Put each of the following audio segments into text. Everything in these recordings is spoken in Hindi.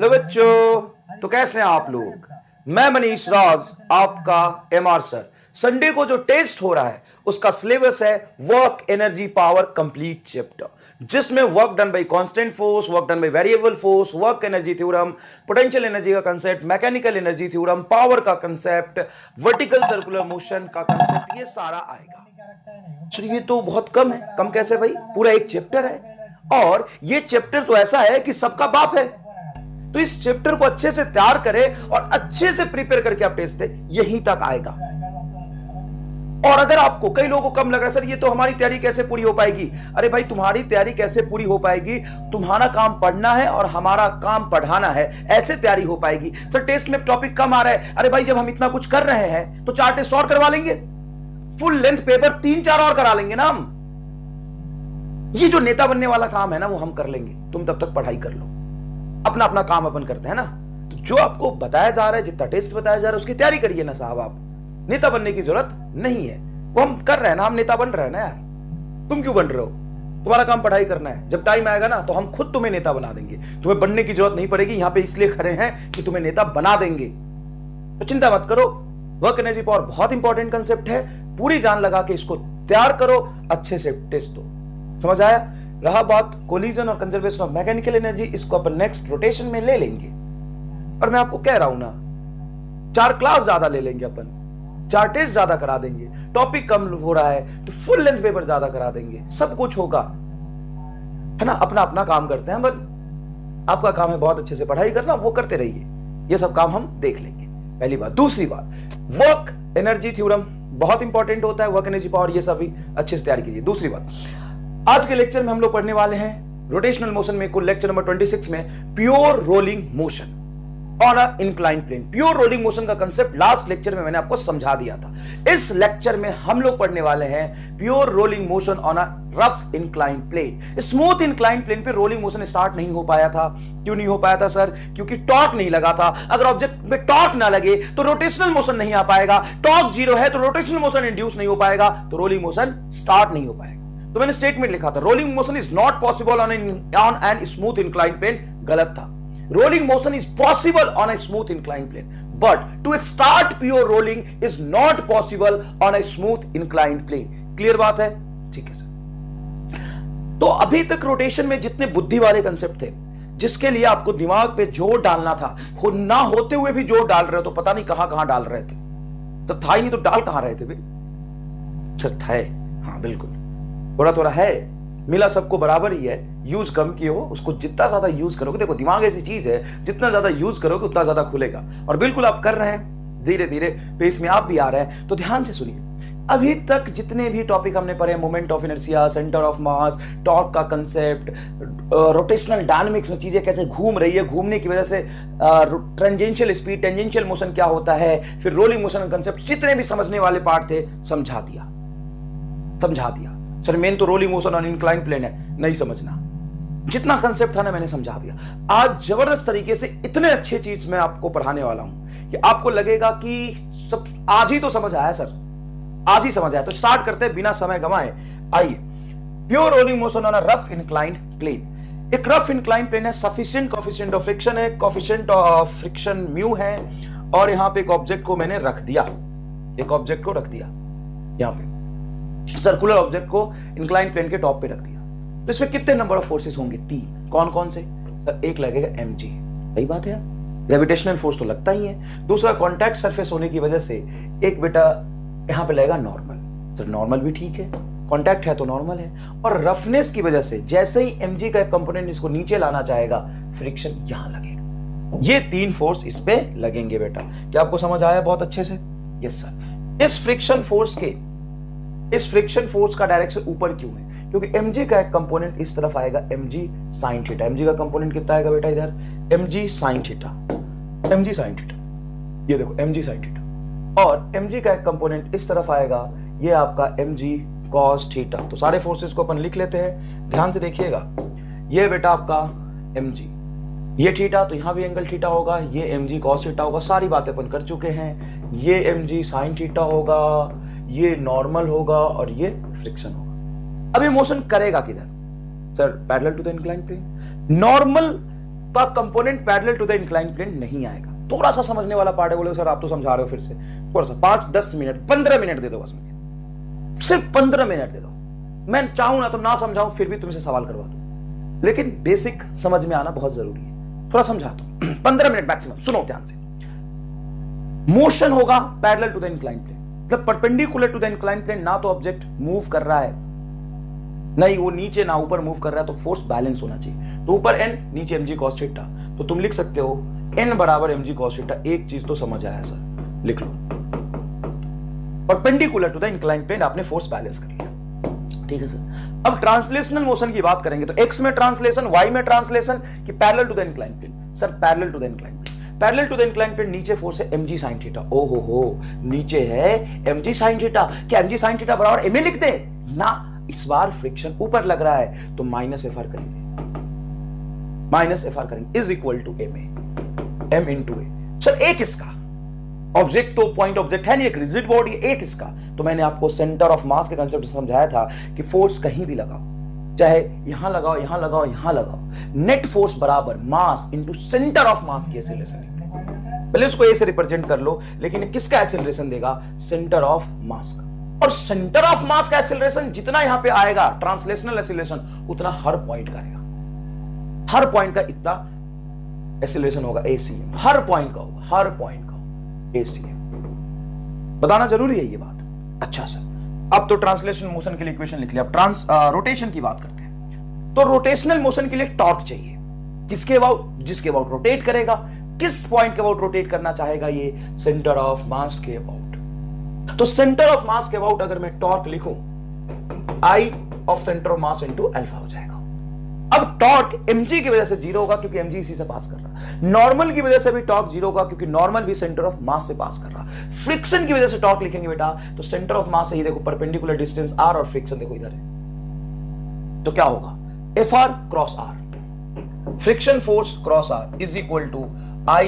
हेलो बच्चों, तो कैसे हैं आप लोग। मैं मनीष राज, आपका एमआर सर। संडे को जो टेस्ट हो रहा है उसका सिलेबस है work energy power complete chapter, जिसमें work done by constant force, work done by variable force, work energy theorem, potential energy का concept, mechanical energy theorem, power का कंसेप्ट, वर्टिकल सर्कुलर मोशन का कंसेप्ट, ये सारा आएगा। सर ये तो बहुत कम है। कम कैसे भाई, पूरा एक चैप्टर है और ये चैप्टर तो ऐसा है कि सबका बाप है। तो इस चैप्टर को अच्छे से तैयार करें और अच्छे से प्रिपेयर करके आप टेस्ट दें, यहीं तक आएगा। और अगर आपको, कई लोगों को कम लग रहा है सर ये तो हमारी तैयारी कैसे पूरी हो पाएगी, अरे भाई तुम्हारी तैयारी कैसे पूरी हो पाएगी, तुम्हारा काम पढ़ना है और हमारा काम पढ़ाना है, ऐसे तैयारी हो पाएगी। सर टेस्ट में टॉपिक कम आ रहा है, अरे भाई जब हम इतना कुछ कर रहे हैं तो 4 टेस्ट और करवा लेंगे, फुल लेंथ पेपर 3-4 और करा लेंगे ना हम। ये जो नेता बनने वाला काम है ना वो हम कर लेंगे, तुम तब तक पढ़ाई कर लो, अपना अपना काम अपन करते हैं ना। तो जो आपको बताया जा रहा है, जितना टेस्ट बताया जा रहा है उसकी तैयारी करिए ना साहब। आप नेता बनने की जरूरत नहीं है, वो हम कर रहे हैं ना, हम नेता बन रहे हैं ना यार। तुम क्यों बन रहे हो, तुम्हारा काम पढ़ाई करना है। जब टाइम आएगा ना तो हम खुद तुम्हें नेता बना देंगे, तुम्हें बनने की जरूरत नहीं पड़ेगी। यहां पे इसलिए खड़े हैं कि तुम्हें नेता बना देंगे, तो चिंता मत करो। वर्क एनर्जी पावर बहुत इंपॉर्टेंट कंसेप्ट है, पूरी जान लगा के इसको तैयार करो, अच्छे से टेस्ट दो। समझ आया। रहा बात कोलिजन और कंजर्वेशन ऑफ मैकेनिकल एनर्जी, इसको अपन नेक्स्ट रोटेशन में ले लेंगे। और मैं आपको कह रहा हूं ना, 4 क्लास ज्यादा ले लेंगे अपन, 4 टेस्ट ज्यादा करा देंगे, टॉपिक कम हो रहा है तो फुल लेंथ पेपर ज्यादा करा देंगे, सब कुछ होगा, है ना। अपना अपना काम करते हैं, बट आपका काम है बहुत अच्छे से पढ़ाई करना, वो करते रहिए, ये सब काम हम देख लेंगे। पहली बात। दूसरी बात, वर्क एनर्जी थ्योरम बहुत इंपॉर्टेंट होता है, वर्क एनर्जी पावर, ये सभी अच्छे से तैयार कीजिए। दूसरी बात, आज के लेक्चर में हम लोग पढ़ने वाले हैं रोटेशनल मोशन में, कुल लेक्चर नंबर 26 में pure rolling motion on a inclined plane. Pure rolling motion का कंसेप्ट लास्ट लेक्चर में मैंने आपको समझा दिया था। इस लेक्चर में हम लोग पढ़ने वाले हैं pure rolling motion on a rough inclined plane. Smooth inclined plane पे रोलिंग मोशन स्टार्ट नहीं हो पाया था। क्यों नहीं हो पाया था सर? क्योंकि टॉर्क नहीं लगा था। अगर ऑब्जेक्ट में टॉर्क ना लगे तो रोटेशनल मोशन नहीं आ पाएगा। टॉर्क 0 है तो रोटेशनल मोशन इंड्यूस नहीं हो पाएगा, तो रोलिंग मोशन स्टार्ट नहीं हो पाएगा। तो मैंने स्टेटमेंट लिखा था, rolling motion is not possible on an smooth inclined plane. गलत था। Rolling motion is possible on a smooth inclined plane, but to start pure rolling is not possible on a smooth inclined plane. Clear बात है? ठीक है सर। तो अभी तक रोटेशन में जितने बुद्धि वाले कंसेप्ट थे, जिसके लिए आपको दिमाग पे जोर डालना था, ना होते हुए भी जोर डाल रहे हो, तो पता नहीं कहां कहां डाल रहे थे। तो था ही नहीं तो डाल कहां रहे थे भाई? सर था, हाँ बिल्कुल, थोड़ा थोड़ा है, मिला सबको बराबर ही है। यूज कम किए हो, उसको जितना ज्यादा यूज करोगे, देखो दिमाग ऐसी चीज है, जितना ज्यादा यूज करोगे उतना ज्यादा खुलेगा। और बिल्कुल आप कर रहे हैं, धीरे धीरे पेस में आप भी आ रहे हैं। तो ध्यान से सुनिए, अभी तक जितने भी टॉपिक हमने पढ़े, moment of inertia, centre of mass, torque का कंसेप्ट, रोटेशनल डायनामिक्स में चीजें कैसे घूम रही है, घूमने की वजह से टेंजेंशियल स्पीड, टेंजेंशियल मोशन क्या होता है, फिर रोलिंग मोशन कंसेप्ट, जितने भी समझने वाले पार्ट थे समझा दिया। सर मेन तो rolling motion on inclined plane है, नहीं समझना। जितना कंसेप्ट था ना मैंने समझा दिया। आज जबरदस्त तरीके से इतने अच्छे चीज मैं आपको पढ़ाने वाला हूं कि आपको लगेगा कि सब आज ही तो समझ आया सर, आज ही समझ आया। तो स्टार्ट करते हैं बिना समय गंवाए। आइए, pure rolling motion on a rough inclined plane. एक रफ इंक्लाइंड प्लेन है, सफिशिएंट कोएफिशिएंट ऑफ फ्रिक्शन है, कोएफिशिएंट ऑफ फ्रिक्शन म्यू है, और यहां पे एक ऑब्जेक्ट को मैंने रख दिया, यहां पे सर्कुलर ऑब्जेक्ट को इंक्लाइंड प्लेन के टॉप पे रख दिया। तो इसमें कितने नंबर ऑफ फोर्सेस होंगे? 3। कौन कौन से? सर एक लगेगा mg, सही बात है यार, ग्रेविटेशनल फोर्स तो लगता ही है। दूसरा, कॉन्टैक्ट सरफेस होने की वजह से एक बेटा यहां पे लगेगा नॉर्मल। सर नॉर्मल भी ठीक है, कॉन्टैक्ट है तो नॉर्मल है। और रफनेस की वजह से जैसे ही mg का एक कंपोनेंट इसको नीचे लाना चाहेगा, फ्रिक्शन यहां लगेगा। ये 3 फोर्स इस पे लगेंगे बेटा। क्या आपको समझ आया बहुत अच्छे से? Yes sir. इस फ्रिक्शन फोर्स का डायरेक्शन ऊपर क्यों है? क्योंकि mg का एक कंपोनेंट इस तरफ आएगा, mg sin थीटा। mg का कंपोनेंट कितना आएगा बेटा इधर? mg sin थीटा, ये देखो mg sin थीटा। और mg का एक कंपोनेंट इस तरफ आएगा, ये आपका mg cos थीटा। तो सारे फोर्सेस को अपन लिख लेते हैं, ध्यान से देखिएगा। ये बेटा आपका mg, ये थीटा, तो यहां भी एंगल थीटा होगा, ये mg cos थीटा होगा, सारी बातें अपन कर चुके हैं। ये mg sin थीटा होगा, ये नॉर्मल होगा, और ये फ्रिक्शन होगा। अब ये मोशन करेगा किधर? Sir parallel to the inclined plane. Normal का component parallel to the inclined plane नहीं आएगा। थोड़ा सा समझने वाला पार्ट है। बोले सर आप तो समझा रहे हो, फिर से थोड़ा सा 5-10 मिनट 15 मिनट दे दो बस, मुझे सिर्फ 15 मिनट दे दो। मैं चाहूं ना तो ना समझाऊं, फिर भी तुमसे सवाल करवा दूं, लेकिन बेसिक समझ में आना बहुत जरूरी है। थोड़ा समझाता हूं 15 मिनट मैक्सिमम, सुनो ध्यान से। मोशन होगा parallel to the inclined plane, मतलब perpendicular to the inclined plane. ना तो ऑब्जेक्ट मूव कर रहा है, नहीं वो नीचे ना ऊपर मूव कर रहा है, तो फोर्स बैलेंस होना चाहिए। तो ऊपर n, नीचे mg cos थीटा, तो तुम लिख सकते हो n बराबर mg cos थीटा। एक चीज तो समझ आया सर, लिख लो perpendicular to the inclined plane, आपने फोर्स बैलेंस कर लिया, ठीक है सर। अब ट्रांसलेशनल मोशन की बात करेंगे तो x में ट्रांसलेशन, y में ट्रांसलेशन कि parallel to the inclined plane. Sir parallel to the inclined plane, parallel to the inclined plane, नीचे फोर्स है mg sin थीटा। ओ हो, नीचे है mg sin थीटा। क्या mg sin थीटा बराबर ma लिख दे ना? इस बार फ्रिक्शन ऊपर लग रहा है तो माइनस एफ आर करेंगे, माइनस एफ आर करेंगे is equal to m into a. Sir एक इसका ऑब्जेक्ट तो पॉइंट ऑब्जेक्ट है नहीं, एक रिजिड बॉडी, एक इसका। तो मैंने आपको सेंटर ऑफ मास के कंसेप्ट समझाया था कि फोर्स कहीं भी लगाओ, चाहे यहां लगाओ, यहां लगाओ, यहां लगाओ, नेट फोर्स बराबर मास इंटू सेंटर ऑफ मास की एक्सेलरेशन लिखते हैं। पहले उसको ए से रिप्रेजेंट कर लो, लेकिन किसका एक्सेलरेशन देगा? सेंटर ऑफ मास का। और सेंटर ऑफ मास का एक्सेलरेशन जितना यहां पे आएगा ट्रांसलेशनल एक्सेलरेशन, उतना हर पॉइंट का आएगा। हर पॉइंट का इतना एक्सेलरेशन होगा ACM, हर पॉइंट का होगा, हर पॉइंट का ACM। बताना जरूरी है ये बात। अच्छा सर, अब तो ट्रांसलेशन मोशन के लिए इक्वेशन लिख लिया। अब रोटेशन की बात करते हैं। तो रोटेशनल मोशन के लिए टॉर्क चाहिए, किसके अबाउट? जिसके अबाउट रोटेट करेगा। किस पॉइंट के अबाउट रोटेट करना चाहेगा? ये सेंटर ऑफ मास के अबाउट। तो सेंटर ऑफ मास के अबाउट अगर मैं टॉर्क लिखूं, I of centre of mass into alpha हो जाएगा। अब टॉर्क mg की वजह से जीरो होगा क्योंकि mg इसी से पास कर रहा है। नॉर्मल की वजह से भी टॉर्क जीरो होगा क्योंकि नॉर्मल भी सेंटर ऑफ मास से पास कर रहा है। फ्रिक्शन की वजह से टॉर्क लिखेंगे बेटा, तो सेंटर ऑफ मास से ये देखो परपेंडिकुलर डिस्टेंस r और फ्रिक्शन देखो इधर है, तो क्या होगा? Fr cross r, friction force cross r is equal to I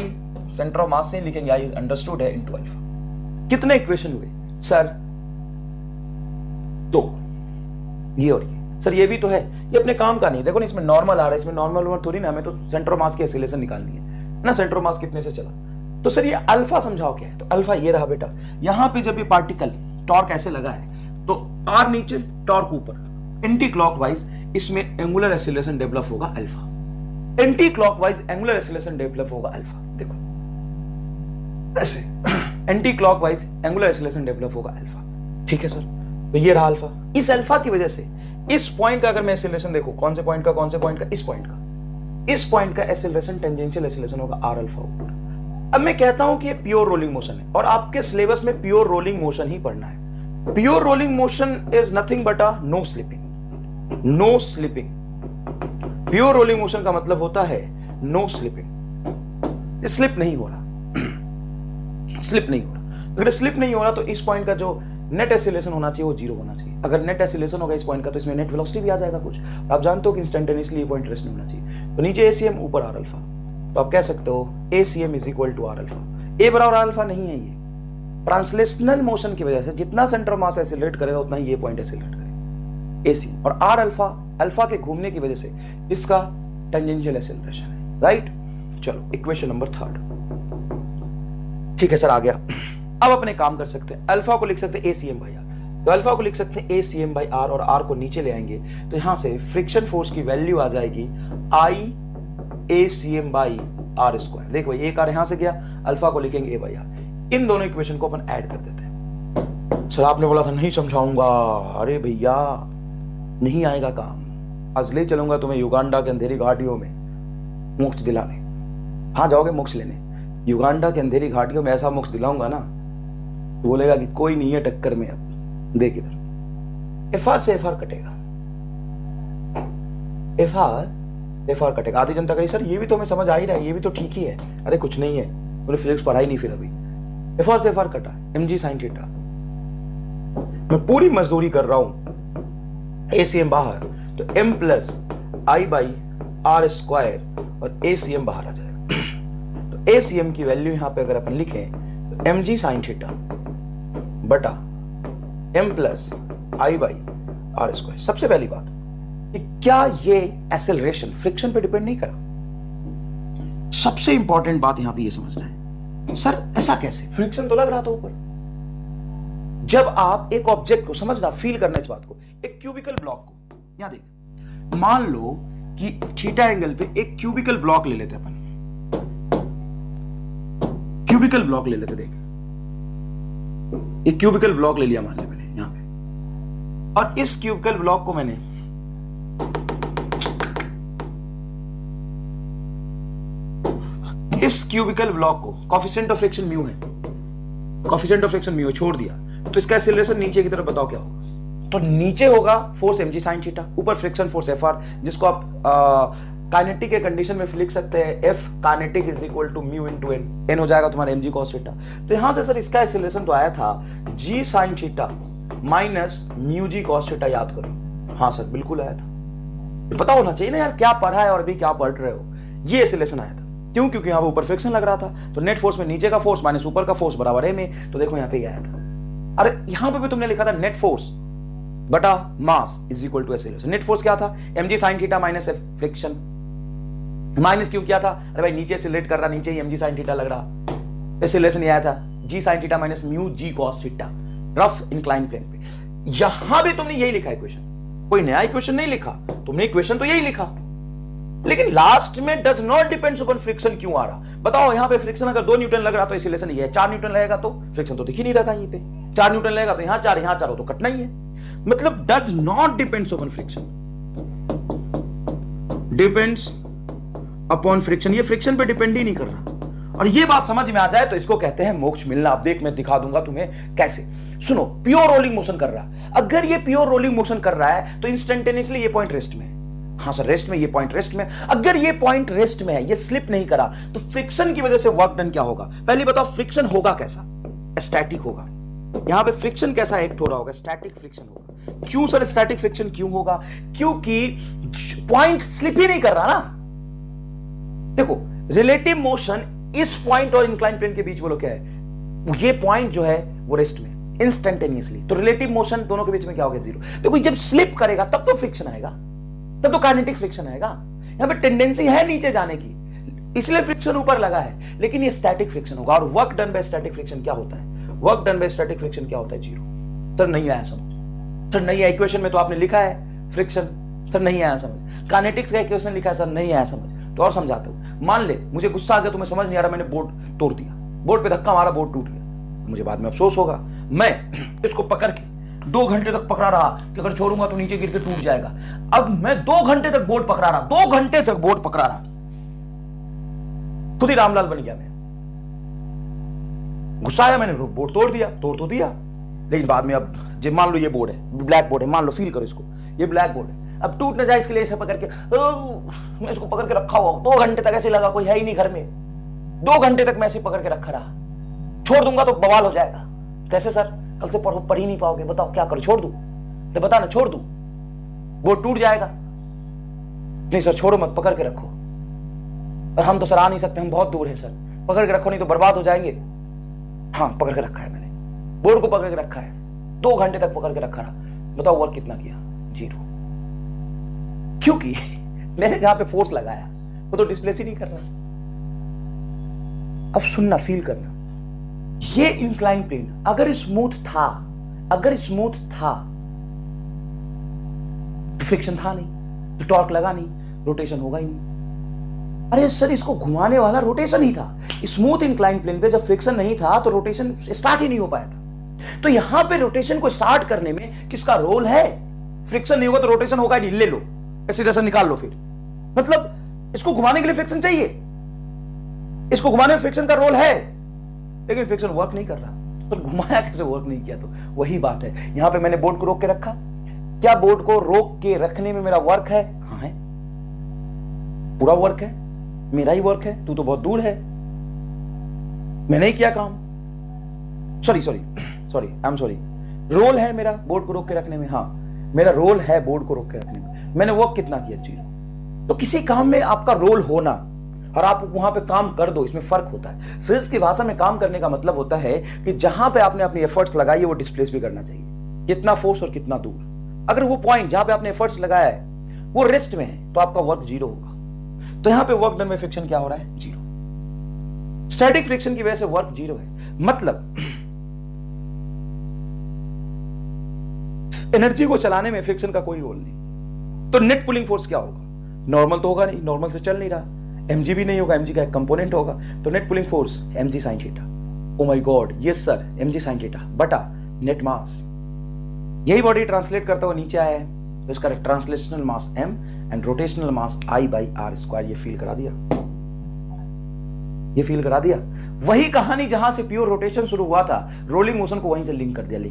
centre of mass से लिखेंगे, I अंडरस्टूड है इंटू अल्फा। कितने इक्वेशन हुए सर? दो, ये और ये। सर ये भी तो है, ये अपने काम का नहीं। देखो ना, इसमें नॉर्मल आ रहा है, इसमें नॉर्मल थोड़ी ना, हमें तो सेंटर ऑफ मास की एक्सेलरेशन निकालनी है ना। सेंटर ऑफ मास कितने से चला, तो सर ये अल्फा समझाओ क्या है? तो अल्फा ये रहा बेटा। यहां पे जब ये पार्टिकल टॉर्क ऐसे लगा है, तो आर नीचे टॉर्क ऊपर, एंटी क्लॉकवाइज इसमें एंगुलर एक्सेलरेशन डेवलप होगा alpha. Anti clockwise angular acceleration develop होगा अल्फा। देखो ऐसे anti clockwise angular acceleration develop होगा अल्फा, ठीक है सर। तो ये रहा अल्फा। इस अल्फा की वजह से इस पॉइंट का अगर मैं एक्सेलरेशन देखो, कौन से पॉइंट का, कौन से पॉइंट का? इस पॉइंट का। इस पॉइंट का एक्सेलरेशन टेंजेंशियल एक्सेलरेशन होगा आर अल्फा ऊपर। अब मैं कहता हूं कि ये प्योर रोलिंग मोशन है और आपके सिलेबस में प्योर रोलिंग मोशन ही पढ़ना है। Pure rolling motion is nothing but a no slipping, no slipping. Pure rolling motion का मतलब होता है नो स्लिपिंग, स्लिप नहीं हो रहा, स्लिप नहीं हो रहा। अगर स्लिप नहीं हो रहा तो इस पॉइंट का जो नेट एक्सेलरेशन होना चाहिए वो जीरो होना चाहिए। अगर नेट एक्सेलरेशन होगा इस पॉइंट का, तो इसमें नेट वेलोसिटी भी आ जाएगा कुछ। आप जानते हो कि इंस्टेंटेनियसली ये पॉइंट रेस्ट नहीं होना चाहिए। तो नीचे ACM ऊपर आर अल्फा, तो आप कह सकते हो ACM is equal to r alpha. A बराबर आर अल्फा नहीं है, ये ट्रांसलेशनल मोशन की वजह से जितना सेंटर ऑफ मास एक्सेलरेट करेगा उतना ही ये पॉइंट एक्सेलरेट करेगा AC। और आर अल्फा, अल्फा के घूमने की वजह से इसका टेंजेंशियल एक्सेलरेशन है, राइट। चलो इक्वेशन नंबर 3, ठीक है सर, आ गया। अब अपने काम कर सकते हैं, अल्फा को लिख सकते हैं ACM बाई आर। तो अल्फा को लिख सकते हैं ACM बाई आर और आर को नीचे ले आएंगे तो यहां से फ्रिक्शन फोर्स की वैल्यू आ जाएगी I ACM by are square. देखो एक आर यहां से गया, अल्फा को लिखेंगे A बाई आर। इन दोनों इक्वेशन को अपन ऐड कर देते हैं। सर आपने बोला था नहीं समझाऊंगा, अरे भैया नहीं आएगा काम। आज ले चलूंगा तुम्हें युगांडा के अंधेरी घाटियों में मोक्ष दिलाने। हाँ जाओगे मोक्ष लेने, युगांडा के अंधेरी घाटियों में ऐसा मोक्ष दिलाऊंगा ना, तो बोलेगा कि कोई नहीं है टक्कर में। अब देख इधर, FR से FR कटेगा, FR कटेगा। आधी जनता कही सर ये भी तो हमें समझ आ ही रहा है, ये भी तो ठीक ही है। अरे कुछ नहीं है, मैंने फिजिक्स पढ़ाई नहीं फिर अभी। FR से FR कटा, mg sin थीटा। मैं पूरी मजदूरी कर रहा हूं, ACM बाहर, तो m plus I by are square और ACM बाहर आ जाएगा। तो ACM की वैल्यू यहां पे अगर अपन लिखें तो mg sin थीटा बटा m plus I by are square. सबसे पहली बात कि क्या ये एक्सेलरेशन फ्रिक्शन पे डिपेंड नहीं करा? सबसे इंपॉर्टेंट बात यहां पे ये समझना है, सर ऐसा कैसे, फ्रिक्शन तो लग रहा था ऊपर। जब आप एक ऑब्जेक्ट को समझना, फील करना इस बात को, एक क्यूबिकल ब्लॉक को, यहां देख, मान लो कि थीटा एंगल पे एक क्यूबिकल ब्लॉक ले लेते अपन, क्यूबिकल ब्लॉक ले लेते, देख एक क्यूबिकल ब्लॉक ले लिया मान लिया मैंने यहां पे, और इस क्यूबिकल ब्लॉक को मैंने इस क्यूबिकल ब्लॉक को, कोफिशिएंट ऑफ फ्रिक्शन म्यू है, कोफिशिएंट ऑफ फ्रिक्शन म्यू छोड़ दिया, तो इसका एक्सीलरेशन नीचे की तरफ बताओ क्या होगा, तो नीचे होगा फोर्स mg sin थीटा, ऊपर फ्रिक्शन फोर्स fr, जिसको आप काइनेटिक के कंडीशन में लिख सकते हैं F kinetic is equal to mu into n, n हो जाएगा तुम्हारा mg cos थीटा। तो यहां से सर इसका एक्सीलरेशन तो आया था g sin theta minus mu g cos theta, याद करो। हाँ सर बिल्कुल आया था, पता होना चाहिए ना यार क्या पढ़ा है और अभी क्या पढ़ रहे हो। ये एक्सीलरेशन आया था, क्यों? क्योंकि यहां पर ऊपर फ्रिक्शन लग रहा था, तो नेट फोर्स में नीचे का फोर्स माइनस ऊपर का फोर्स बराबर है में, तो देखो यहां पे आया था। अरे यहां पे भी तुमने लिखा था नेट फोर्स बटा mass is equal to acceleration. Net force क्या था? mg sin theta minus friction, minus क्यों किया था? अरे भाई नीचे एक्सीलरेट कर रहा, नीचे ही mg sin थीटा लग रहा, एक्सीलरेशन ये आया था g sin theta minus mu g cos theta, rough incline plane पे। यहां भी तुमने यही लिखा इक्वेशन, कोई नया इक्वेशन नहीं लिखा, तुमने इक्वेशन तो यही लिखा, लेकिन लास्ट में does not depends upon friction क्यों आ रहा? बताओ यहां पे फ्रिक्शन अगर 2 न्यूटन लग रहा तो एक्सीलरेशन ये है, 4 न्यूटन लगेगा तो फ्रिक्शन तो दिख ही नहीं रहा यहीं पे, 4 न्यूटन लगेगा तो यहां 4 हो तो कटना ही है। मतलब does not depends upon friction, depends upon friction, ये फ्रिक्शन पे डिपेंड ही नहीं कर रहा। और ये बात समझ में आ जाए तो इसको कहते हैं मोक्ष मिलना। अब देख मैं दिखा दूंगा तुम्हें कैसे। सुनो, प्योर रोलिंग मोशन कर रहा है, अगर ये प्योर रोलिंग मोशन कर रहा है तो इंस्टेंटेनियसली ये पॉइंट रेस्ट में है। हाँ सर रेस्ट में, ये पॉइंट रेस्ट में। अगर ये पॉइंट रेस्ट में है, ये स्लिप नहीं करा, तो फ्रिक्शन की वजह से वर्क डन क्या होगा? पहले बताओ फ्रिक्शन होगा कैसा? स्टैटिक होगा। यहां पे फ्रिक्शन कैसा एक्ट हो रहा होगा? स्टैटिक फ्रिक्शन होगा। क्यों सर स्टैटिक फ्रिक्शन क्यों होगा? क्योंकि पॉइंट स्लिप ही नहीं कर रहा ना। देखो रिलेटिव मोशन इस पॉइंट और इंक्लाइन प्लेन के बीच बोलो क्या है? ये पॉइंट जो है वो रेस्ट में इंस्टेंटेनियसली, तो रिलेटिव मोशन दोनों के बीच में क्या होगा? 0। देखो जब स्लिप करेगा तब तो फ्रिक्शन आएगा, तब तो काइनेटिक फ्रिक्शन आएगा। यहां पे टेंडेंसी है नीचे जाने की, इसलिए फ्रिक्शन ऊपर लगा है, लेकिन ये स्टैटिक फ्रिक्शन होगा। और work done bye static friction क्या होता है? Work done bye static friction क्या होता है? 0। सर नहीं आया समझ? सर नहीं आया, इक्वेशन में तो आपने लिखा है फ्रिक्शन, सर नहीं आया समझ। काइनेटिक्स का इक्वेशन लिखा है, सर नहीं आया समझ। तो और समझाता हूं, मान ले मुझे गुस्सा आ गया, तुम्हें समझ नहीं आ रहा, मैंने बोर्ड तोड़ दिया, बोर्ड पे धक्का मारा, बोर्ड टूट गया, मुझे बाद में अफसोस होगा। मैं इसको पकड़ के 2 घंटे तक पकड़ा रहा कि अगर छोड़ूंगा तो नीचे गिर के टूट जाएगा। अब मैं 2 घंटे तक बोर्ड पकड़ा रहा, 2 घंटे तक बोर्ड पकड़ा रहा, खुद ही रामलाल बन गया मैं। गुस्सा आया, मैंने बोर्ड तोड़ दिया, तोड़ तो दिया, लेकिन बाद में अब जो मान लो ये बोर्ड है, ब्लैक बोर्ड है, मान लो, फील करो इसको, ये ब्लैक बोर्ड है, अब टूट न जाए इसके लिए इसे पकड़ के मैं इसको पकड़ के रखा हुआ 2 घंटे तक, ऐसे लगा कोई है ही नहीं घर में, 2 घंटे तक मैं ऐसे पकड़ के रखा रहा। छोड़ दूंगा तो बवाल हो जाएगा। कैसे सर? कल से पढ़ ही नहीं पाओगे, बताओ क्या करो? छोड़ दूं? तो बता ना, छोड़ दूं? बोर्ड टूट जाएगा। नहीं सर छोड़ो मत, पकड़ के रखो। और हम तो सर आ नहीं सकते, हम बहुत दूर हैं सर, पकड़ के रखो नहीं तो बर्बाद हो जाएंगे। हाँ पकड़ के रखा है मैंने, बोर्ड को पकड़ के रखा है, 2 घंटे तक पकड़ के रखा रहा। बताओ वर्क कितना किया? 0। क्योंकि मैंने जहां पे फोर्स लगाया वो तो डिस्प्लेस ही नहीं कर रहा। अब सुनना, फील करना, ये इंक्लाइन प्लेन अगर स्मूथ था, अगर स्मूथ था तो फ्रिक्शन था नहीं, तो टॉर्क लगा नहीं, रोटेशन होगा ही नहीं। अरे सर इसको घुमाने वाला रोटेशन ही था। स्मूथ इंक्लाइन प्लेन पे जब फ्रिक्शन नहीं था तो रोटेशन स्टार्ट ही नहीं हो पाया था। तो यहां पे रोटेशन को स्टार्ट करने में किसका रोल है? फ्रिक्शन नहीं होगा तो रोटेशन होगा ही नहीं, ले लो एक्सीलरेशन निकाल लो। फिर मतलब इसको घुमाने के लिए फ्रिक्शन चाहिए, इसको घुमाने में फ्रिक्शन का रोल है, लेकिन फ्रिक्शन वर्क नहीं कर रहा। तो घुमाया कैसे, वर्क नहीं किया? तो वही बात है, यहां पे मैंने बोर्ड को रोक के रखा। क्या बोर्ड को रोक के रखने में मेरा वर्क है? हाँ है, पूरा वर्क है, मेरा ही वर्क है। तू तो बहुत दूर है, मैंने ही किया काम। Sorry I am sorry. Roll है मेरा बोर्ड को रोक के रखने में। हाँ मेरा रोल है बोर्ड को रोक के रखने में। मैंने वर्क कितना किया? 0। तो किसी काम में आपका रोल होना और आप वहां पे काम कर दो, इसमें फर्क होता है। फिजिक्स की भाषा में काम करने का मतलब होता है कि जहां पे आपने अपनी एफर्ट्स लगाई है वो डिस्प्लेस भी करना चाहिए, कितना फोर्स और कितना दूर। अगर वो पॉइंट जहां पे आपने एफर्ट्स लगाया है वो रेस्ट में है तो आपका वर्क 0 होगा। तो यहां पे वर्क डन में फ्रिक्शन क्या हो रहा है? 0। स्टैटिक फ्रिक्शन की वजह से वर्क जीरो है, मतलब एनर्जी को चलाने में फ्रिक्शन का कोई रोल नहीं। तो नेट पुलिंग फोर्स क्या होगा? नॉर्मल तो होगा नहीं, नॉर्मल से चल नहीं रहा, mg भी नहीं होगा, mg का एक कंपोनेंट होगा, तो net pulling force mg sin theta. Oh my God, yes sir, mg sin theta बटा नेट मास। यही बॉडी ट्रांसलेट करता हुआ नीचे आया है, तो इसका translational mass m and rotational mass I by are square. ये फील करा दिया, ये फील करा दिया। वही कहानी जहां से प्योर रोटेशन शुरू हुआ था, रोलिंग मोशन को वहीं से लिंक कर दिया। ले,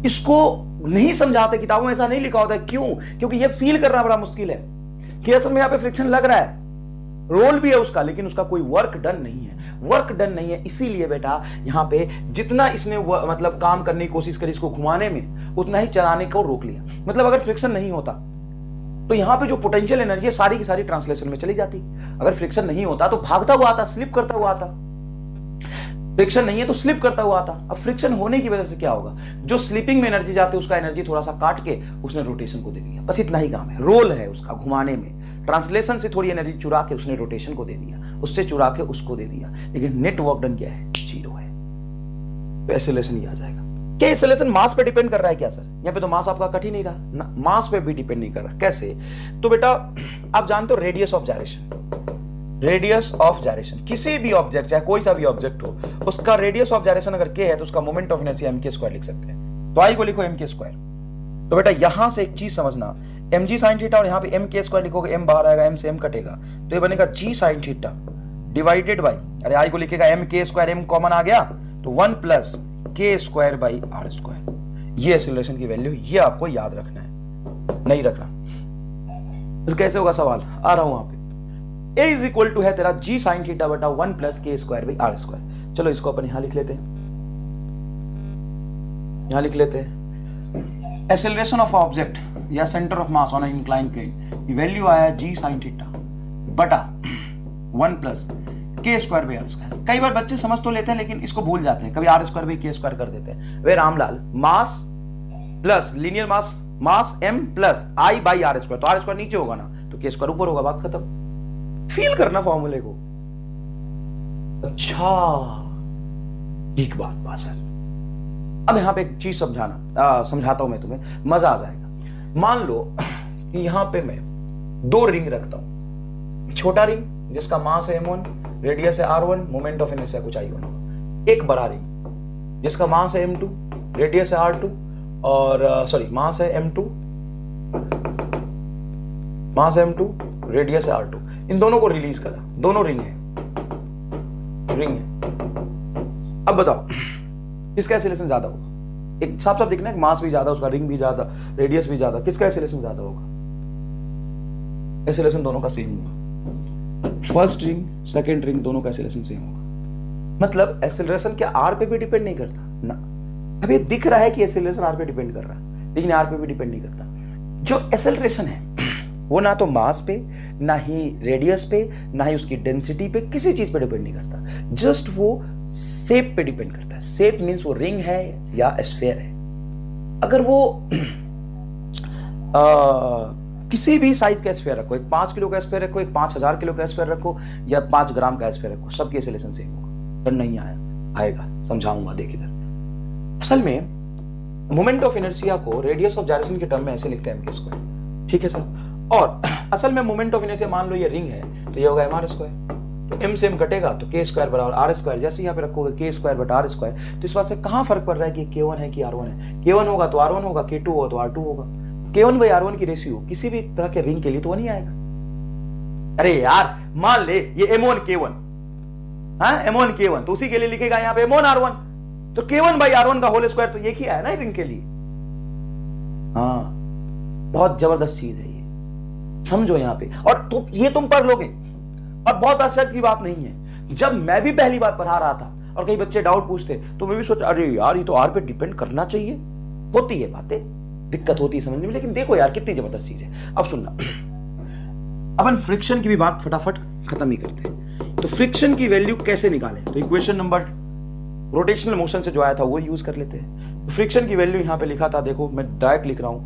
इसको नहीं समझाते, किताबों में ऐसा नहीं लिखा होता है। क्यों? क्योंकि ये फील करना बड़ा मुश्किल है कि असल में यहां पे फ्रिक्शन लग रहा है, रोल भी है उसका, लेकिन उसका कोई वर्क डन नहीं है। वर्क डन नहीं है, इसीलिए बेटा यहां पे जितना इसने मतलब काम करने की कोशिश करी इसको घुमाने में, उतना ही चलाने को रोक लिया। मतलब अगर फ्रिक्शन नहीं होता तो यहां पे जो पोटेंशियल एनर्जी है सारी की सारी ट्रांसलेशन में चली जाती। अगर फ्रिक्शन नहीं होता तो भागता हुआ आता, स्लिप करता हुआ आता। फ्रिक्शन नहीं है तो स्लिप करता हुआ आता। अब फ्रिक्शन होने की वजह से क्या होगा? जो स्लिपिंग में एनर्जी जाती है उसका एनर्जी थोड़ा सा काट के उसने रोटेशन को दे दिया। बस इतना ही काम है, रोल है उसका घुमाने में। ट्रांसलेशन से थोड़ी एनर्जी चुरा के उसने रोटेशन को दे दिया, उससे चुरा के उसको दे दिया, लेकिन नेट वर्क डन क्या है? जीरो है। तो एक्सेलरेशन ही आ जाएगा। क्या एक्सेलरेशन मास पे डिपेंड कर रहा है क्या सर? यहाँ पे तो मास आपका कट ही नहीं रहा ना, मास पे भी डिपेंड नहीं कर रहा। कैसे? तो बेटा आप जानते हो radius of gyration, radius of gyration किसी भी ऑब्जेक्ट, चाहे कोई सा भी ऑब्जेक्ट हो, उसका रेडियस ऑफ जायरेशन अगर के है तो उसका मोमेंट ऑफ इनर्शिया m के स्क्वायर लिख सकते हैं। तो आई को लिखो m के स्क्वायर। तो बेटा यहां से एक चीज समझना, mg sin थीटा और यहां पे m के स्क्वायर लिखोगे, m बाहर आएगा, m से m कटेगा, तो ये बनेगा g sin theta divided by, अरे आई को लिखेगा m के स्क्वायर, m कॉमन आ गया तो 1 plus K square by are square. ये एक्सेलरेशन की वैल्यू, ये आपको याद रखना है, नहीं रखना तो कैसे होगा सवाल? आ रहा हूं वहां पे। A इज इक्वल टू है तेरा g sin थीटा बटा 1 plus K square by are square. चलो इसको अपन यहां लिख लेते हैं, यहां लिख लेते हैं। एक्सेलरेशन ऑफ ऑब्जेक्ट या centre of mass on inclined plane, value आया g sin थीटा बटा 1 plus K square by are square. कई बार बच्चे समझ तो लेते हैं लेकिन इसको भूल जाते हैं, कभी r square by k square कर देते हैं। वे Ramlal, mass plus linear mass, mass m plus I by are square, तो आर स्क्वायर नीचे होगा ना, तो के स्क्वायर ऊपर होगा, बात खत्म। फील करना फॉर्मूले को। अच्छा ठीक बात सर। अब यहां पे एक चीज समझाता हूं मैं तुम्हें, मजा आ जाएगा। मान लो कि यहां पे मैं दो रिंग रखता हूं, छोटा रिंग जिसका मास है m1, रेडियस है r1, मोमेंट ऑफ इनर्शिया कुछ i1, एक बड़ा रिंग जिसका मास है m2, रेडियस है r2 और सॉरी मास है m2, मास है m2, रेडियस है r2। इन दोनों को रिलीज करा, दोनों रिंग है। अब बताओ किसका एक्सेलरेशन ज्यादा होगा? एक साफ साफ दिखना है, मास भी ज्यादा, उसका रिंग भी ज्यादा, रेडियस भी ज्यादा, किसका एक्सेलरेशन ज्यादा होगा? एक्सेलरेशन दोनों का सेम होगा। फर्स्ट रिंग सेकंड रिंग दोनों का एक्सेलरेशन सेम होगा। मतलब एक्सेलरेशन क्या आर पे भी डिपेंड नहीं करता ना। अब ये दिख रहा है कि एक्सेलरेशन आर पे डिपेंड कर रहा है, लेकिन आर पे भी डिपेंड नहीं करता। जो एक्सेलरेशन है वो ना तो मास पे, ना ही रेडियस पे, ना ही उसकी डेंसिटी पे, किसी चीज पे डिपेंड नहीं करता। जस्ट वो शेप पे डिपेंड करता है। शेप मींस वो रिंग है या स्फीयर है। अगर वो किसी भी साइज का स्फीयर रखो, एक 5 किलो का स्फीयर रखो, एक 5000 किलो का स्फीयर रखो या 5 ग्राम का स्फीयर रखो, सबकी एक्सेलरेशन सेम होगा। डर नहीं आएगा, समझाऊंगा, देख इधर। असल में मोमेंट ऑफ इनर्शिया को रेडियस ऑफ जायरेशन के टर्म में ऐसे लिखते हैं m के स्क्वायर, ठीक है सर। और असल में मोमेंट ऑफ इनर्शिया मान लो ये रिंग है तो ये होगा mr स्क्वायर, तो m से m कटेगा तो k स्क्वायर बराबर r स्क्वायर। जैसे यहाँ पे रखोगे k स्क्वायर बटा r स्क्वायर, तो इस बात से कहां फर्क पड़ रहा है कि k1 है कि r1 है? k1 होगा तो r1 होगा, k2 होगा तो r2 होगा। k1 बाई r1 की रेशियो किसी भी तरह के रिंग के लिए तो वो नहीं आएगा। अरे यार मान ले ये m1 k1, हाँ m1 k1, तो उसी के लिए लिखेगा यहाँ पे m1 r1, तो k1 बाई r1 का होल स्क्वायर तो ये ही आया ना रिंग के लिए। हाँ बहुत जबरदस्त चीज है ये, समझो यहाँ पे। और तो ये तुम पढ़ लोगे और बहुत आश्चर्य की बात नहीं है। जब मैं भी पहली बार पढ़ा रहा था और कई बच्चे डाउट पूछते तो मैं भी सोचा अरे यार ये तो आर पे डिपेंड करना चाहिए। होती है बातें, दिक्कत होती है समझने में, लेकिन देखो यार कितनी जबरदस्त चीज है। अब सुनना, अपन फ्रिक्शन की भी बात फटाफट खत्म ही करते हैं। तो फ्रिक्शन की वैल्यू कैसे निकालें? तो इक्वेशन नंबर रोटेशनल मोशन से जो आया था वो यूज कर लेते हैं। तो फ्रिक्शन की वैल्यू यहां पे लिखा था, देखो मैं डायरेक्ट लिख रहा हूं,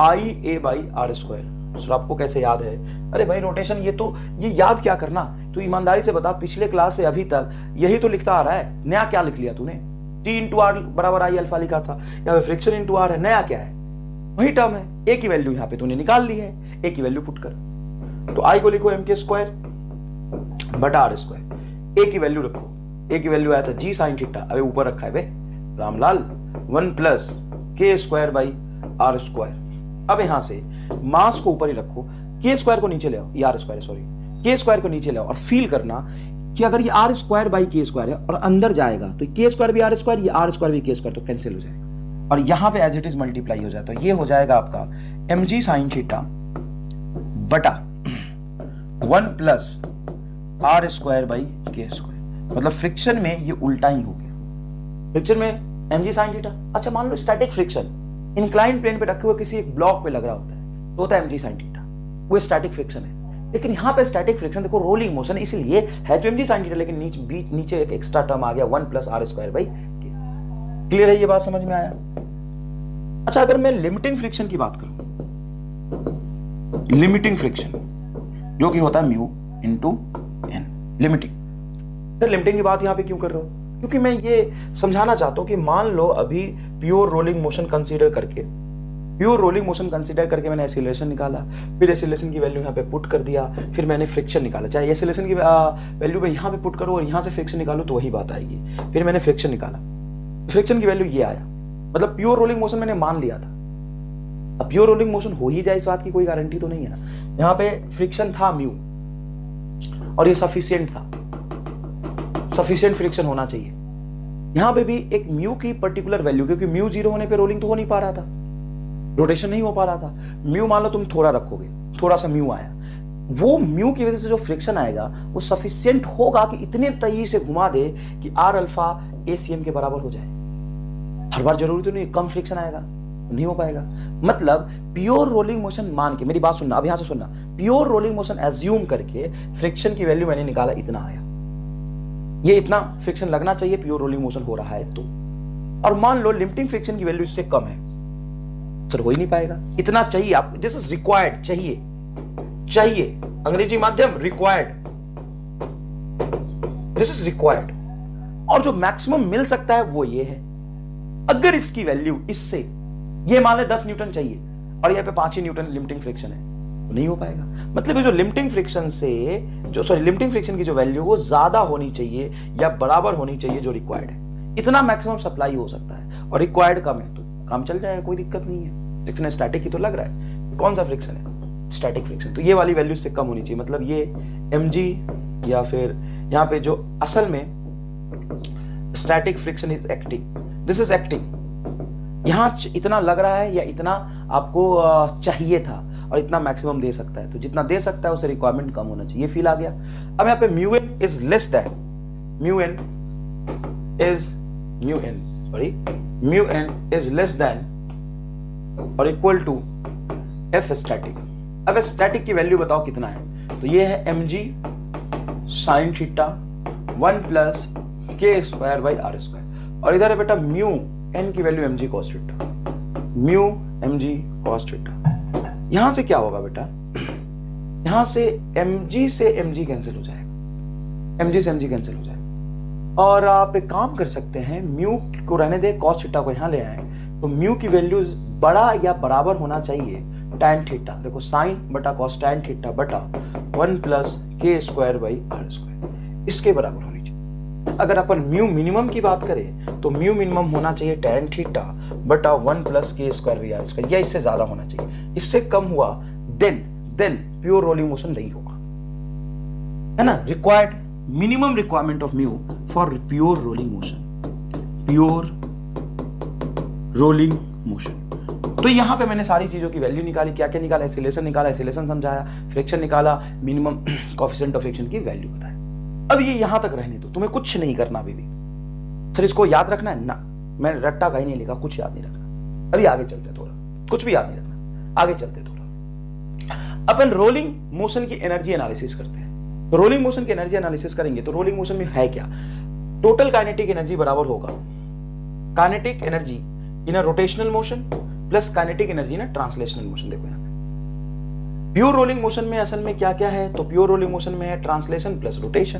आई ए बाई आर स्क्वायर। सर आपको कैसे याद है? अरे भाई रोटेशन, ये याद क्या करना, तू ईमानदारी से बता, पिछले क्लास से अभी तक यही तो लिखता आ रहा है, नया क्या लिख लिया तूने? T इंटू आर बराबर आई अल्फा लिखा था, या फ्रिक्शन इंटू आर है, नया क्या है? वही टर्म है। ए की वैल्यू यहाँ पे तूने निकाल ली है, ए की वैल्यू पुट कर। तो आई को लिखो एम के स्क्वायर बटा आर स्क्वायर, ए की वैल्यू रखो, ए की वैल्यू आया था जी साइन थीटा, अबे ऊपर रखा है बे Ramlal, 1 plus K square by are square. अब यहां से मास को ऊपर ही रखो, के स्क्वायर को नीचे ले आओ, ये आर स्क्वायर सॉरी, के स्क्वायर को नीचे ले आओ और फील करना कि अगर ये are square by k square है और अंदर जाएगा तो के स्क्वायर भी आर स्क्वायर, ये आर स्क्वायर भी के स्क्वायर, तो कैंसिल हो जाएगा और यहां पे एज इट इज मल्टीप्लाई हो जाए, तो ये हो जाएगा आपका एम जी साइन थीटा बटा 1 plus are square by k square. मतलब फ्रिक्शन में ये उल्टा ही हो गया, फ्रिक्शन में एम जी साइन थीटा। अच्छा मान लो स्टैटिक फ्रिक्शन इंक्लाइन प्लेन पे रखे हुए किसी एक ब्लॉक पे लग रहा होता है, तो होता है एम जी साइन थीटा, वो स्टैटिक फ्रिक्शन है। लेकिन यहाँ पे स्टैटिक फ्रिक्शन देखो रोलिंग मोशन, इसलिए है तो mg sin थीटा, लेकिन नीचे एक एक्स्ट्रा टर्म आ गया 1 प्लस आर स्क्वायर बाई के। क्लियर है, ये बात समझ में आया? अच्छा अगर मैं लिमिटिंग फ्रिक्शन की बात करूं, लिमिटिंग फ्रिक्शन जो कि होता है mu into N, limiting. Sir limiting की बात यहाँ पे क्यों कर रहे हो? क्योंकि मैं ये समझाना चाहता हूं कि मान लो अभी प्योर रोलिंग मोशन कंसीडर करके, प्योर रोलिंग मोशन कंसीडर करके मैंने एक्सीलरेशन निकाला, फिर एक्सीलरेशन की वैल्यू यहाँ पे पुट कर दिया, फिर मैंने फ्रिक्शन निकाला, चाहे एक्सीलरेशन की वैल्यू पे यहाँ पे पुट करो और यहाँ से फ्रिक्शन निकालो तो वही बात आएगी। फिर मैंने फ्रिक्शन निकाला, फ्रिक्शन की वैल्यू ये आया, मतलब प्योर रोलिंग मोशन मैंने मान लिया था। अब प्योर रोलिंग मोशन हो ही जाए इस बात की कोई गारंटी तो नहीं है ना। यहाँ पे फ्रिक्शन था म्यू और ये सफिशियंट था, सफिशियंट फ्रिक्शन होना चाहिए। यहाँ पे भी एक म्यू की पर्टिकुलर वैल्यू, क्योंकि म्यू 0 होने पे रोलिंग तो हो नहीं पा रहा था, रोटेशन नहीं हो पा रहा था। म्यू मान लो तुम थोड़ा रखोगे, थोड़ा सा म्यू आया, वो म्यू की वजह से जो फ्रिक्शन आएगा वो सफिशिएंट होगा कि इतने तेजी से घुमा दे कि आर अल्फा ACM के बराबर हो जाए। हर बार जरूरी तो नहीं कम फ्रिक्शन आएगा, नहीं हो पाएगा। मतलब प्योर रोलिंग मोशन मान के, मेरी बात सुनना, अब यहां से सुनना, प्योर रोलिंग मोशन एज्यूम करके फ्रिक्शन की वैल्यू मैंने निकाला, इतना आया, ये इतना फ्रिक्शन लगना चाहिए प्योर रोलिंग मोशन हो रहा है तो। और मान लो लिमिटिंग फ्रिक्शन की वैल्यू इससे कम है, सर हो ही नहीं पाएगा, इतना चाहिए आप, दिस इज रिक्वायर्ड, चाहिए, चाहिए, अंग्रेजी माध्यम रिक्वायर्ड, दिस इज रिक्वायर्ड। और जो मैक्सिमम मिल सकता है वो ये है, अगर इसकी वैल्यू इससे, ये मान ले 10 न्यूटन चाहिए और यहाँ पे 5 ही न्यूटन लिमिटिंग फ्रिक्शन है, तो नहीं हो पाएगा। मतलब ये जो लिमिटिंग फ्रिक्शन से जो, सॉरी लिमिटिंग फ्रिक्शन की जो वैल्यू वो ज्यादा होनी चाहिए या बराबर होनी चाहिए जो रिक्वायर्ड है, इतना मैक्सिमम सप्लाई हो सकता है। और रिक्वायर्ड कम है तो काम चल जाएगा, कोई दिक्कत नहीं है। फ्रिक्शन स्टैटिक ही तो लग रहा है, कौन सा फ्रिक्शन है? Static friction. तो ये वाली वैल्यू से कम होनी चाहिए, मतलब ये mg, या फिर यहाँ पे जो असल में static friction is acting, this is acting. यहां इतना लग रहा है या इतना आपको चाहिए था और इतना मैक्सिमम दे सकता है, तो जितना दे सकता है उसे रिक्वायरमेंट कम होना चाहिए, फील आ गया। अब यहाँ पे mu N is less than, mu N is less than और इक्वल टू एफ स्टैटिक। अब स्टैटिक की वैल्यू बताओ कितना है, तो ये है mg sine theta 1 plus K square by are square, और इधर है बेटा म्यू एन की value mg cos theta, mu mg cos theta. यहां से क्या होगा बेटा, यहां से mg से mg कैंसिल हो जाएगा, mg से mg कैंसिल हो जाएगा। और आप एक काम कर सकते हैं, म्यू को रहने दे, cos थीटा को यहां ले आए, तो म्यू की वैल्यू बड़ा या बराबर होना चाहिए tan थीटा, देखो साइन बटा cos tan थीटा बटा 1 plus K square by are square, इसके बराबर होनी चाहिए। अगर अपन म्यू मिनिमम की बात करें तो म्यू मिनिमम होना चाहिए tan थीटा बटा 1 plus K square by are square, या इससे ज्यादा होना चाहिए। इससे कम हुआ देन प्योर रोलिंग मोशन नहीं होगा, है ना। Required minimum requirement of mu for pure rolling motion, pure rolling motion. तो यहां पे मैंने सारी चीजों की वैल्यू निकाली, क्या क्या निकाला, एक्सीलरेशन निकाला, एक्सीलरेशन समझाया, फ्रिक्शन निकाला, मिनिमम कोएफिशिएंट ऑफ फ्रिक्शन की वैल्यू बताया। अब ये यहां तक रहने दो, तुम्हें कुछ नहीं करना अभी भी। सर इसको याद रखना है ना, मैं रट्टा कहीं नहीं लिखा, कुछ याद नहीं रखना। अभी आगे चलते थोड़ा, कुछ भी याद नहीं रखना, आगे चलते थोड़ा। अपन रोलिंग मोशन की एनर्जी एनालिसिस करते हैं। तो रोलिंग मोशन की एनर्जी एनालिसिस करेंगे तो रोलिंग मोशन में है क्या, टोटल काइनेटिक एनर्जी बराबर होगा kinetic energy in a rotational motion plus kinetic energy in a translational motion. देखो यहाँ प्योर रोलिंग मोशन में असल में क्या क्या है, तो प्योर रोलिंग मोशन में है ट्रांसलेशन प्लस रोटेशन।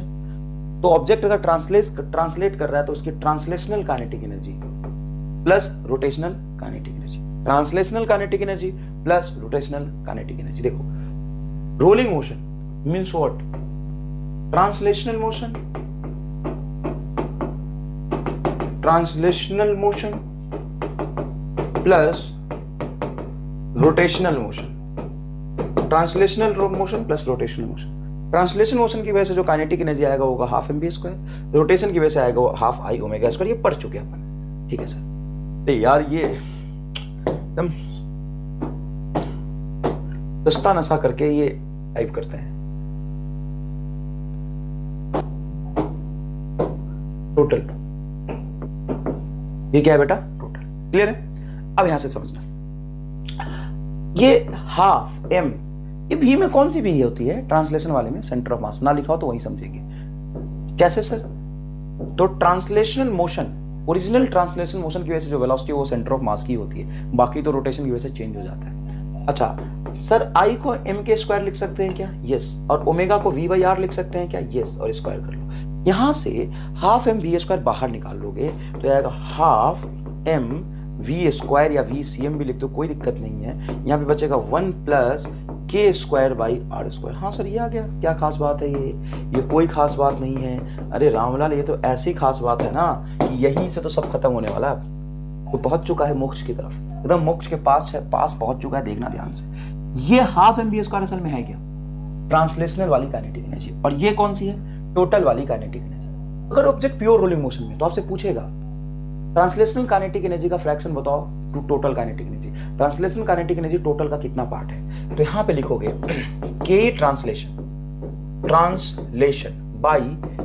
तो ऑब्जेक्ट अगर ट्रांसलेट कर रहा है तो उसकी translational kinetic energy plus rotational kinetic energy, translational kinetic energy plus rotational kinetic energy. देखो rolling motion means what, translational motion, translational motion plus rotational motion, translational motion plus rotational motion. Translation motion की वजह से जो काइनेटिक एनर्जी आएगा वो half m v square, rotation की वजह से आएगा वो हाफ आई ओमेगा स्क्वायर। ये पढ़ चुके अपन, ठीक है सर। नहीं यार ये एकदम सस्ता नशा करके ये टाइप करते हैं। टोटल, ये क्या है बेटा, टोटल। क्लियर है? अब यहां से समझना, ये हाफ एम, ये भी में कौन सी भी होती है, ट्रांसलेशन वाले में सेंटर ऑफ मास ना लिखा हो तो वही समझेंगे। कैसे सर? तो translational motion, original translation motion की वजह से जो वेलोसिटी वो सेंटर ऑफ मास की होती है, बाकी तो रोटेशन की वजह से चेंज हो जाता है। अच्छा सर, आई को एम के स्क्वायर लिख सकते हैं क्या? यस। और ओमेगा को वी बाई आर लिख सकते हैं क्या? यस। और स्क्वायर कर लो। यहां से हाफ एम वी स्क्वायर बाहर निकाल लोगे तो आएगा हाफ एम वी स्क्वायर, या वी सी एम भी लिख दो, कोई दिक्कत नहीं है। यहाँ पे बचेगा 1 plus K square by are square. हाँ सर ये आ गया, क्या खास बात है ये कोई खास बात नहीं है। अरे रामलाल ये तो ऐसी खास बात है ना कि यहीं से तो सब खत्म होने वाला है। वो पहुंच चुका है मोक्ष की तरफ, एकदम मोक्ष के पास है, पास पहुंच चुका है। देखना ध्यान से, ये हाफ एम बी स्क्वायर असल में है क्या? ट्रांसलेशनल वाली काइनेटिक एनर्जी। और ये कौन सी है? टोटल वाली काइनेटिक एनर्जी। अगर ऑब्जेक्ट प्योर रोलिंग मोशन में तो आपसे पूछेगा ट्रांसलेशनल काइनेटिक एनर्जी का फ्रैक्शन बताओ to total kinetic energy. Translational kinetic energy total का कितना पार्ट है? तो यहां पे लिखोगे K translation by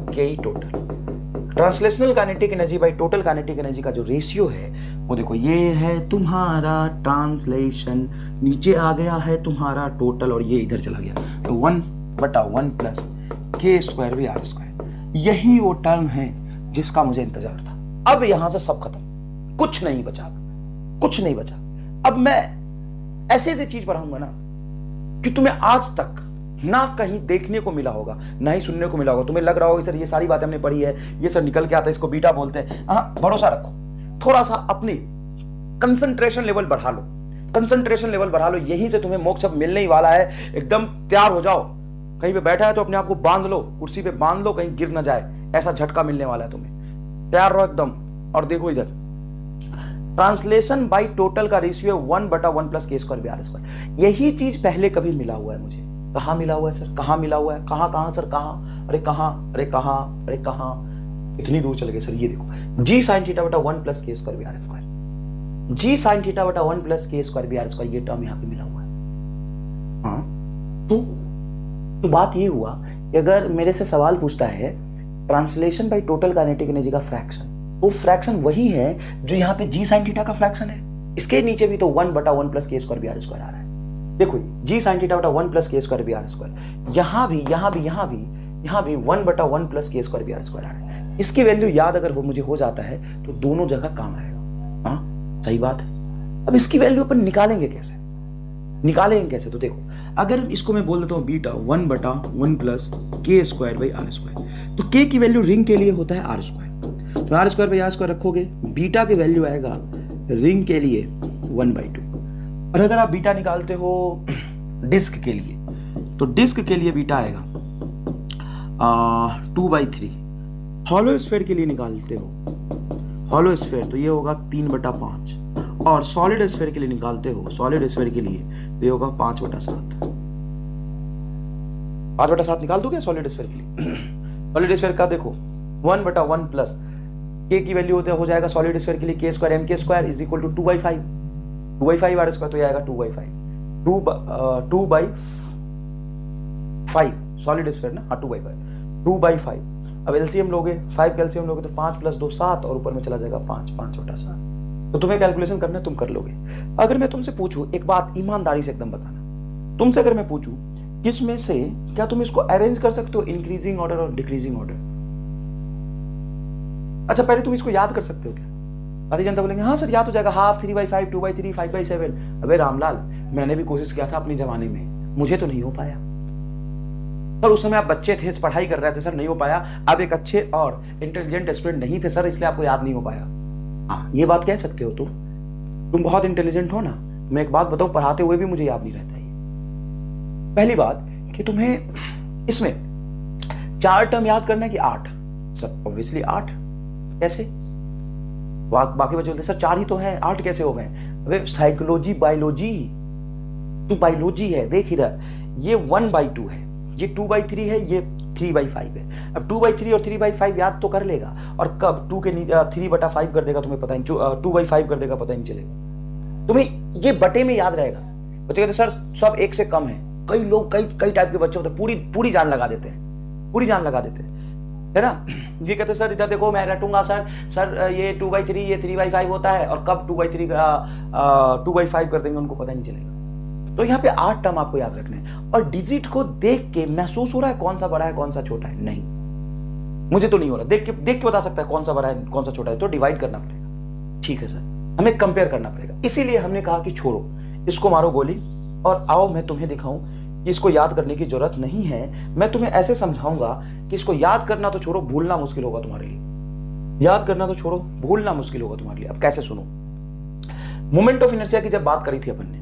K total. Translational kinetic energy by total kinetic energy का जो रेशियो है वो देखो, ये है तुम्हारा ट्रांसलेशन, नीचे आ गया है तुम्हारा टोटल, और ये इधर चला गया तो 1/1 plus K square by are square. यही वो टर्म है जिसका मुझे इंतजार था। अब यहां से सब खत्म, कुछ नहीं बचा, कुछ नहीं बचा। अब मैं ऐसे ऐसे चीज पढ़ाऊंगा ना कि तुम्हें आज तक ना कहीं देखने को मिला होगा, ना ही सुनने को मिला होगा। तुम्हें लग रहा होगा सर ये सारी बातें हमने पढ़ी है, ये सर निकल के आता है, इसको बीटा बोलते हैं। हाँ, भरोसा रखो, थोड़ा सा अपनी कंसंट्रेशन लेवल बढ़ा लो, कंसंट्रेशन लेवल बढ़ा लो। यहीं से तुम्हें मोक्ष अब मिलने ही वाला है। एकदम तैयार हो जाओ। कहीं पे बैठा है तो अपने आप को बांध लो, कुर्सी पे बांध लो, कहीं गिर ना जाए, ऐसा झटका मिलने वाला है तुम्हें। तैयार रहो एकदम। और देखो इधर ट्रांसलेशन बाय टोटल का ratio 1/1 plus K square by are square. यही चीज पहले कभी मिला हुआ है मुझे। कहां मिला हुआ है सर? कहां मिला हुआ है? कहां सर? कहां? अरे कहां, अरे कहां, अरे कहां? इतनी दूर चले गए सर। ये देखो जी साइन थीटा बटा 1 plus K square by are square, g sine theta बटा 1 plus K square by are square, ये टर्म यहां पे मिला हुआ है। हाँ तो बात ये हुआ कि अगर मेरे से सवाल पूछता है translation by total kinetic energy का फ्रैक्शन, वो फ्रैक्शन वही है जो यहाँ पे जी साइन थीटा का फ्रैक्शन है। इसके नीचे भी तो 1/1 plus K square by are square आ रहा है। देखो जी साइन थीटा बटा 1 plus K square by are square, यहाँ भी 1/1 plus K square by are square आ रहा है। इसकी वैल्यू याद अगर मुझे हो जाता है तो दोनों जगह काम आएगा। हाँ सही बात है। अब इसकी वैल्यू अपन निकालेंगे कैसे? तो देखो, अगर इसको मैं बोल देता हूँ beta 1/1 plus K square by are square, तो के की वैल्यू रिंग के लिए होता है आर स्क्वायर। तो are square by are square रखोगे, बीटा की वैल्यू आएगा रिंग के लिए 1/2। और अगर आप बीटा निकालते हो डिस्क के लिए, तो डिस्क के लिए बीटा आएगा 2/3। हॉलो स्फीयर के लिए निकालते हो, हॉलो स्फीयर तो ये होगा 3/5। और सॉलिड स्फीयर के लिए निकालते हो, सॉलिड स्फीयर के लिए तो ये होगा 5/7। 5/7 निकाल दो क्या सॉलिड स्फीयर के लिए? सॉलिड स्फीयर का देखो 1/1 प्लस के की वैल्यू हो जाएगा सॉलिड स्फीयर के लिए K square M K square is equal to 2/5। 2/5 R square तो ये आएगा 2/5। 2/5 सॉलिड स्फीयर ना, हाँ 2/5। अब एलसीएम लोगे, 5 का एलसीएम लोगे तो 5 + 2 7, और ऊपर में चला जाएगा 5/7। तो तुम्हें कैलकुलेशन करना है, तुम कर लोगे। अगर मैं तुमसे पूछूं एक बात, ईमानदारी से एकदम बताना, तुमसे अगर मैं पूछूं किसमें से क्या तुम इसको अरेंज कर सकते हो, इंक्रीजिंग ऑर्डर और डिक्रीजिंग ऑर्डर? अच्छा पहले तुम इसको याद कर सकते हो क्या? आधी जनता बोलेंगे हाँ सर याद हो जाएगा, हाफ 3/5, 2/3, 5/7। अबे रामलाल, मैंने भी कोशिश किया था अपने जमाने में, मुझे तो नहीं हो पाया। सर उस समय आप बच्चे थे, पढ़ाई कर रहे थे सर, नहीं हो पाया। आप एक अच्छे और इंटेलिजेंट स्टूडेंट नहीं थे सर, इसलिए आपको याद नहीं हो पाया। हाँ, ये बात कह सकते हो तुम बहुत इंटेलिजेंट हो ना। मैं एक बात बताऊं, पढ़ाते हुए भी मुझे याद नहीं रहता है। पहली बात कि तुम्हें इसमें 4 टर्म याद करना है कि 8? Sir obviously 8। कैसे? बाकी बच्चे बोलते सर 4 ही तो है, 8 कैसे हो गए? अबे साइकोलॉजी बायोलॉजी, तू बायोलॉजी है, देख इधर, ये 1/2 है, ये 2/3 है, ये 3/5 है। अब 2/3 और 3/5 याद तो कर लेगा, और कब 2 के 3/5 कर देगा तुम्हें पता नहीं, 2/5 कर देगा पता नहीं चलेगा। तुम्हें ये बटे में याद रहेगा। बच्चे कहते सर सब 1 से कम है। कई लोग कई टाइप के बच्चे होते हैं, पूरी जान लगा देते हैं, पूरी जान लगा देते हैं, है ना। ये कहते सर इधर देखो मैं रटूंगा सर ये 2/3 ये 3/5 होता है, और कब 2/5 कर देंगे उनको पता नहीं चलेगा। तो यहाँ पे 8 टर्म आपको याद रखने हैं, और डिजिट को देख के महसूस हो रहा है कौन सा बड़ा है कौन सा छोटा है? नहीं, मुझे तो नहीं हो रहा। देख के बता सकता है कौन सा बड़ा है कौन सा छोटा है, तो डिवाइड करना पड़ेगा। ठीक है सर, हमें कंपेयर करना पड़ेगा। इसीलिए हमने कहा कि छोड़ो, इसको मारो गोली, और आओ मैं तुम्हें दिखाऊं कि इसको याद करने की जरूरत नहीं है। मैं तुम्हें ऐसे समझाऊंगा कि इसको याद करना तो छोड़ो, भूलना मुश्किल होगा तुम्हारे लिए। याद करना तो छोड़ो, भूलना मुश्किल होगा तुम्हारे लिए। अब कैसे? सुनो, मोमेंट ऑफ इनर्शिया की जब बात करी थी अपन ने,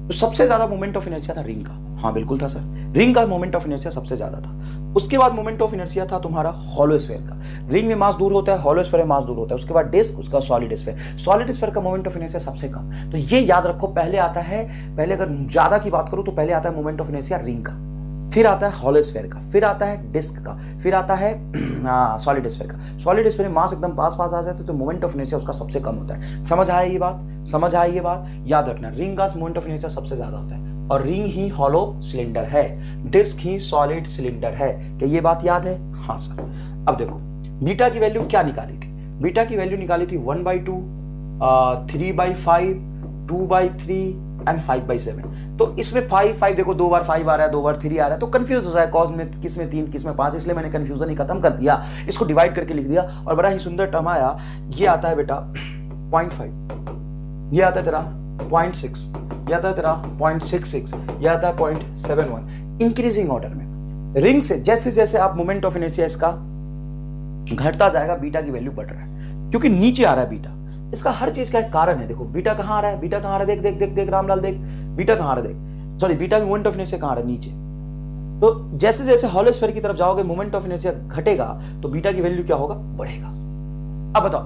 तो सबसे ज्यादा मोमेंट ऑफ इनर्शिया था रिंग का। हाँ बिल्कुल था सर, रिंग का मोमेंट ऑफ इनर्शिया सबसे ज्यादा था। उसके बाद मोमेंट ऑफ इनर्शिया था तुम्हारा हॉलो स्फीयर का। रिंग में मास दूर होता है, हॉलो स्फीयर में मास दूर होता है। उसके बाद डिस्क, उसका सॉलिड स्फीयर। सॉलिड स्फीयर का मोमेंट ऑफ इनर्शिया सबसे कम। तो ये याद रखो, पहले आता है, पहले अगर ज्यादा की बात करूं तो पहले आता है मोमेंट ऑफ इनर्शिया रिंग का, फिर आता है हॉलो स्फीयर का, फिर आता है डिस्क का, फिर आता है सॉलिड स्फीयर का। सॉलिड स्फीयर में मास एकदम पास आ जाते तो मोमेंट ऑफ इनर्शिया उसका सबसे कम होता है। समझ आया ये बात? समझ आया ये बात? याद रखना, रिंग का मोमेंट ऑफ इनर्शिया सबसे ज्यादा होता है, और रिंग ही हॉलो सिलेंडर है, डिस्क ही सॉलिड सिलेंडर है। क्या ये बात याद है? हाँ सर। अब देखो बीटा की वैल्यू क्या निकाली थी? बीटा की वैल्यू निकाली थी 1/2, 3/5, 2/3 एंड 5/7। तो इसमें 5 देखो, 2 बार 5 आ रहा है, 2 बार 3 आ रहा है, तो कंफ्यूज हो जाए कॉज में किस में 3 किस में 5, इसलिए मैंने कंफ्यूजन ही खत्म कर दिया, इसको डिवाइड करके लिख दिया, और बड़ा ही सुंदर टर्म आया। ये आता है बेटा 0.5, ये आता है तेरा 0.6, ये आता है तेरा 0.66, ये आता है 0.71, इंक्रीजिंग ऑर्डर में। रिंग से जैसे जैसे आप मोमेंट ऑफ इनर्शिया इसका घटता जाएगा, बीटा की वैल्यू बढ़ रहा है, क्योंकि नीचे आ रहा है बीटा। इसका हर चीज का एक कारण है। देखो बीटा कहां आ रहा है, बीटा कहां आ रहा है, देख देख देख देख रामलाल देख, बीटा कहां आ रहा है, देख, सॉरी बीटा में मोमेंट ऑफ इनर्शिया कहां आ रहा है, नीचे। तो जैसे जैसे हॉलो स्फीयर की तरफ जाओगे, मोमेंट ऑफ इनर्शिया घटेगा, तो बीटा की वैल्यू क्या होगा? बढ़ेगा। अब बताओ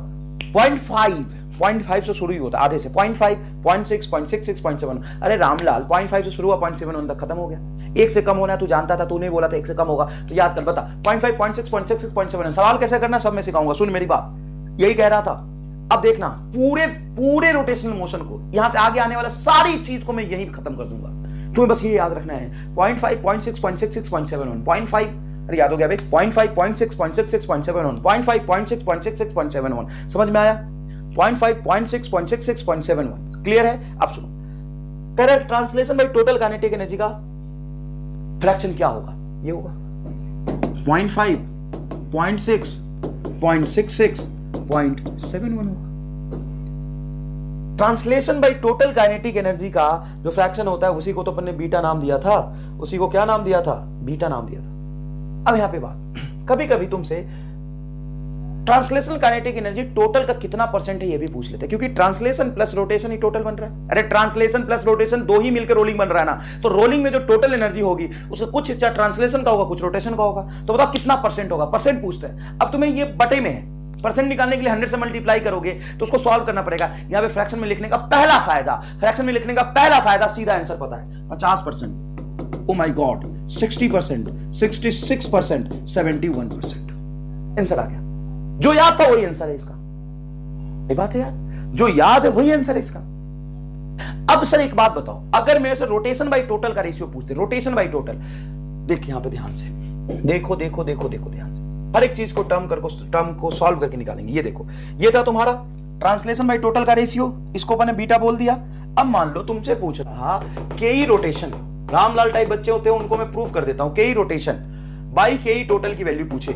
0.5 से शुरू ही होता है, आधे से 0.5, 0.6, 0.66, 0.7। अरे रामलाल 0.5 से शुरू हुआ, 0.71 तक खत्म हो गया। 1 से कम होना है, तू जानता था, तूने बोला था 1 से कम होगा, तो याद कर, बता 0.5, 0.6, 0.66, 0.7। सवाल कैसे करना सब मैं सिखाऊंगा, सुन मेरी बात, यही कह रहा था। अब देखना पूरे रोटेशनल मोशन को, यहां से आगे आने वाला सारी चीज को मैं यही खत्म कर दूंगा। तुम्हें बस ये याद रखना है 0.5, 0.6, 0.66, 0.71, 0.5, अरे याद हो गया भाई, 0.5, 0.6, 0.66, 0.71, 0.5, 0.6, 0.66, 0.71। समझ में आया? 0.5, 0.6, 0.66, 0.71 क्लियर है? अब सुनो, कह रहा है translation by total kinetic energy का फ्रैक्शन क्या होगा? ये होगा 0.5, 0.6, 0.66, 0.71 होगा। Translation by total kinetic energy का जो फ्रैक्शन होता है, उसी को तो अपन ने बीटा नाम दिया था। उसी को क्या नाम दिया था? बीटा नाम दिया था। अब यहां पे बात, कभी कभी तुमसे ट्रांसलेशन काइनेटिक एनर्जी टोटल का कितना परसेंट है ये भी पूछ लेते हैं, क्योंकि ट्रांसलेशन प्लस रोटेशन ही टोटल बन रहा है। अरे ट्रांसलेशन प्लस रोटेशन दो ही मिलकर रोलिंग बन रहा है ना, तो रोलिंग में जो टोटल एनर्जी होगी उसका कुछ हिस्सा ट्रांसलेशन का होगा, कुछ रोटेशन का होगा। तो बताओ कितना परसेंट होगा? परसेंट पूछते हैं। अब तुम्हें ये बटे में है, परसेंट निकालने के लिए 100 से मल्टीप्लाई करोगे तो उसको सॉल्व करना पड़ेगा। यहां पे फ्रैक्शन में लिखने का पहला फायदा, फ्रैक्शन में लिखने का पहला फायदा, सीधा आंसर पता है 50%, ओ माय गॉड 60%, 66%, 71% आंसर आ गया। जो याद था वही आंसर है इसका। ये बात है यार, जो याद है वही आंसर है इसका। अब सर एक बात बताओ, अगर मेरे से रोटेशन बाय टोटल का रेशियो पूछते, रोटेशन बाय टोटल, देख यहां पे ध्यान से देखो, देखो देखो देखो ध्यान से, हर एक चीज को टर्म को सॉल्व करके निकालेंगे। ये देखो, ये था तुम्हारा ट्रांसलेशन बाय टोटल का रेशियो, इसको मैंने बीटा बोल दिया। अब मान लो तुमसे पूछ रहा केई रोटेशन, रामलाल टाइप बच्चे होते हैं उनको मैं प्रूफ कर देता हूं, केई रोटेशन बाय केई टोटल की वैल्यू पूछे,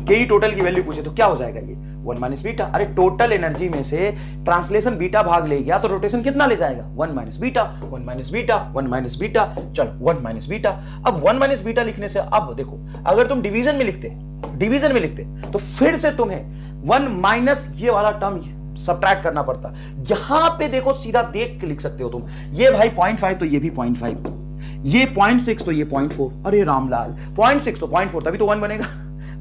केई टोटल की वैल्यू पूछे तो क्या हो जाएगा? ये 1 माइनस बीटा। अरे टोटल एनर्जी में से ट्रांसलेशन बीटा भाग ले गया तो रोटेशन कितना ले जाएगा? 1 minus beta, 1 minus beta, 1 minus beta, चलो 1 माइनस बीटा। अब 1 माइनस बीटा लिखने से अब देखो, अगर तुम डिवीजन में लिखते तो फिर से तुम्हें 1 माइनस ये वाला टर्म सब्ट्रैक्ट करना पड़ता। यहां पे देखो सीधा देख के लिख सकते हो तुम, ये भाई 0.5 तो ये भी 0.5, ये 0.6 तो ये 0.4। अरे रामलाल 0.6 तो 0.4 तभी तो 1 बनेगा,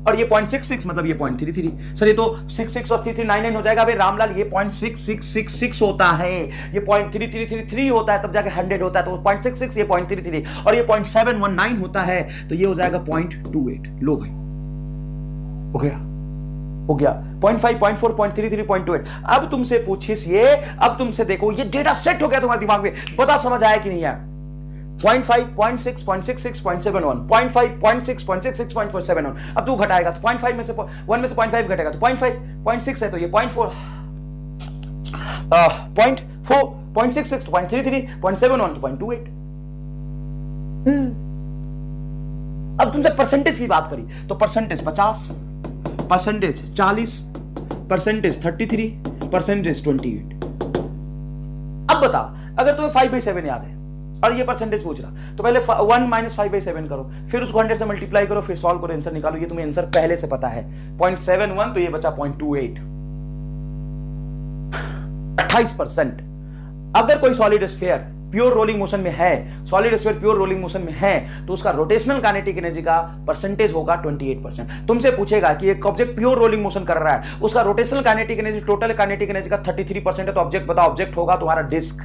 और ये 0.66 मतलब ये 0.33। सर ये तो 66 और 3399 हो जाएगा। अबे रामलाल ये 0.6666 होता है, ये 0.3333 होता है, तब जाके 100 होता है। तो 0.66 ये 0.33 और ये 0.719 होता है, तो ये हो जाएगा 0.28। लो भाई हो गया 0.5, 0.4, 0.33, 0.28। अब तुमसे पूछिस ये, अब तुमसे देखो ये डेटा सेट हो गया तुम्हारे दिमाग में, पता समझ आया कि नहीं है? 0.5, 0.6, 0.66, 0.71, 0.5, 0.6, 0.66, 0.71। अब तू घटाएगा तो 0.5 में से 1 में से 0.5 घटेगा तो 0.5, 0.6 है तो ये 0.4, 0.4, 0.66 तो 0.33, 0.71 तो 0.28। अब तुमसे परसेंटेज की बात करी तो परसेंटेज 50, परसेंटेज 40, परसेंटेज 33, परसेंटेज 28। अब बता, अगर तुम्हें 5/7 याद है और ये परसेंटेज पूछ रहा, तो पहले 1 माइनस 5/7 करो, फिर उसको 100 से मल्टीप्लाई करो, फिर सॉल्व करो, आंसर निकालो। ये तुम्हें आंसर पहले से पता है 0.71, तो ये बचा 0.28, 28%। अगर कोई solid sphere pure rolling motion में है, solid sphere pure rolling motion में है, तो उसका रोटेशनल काइनेटिक एनर्जी का परसेंटेज होगा 28%। तुमसे पूछेगा कि एक ऑब्जेक्ट प्योर रोलिंग मोशन कर रहा है, उसका rotational kinetic energy total kinetic energy का 33% है, तो ऑब्जेक्ट बताओ, ऑब्जेक्ट होगा तुम्हारा डिस्क।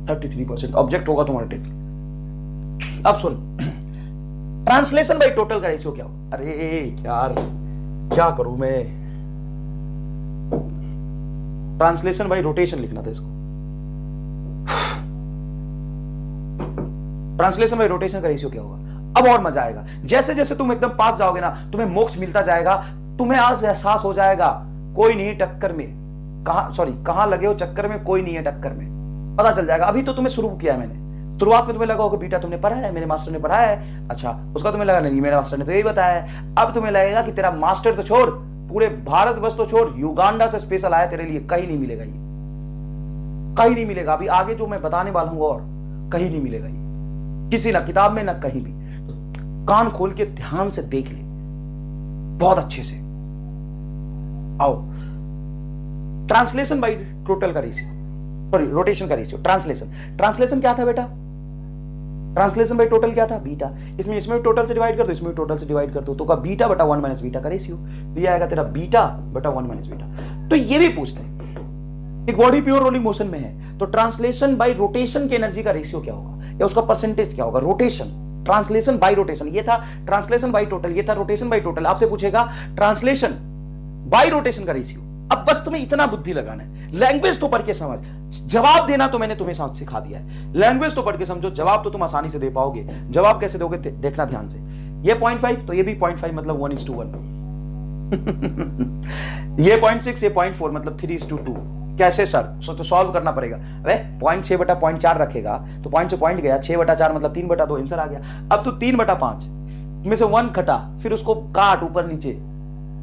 33% ऑब्जेक्ट होगा तुम्हारा डिस्क। अब सुन, ट्रांसलेशन बाय टोटल का रेशियो क्या हो? अरे यार क्या करूं मैं, ट्रांसलेशन बाय रोटेशन लिखना था इसको। ट्रांसलेशन बाय रोटेशन का रेशियो क्या होगा? अब और मजा आएगा। जैसे जैसे तुम एकदम पास जाओगे ना, तुम्हें मोक्ष मिलता जाएगा, तुम्हें आज एहसास हो जाएगा कोई नहीं टक्कर में, कहां लगे हो चक्कर में, कोई नहीं है टक्कर में, पता चल जाएगा। अभी तो तुम्हें शुरू किया है मैंने, शुरुआत में तुम्हें लगा होगा बीटा तुमने पढ़ा है, मेरे मास्टर ने पढ़ाया है, अच्छा उसका तुम्हें लगा नहीं मेरे मास्टर ने तो यही बताया है। अब तुम्हें लगेगा कि तेरा मास्टर तो छोड़, पूरे भारत वर्ष तो छोड़, युगांडा से स्पेशल आया तेरे लिए, कहीं नहीं मिलेगा, ये कहीं नहीं मिलेगा। अभी आगे जो मैं बताने वाला हूं और कहीं नहीं मिलेगा ये, किसी ना किताब में ना कहीं भी। तो कान खोल के ध्यान से देख ले बहुत अच्छे से। आओ, ट्रांसलेशन बाय टोटल का रेशियो, सॉरी रोटेशन का रेशियो। ट्रांसलेशन क्या था बेटा? ट्रांसलेशन बाय टोटल क्या था? बीटा। इसमें टोटल से डिवाइड कर दो, इसमें टोटल से डिवाइड कर दो, तो का बीटा बटा 1 माइनस बीटा का रेशियो, तो ये आएगा तेरा बीटा बटा 1 माइनस बीटा। तो ये भी पूछते हैं, एक बॉडी प्योर रोलिंग मोशन में है तो ट्रांसलेशन बाय रोटेशन की एनर्जी का रेशियो क्या होगा, या उसका परसेंटेज क्या होगा? रोटेशन, ट्रांसलेशन बाय रोटेशन, ये था ट्रांसलेशन बाय टोटल, ये था रोटेशन बाय टोटल। आपसे पूछेगा ट्रांसलेशन बाय रोटेशन का रेशियो। अब बस तुम्हें इतना बुद्धि लगाना है, लैंग्वेज तो पढ़ के समझ, जवाब देना तो मैंने तुम्हें सिखा दिया है, लैंग्वेज तो पढ़ के समझो, जवाब तो तुम आसानी से दे पाओगे। जवाब कैसे दोगे देखना ध्यान से। ये 0.5 तो ये भी 0.5 मतलब 1:1। ये 0.6 ये 0.4 मतलब 3:2। कैसे सर? तो सॉल्व करना पड़ेगा। अरे 0.6 बटा 0.4 रखेगा तो पॉइंट से पॉइंट गया, 6/4 मतलब 3/2, आंसर आ गया। अब तू 3/5 में से 1 घटा, फिर उसको काट ऊपर नीचे,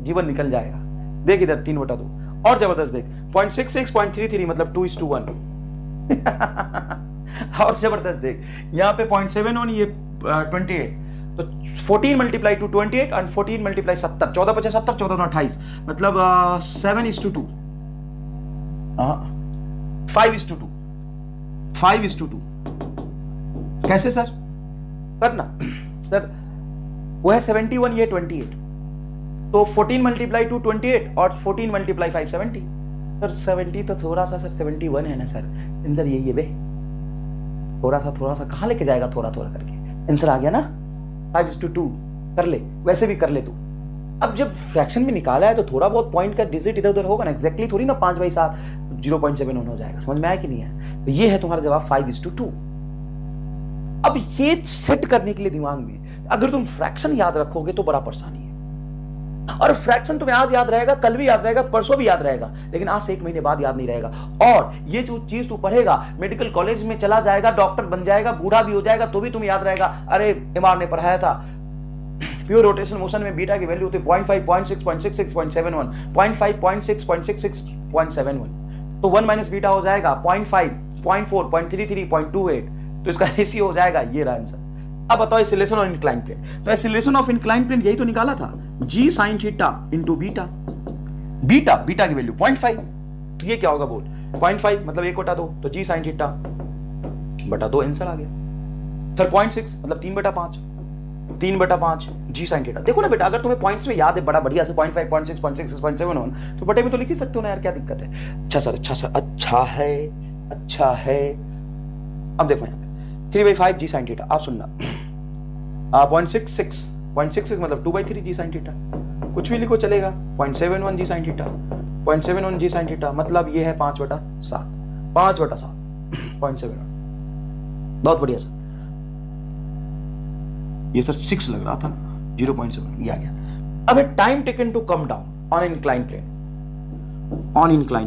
जीवन निकल जाएगा। देख इधर 3/2 और जबरदस्त देख, 0.66 0.33 मतलब 2:1। और जबरदस्त देख यहाँ पे 0.71 ये 28, तो 14 मल्टीप्लाई टू 28 और 14 मल्टीप्लाई 70, 14×5 70, 14×2 28 मतलब 7:2, 5:2, 5:2। कैसे सर? करना सर, वो है 71, ये 28, तो 14 मल्टीप्लाई टू 28 और 14 मल्टीप्लाई 5 70। सर 70 तो थोड़ा सा, सर 71 है ना सर, आंसर यही है बे। थोड़ा सा कहां लेके जाएगा, थोड़ा करके आंसर आ गया ना, 5:2। कर ले, वैसे भी कर ले तू। अब जब फ्रैक्शन में निकाला है तो थोड़ा बहुत पॉइंट का डिजिट इधर उधर होगा ना, एग्जैक्टली थोड़ी ना 5/7 0.7 हो जाएगा। समझ में आया कि नहीं है? तो ये है तुम्हारा जवाब 5:2। अब ये सेट करने के लिए दिमाग में अगर तुम फ्रैक्शन याद रखोगे तो बड़ा परेशानी है। और फ्रैक्शन तुम्हें आज याद रहेगा, कल भी याद रहेगा, परसों भी याद रहेगा, लेकिन आज से 1 महीने बाद याद नहीं रहेगा। और ये जो चीज तू पढ़ेगा, मेडिकल कॉलेज में चला जाएगा, डॉक्टर बन जाएगा, बूढ़ा भी हो जाएगा, तो भी तुम्हें याद रहेगा, अरे एमआर ने पढ़ाया था, प्योर रोटेशनल मोशन में बीटा की वैल्यू होती है 0.5, 0.6, 0.66, 0.71, 0.5, 0.6, 0.66, 0.71। तो 1 माइनस बीटा हो जाएगा 0.5, 0.4, 0.33, 0.28। तो इसका रेशियो हो जाएगा, ये रहा आंसर। अब बताओ एक्सीलरेशन ऑफ इंक्लाइन प्लेन। तो एक्सीलरेशन ऑफ इंक्लाइन प्लेन यही तो निकाला था, g sin theta into beta. Beta की वैल्यू 0.5, तो ये क्या होगा बोल, 0.5 मतलब 1 बटा 2, तो g sin थीटा बटा 2 आंसर आ गया। सर 0.6 मतलब 3/5, 3/5 g sin थीटा। देखो ना बेटा, अगर तुम्हें पॉइंट्स में याद है बड़ा बढ़िया से 0.5, 0.6, 0.66, 0.71, तो बटे में तो लिख ही सकते हो ना यार, क्या दिक्कत है। अच्छा सर, अच्छा है। अब देखो यहाँ पे 3/5 g sin थीटा, आप सुनना 0.66 मतलब 2/3 g sin थीटा, कुछ भी लिखो चलेगा। 0.71 g sin theta, 0.71 g sin theta मतलब ये है 5/7, 0.71। बहुत बढ़िया सर, ये सर 6 लग रहा था, 0.7 ये आ गया। अब है time taken to come down on incline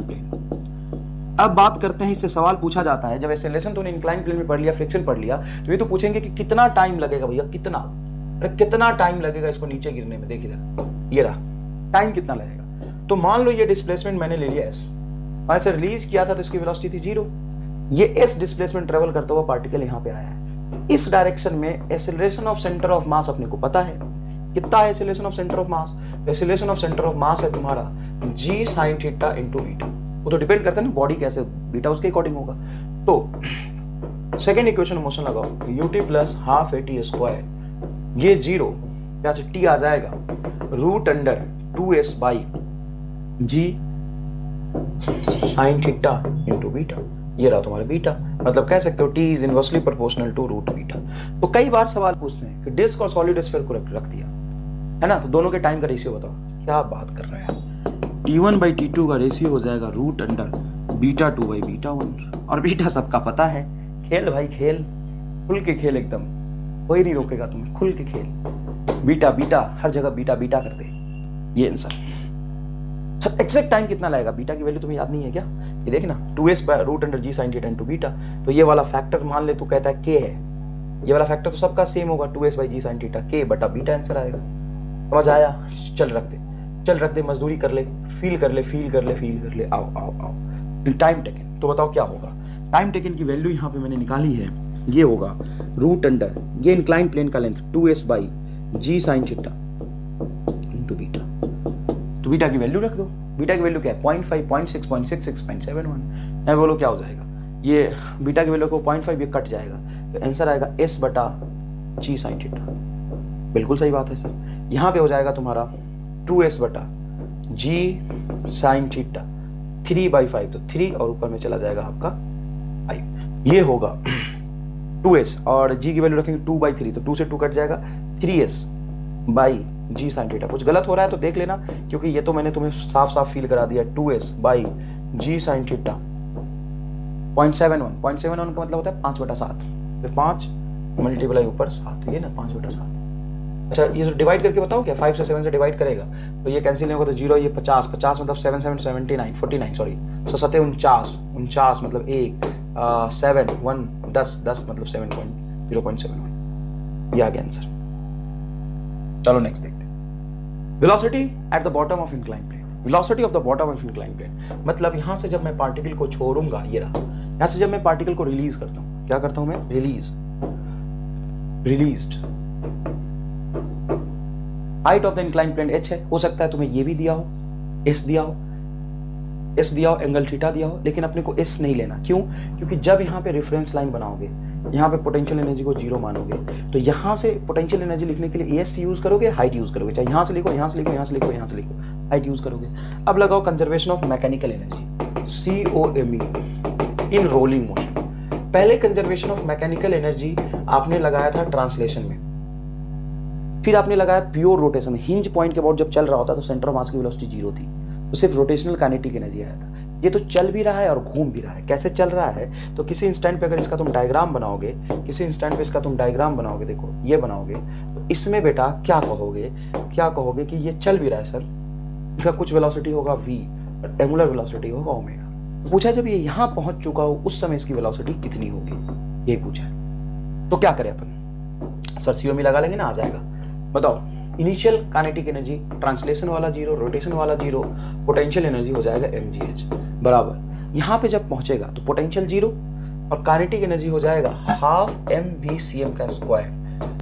plane. अब बात करते हैं, इससे सवाल पूछा जाता है, जब एक्सेलरेशन तो इंक्लाइन प्लेन में पढ़ लिया, फ्रिक्शन पढ़ लिया, तो ये तो पूछेंगे कि कितना टाइम लगेगा भैया, कितना टाइम लगेगा इसको नीचे गिरने में। देखिए ये रहा टाइम कितना लगेगा। तो मान लो ये डिस्प्लेसमेंट मैंने ले लिया s, और इसे रिलीज किया था तो इसकी वेलोसिटी थी 0। ये s डिस्प्लेसमेंट ट्रेवल करता हुआ पार्टिकल यहां पे आया है। इस डायरेक्शन में एक्सेलरेशन ऑफ सेंटर ऑफ मास अपने को पता है कितना है। Acceleration of centre of mass, acceleration of centre of मास है तुम्हारा g sin theta into beta. वो तो डिपेंड करता है ना बॉडी कैसे, बीटा उसके अकॉर्डिंग होगा। तो सेकेंड इक्वेशन मोशन लगाओ, ut plus half at square, ये 0 यहाँ से t आ जाएगा √2s by g sin theta into beta. ये रहा तुम्हारा बीटा, मतलब कह सकते हो t is inversely proportional to root beta. तो कई बार सवाल पूछते हैं कि डिस्क और सॉलिड स्फीयर को रख दिया है ना, तो दोनों के टाइम का रेशियो बताओ। क्या बात कर रहे हैं, T1/T2 का रेशियो हो जाएगा √β2/β1। और बीटा सबका पता है। खेल भाई खेल, खुल के खेल, एकदम कोई नहीं रोकेगा तुम्हें, खुल के खेल। बीटा हर जगह बीटा करते, ये आंसर। सर एग्जैक्ट टाइम कितना लगेगा, बीटा की वैल्यू तुम्हें याद नहीं है क्या? ये देखना 2s/√g sin theta into beta. तो ये वाला फैक्टर मान ले तू कहता है k है, ये वाला फैक्टर तो सबका सेम होगा 2s/g sin थीटा, k बटा बीटा आंसर आएगा। समझ आया? चल रख दे, मजदूरी कर ले, फील कर ले। आओ। टाइम टेकन तो बताओ क्या होगा। टाइम टेकन की वैल्यू यहाँ पे मैंने निकाली है, ये होगा ये इंक्लाइन प्लेन का length 2s/g sin theta into beta. तो बीटा की वैल्यू रख दो। बीटा की वैल्यू क्या है 0.5, 0.6, 0.66, 0.71। मैं बोलो क्या हो जाएगा, ये बीटा की वैल्यू को 0.5 ये कट जाएगा, तो आंसर आएगा s/g sin थीटा। बिल्कुल सही बात है सर। यहाँ पे हो जाएगा तुम्हारा 2s/g sin थीटा 3/5, तो 3 और ऊपर में चला जाएगा आपका 5। ये होगा 2s और g की वैल्यू रखेंगे 2/3, तो 2 से 2 कट जाएगा 3s/g sin थीटा। कुछ गलत हो रहा है तो देख लेना, क्योंकि ये तो मैंने तुम्हें साफ फील करा दिया। 2s/g sin थीटा 0.71 का मतलब होता है 5/7, फिर 5 मल्टीप्लाई ऊपर 7, ये ना 5/7। अच्छा ये डिवाइड करके बताओ क्या, 5 से 7 से डिवाइड करेगा तो ये कैंसिल नहीं होगा, तो 0 ये 50 मतलब 7 7 79 49 सॉरी 7 49 मतलब 1 7 1 10 मतलब 0.71 ये आ गया आंसर। चलो नेक्स्ट देखते हैं। Velocity at the bottom of incline plane. Velocity of the bottom of incline plane मतलब यहां से जब मैं पार्टिकल को छोड़ूंगा, ये रहा, यहां से जब मैं पार्टिकल को रिलीज करता हूं, क्या करता हूं मैं, released. Height of the incline plane h है, हो सकता है तुम्हें ये भी दिया हो, s दिया हो, एंगल थीटा दिया हो, लेकिन अपने को s नहीं लेना। क्यों? क्योंकि जब यहाँ पे रेफरेंस लाइन बनाओगे, यहाँ पे पोटेंशियल एनर्जी को 0 मानोगे, तो यहाँ से पोटेंशियल एनर्जी लिखने के लिए s यूज करोगे, हाइट यूज करोगे, चाहे यहाँ से लिखो, हाइट यूज करोगे। अब लगाओ conservation of mechanical energy COME in rolling motion. पहले कंजर्वेशन ऑफ मैकेनिकल एनर्जी आपने लगाया था ट्रांसलेशन में, फिर आपने लगाया प्योर रोटेशन। हिंज पॉइंट के बाद जब चल रहा होता तो सेंटर ऑफ मास की वेलोसिटी 0 थी, तो सिर्फ रोटेशनल काइनेटिक एनर्जी आया था। ये तो चल भी रहा है और घूम भी रहा है। कैसे चल रहा है, तो किसी इंस्टेंट पे अगर इसका तुम डायग्राम बनाओगे, देखो ये बनाओगे, तो इसमें बेटा क्या कहोगे कि ये चल भी रहा है सर, इसका कुछ वेलोसिटी होगा v, एंगुलर वेलोसिटी होगा ओमेगा। पूछा जब ये यहां पहुंच चुका हो उस समय इसकी वेलोसिटी कितनी होगी, ये पूछा है। तो क्या करें अपन, सर COME लगा लेंगे ना, आ जाएगा। बताओ इनिशियल काइनेटिक एनर्जी, ट्रांसलेशन वाला जीरो, रोटेशन वाला जीरो, पोटेंशियल एनर्जी हो जाएगा mgh बराबर। यहाँ पे जब पहुंचेगा तो पोटेंशियल जीरो और काइनेटिक एनर्जी हो जाएगा हाफ mvcm का square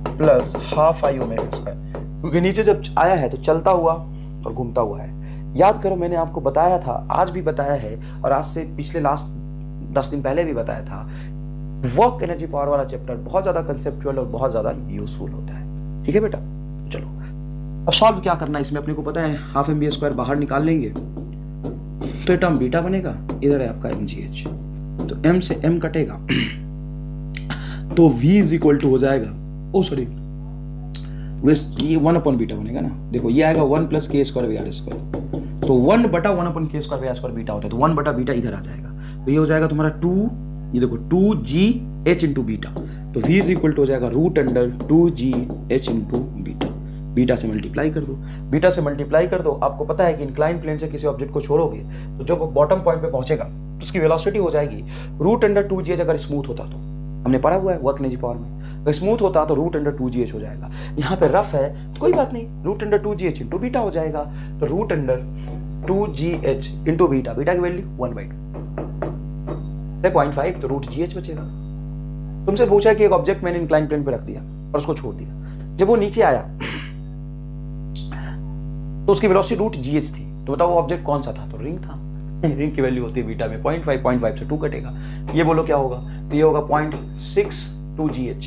plus half I omega square, क्योंकि नीचे जब आया है तो चलता हुआ और घूमता हुआ है। याद करो मैंने आपको बताया था, आज भी बताया है और आज से पिछले लास्ट 10 दिन पहले भी बताया था, वर्क एनर्जी पावर वाला चैप्टर बहुत ज्यादा कंसेप्चुअल और बहुत ज्यादा यूजफुल होता है। ठीक है बेटा, चलो अब सॉल्व क्या करना है इसमें अपने को पता है, हाफ एम बी स्क्वायर बाहर निकाल लेंगे तो ये टर्म बीटा बनेगा, इधर है आपका mgh, तो m से m कटेगा तो v इज इक्वल टू हो जाएगा, ओ सॉरी ये 1 अपॉन बीटा बनेगा ना, देखो ये आएगा 1 plus K square we are square, तो 1 बटा 1 upon K square we are square beta होता है, तो 1 बटा बीटा इधर आ जाएगा, तो ये हो जाएगा तुम्हारा 2, ये देखो 2gh इंटू बीटा, तो v इज इक्वल टू हो जाएगा root under 2gh into beta, beta से मल्टीप्लाई कर दो, बीटा से मल्टीप्लाई कर दो। आपको पता है कि इंक्लाइन प्लेन से किसी ऑब्जेक्ट को छोड़ोगे तो जब बॉटम पॉइंट पे पहुंचेगा तो उसकी वेलोसिटी हो जाएगी रूट अंडर 2gh, अगर स्मूथ होता तो हमने पढ़ा हुआ है वर्क एनर्जी पावर में, अगर स्मूथ होता तो रूट अंडर 2gh हो जाएगा, यहाँ पे रफ है तो कोई बात नहीं, root under 2gh into beta हो जाएगा, तो root under 2gh into beta, beta की वैल्यू 1/2 0.5, तो रूट gh बचेगा। तुमसे पूछा है कि एक ऑब्जेक्ट मैंने इंक्लाइन प्लेन पे रख दिया और उसको छोड़ दिया, जब वो नीचे आया तो उसकी वेलोसिटी रूट gh थी, तो बताओ वो ऑब्जेक्ट कौन सा था, तो रिंग था, रिंग की वैल्यू होती है बीटा में 0.5 से 2 कटेगा, ये बोलो क्या होगा, तो ये होगा 0.62 gh,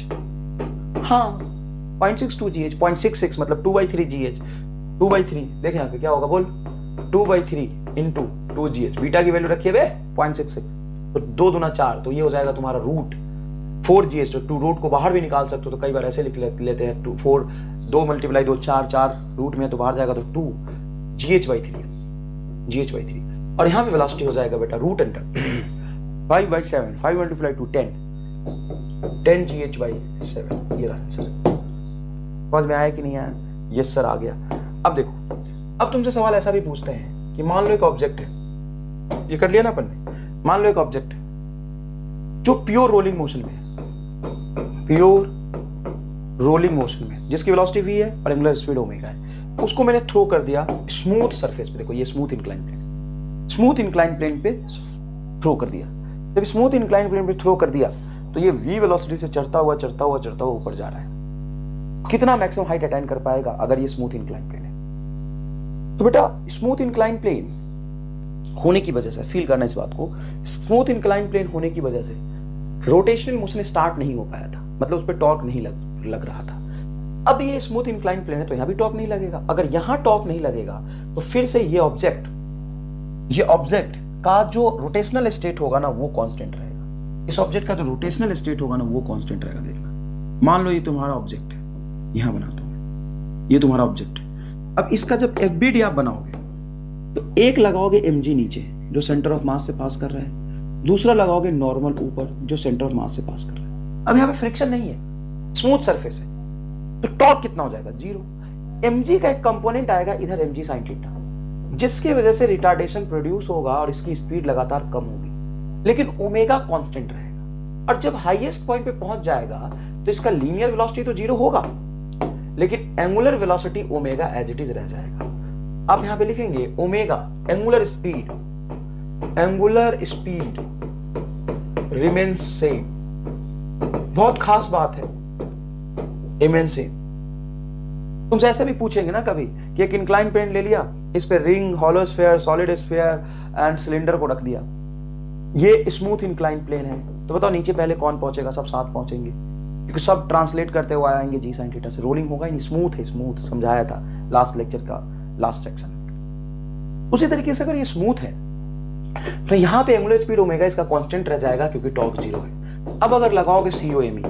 हाँ 0.62 gh, 0.66 मतलब 2/3 gh, 2/3 देखें यहाँ पे क्या होगा बोल, 2/3 इंटू 2 gh, बीटा की वैल्यू रखिए बे 0.66, तो 2 दूना 4, तो ये हो जाएगा तुम्हारा रूट 4 gh, तो 2 रूट को बाहर भी निकाल सकते हो, तो कई बार ऐसे लिख लेते हैं 2 4 2 मल्टीप्लाई 2 4 4 रूट में तो बाहर जाएगा तो 2 gh/3, और यहाँ पे वेलोसिटी हो जाएगा बेटा रूट अंडर 5/7, 5 मल्टीप्लाई 2 10 gh/7, ये रहा आंसर। समझ में आया कि नहीं आया? यस सर आ गया। अब देखो, अब तुमसे सवाल ऐसा भी पूछते हैं कि मान लो एक ऑब्जेक्ट है, ये कर लिया ना अपन ने, मान लो एक ऑब्जेक्ट है जो प्योर रोलिंग मोशन में है, प्योर रोलिंग मोशन में, जिसकी वेलोसिटी v है और एंगुलर स्पीड ओमेगा है, उसको मैंने थ्रो कर दिया स्मूथ सरफेस पे, देखो ये smooth incline plane, smooth incline plane पे थ्रो कर दिया। जब स्मूथ इंक्लाइन प्लेन पे थ्रो कर दिया तो ये v वेलोसिटी से चढ़ता हुआ ऊपर जा रहा है। कितना मैक्सिमम हाइट अटेन कर पाएगा अगर ये स्मूथ इंक्लाइन प्लेन है? तो बेटा स्मूथ इंक्लाइन प्लेन होने की वजह से, फील करना इस बात को, स्मूथ इंक्लाइन प्लेन होने की वजह से रोटेशनल मोशन स्टार्ट नहीं हो पाया था, मतलब उस पर टॉर्क नहीं लग रहा था। अब ये स्मूथ इंक्लाइन प्लेन है तो यहां भी टॉर्क नहीं लगेगा, अगर यहां टॉर्क नहीं लगेगा तो फिर से ये ऑब्जेक्ट का जो रोटेशनल स्टेट होगा ना वो कांस्टेंट रहेगा, इस ऑब्जेक्ट का जो रोटेशनल स्टेट होगा ना वो कांस्टेंट रहेगा। देखना, मान लो ये तुम्हारा ऑब्जेक्ट है, यहां बनाता हूं, ये तुम्हारा ऑब्जेक्ट है। अब इसका जब एफबीडी आप बनाओगे तो एक लगाओगे mg नीचे जो सेंटर ऑफ मास से पास कर रहा है, दूसरा लगाओगे नॉर्मल ऊपर जो सेंटर ऑफ मास से पास कर रहा है। अब यहाँ पे फ्रिक्शन नहीं है, स्मूथ सरफेस है, तो टॉर्क कितना हो जाएगा? 0। mg का एक कंपोनेंट आएगा इधर mg sin थीटा, जिसकी वजह से रिटार्डेशन प्रोड्यूस होगा और इसकी स्पीड लगातार कम होगी, लेकिन ओमेगा कांस्टेंट रहेगा। और जब हाईएस्ट पॉइंट पे पहुंच जाएगा तो इसका लीनियर वेलोसिटी तो 0 होगा, लेकिन angular velocity omega as it is रह जाएगा। आप यहां पे लिखेंगे omega angular speed remains same. बहुत खास बात है, रिमेन सेम। तुमसे ऐसे भी पूछेंगे ना कभी कि एक इंक्लाइन प्लेन ले लिया, इस पे ring, hollow sphere, solid sphere and cylinder को रख दिया, ये स्मूथ इंक्लाइन प्लेन है, तो बताओ नीचे पहले कौन पहुंचेगा? सब साथ पहुंचेंगे, क्योंकि सब ट्रांसलेट करते हुए आएंगे जी साइन थीटा से, रोलिंग होगा ही नहीं, स्मूथ है, स्मूथ समझाया था लास्ट लेक्चर का लास्ट सेक्शन। उसी तरीके से अगर ये स्मूथ है तो यहाँ पे एंगुलर स्पीड ओमेगा इसका कांस्टेंट रह जाएगा क्योंकि टॉर्क 0 है। अब अगर लगाओगे COMe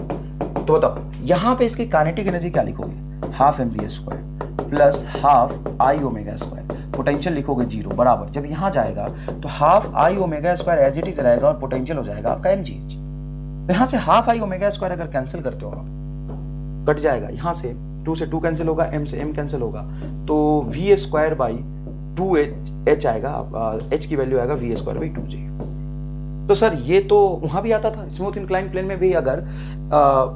तो बताओ यहाँ पे इसकी काइनेटिक एनर्जी क्या लिखोगे? Half mv square plus half I omega square, potential लिखोगे 0 बराबर, जब यहाँ जाएगा तो half I omega square as it is रहेगा और पोटेंशियल हो जाएगा आपका mgh। तो यहाँ से हाफ आई ओमेगा स्क्वायर अगर कैंसिल करते हो आप, कट जाएगा, यहाँ से 2 से 2 कैंसिल होगा, m से m कैंसिल होगा, तो v स्क्वायर बाई 2h आएगा, h की वैल्यू आएगा v स्क्वायर बाई 2j। तो सर ये तो वहां भी आता था, स्मूथ इंक्लाइन प्लेन में भी अगर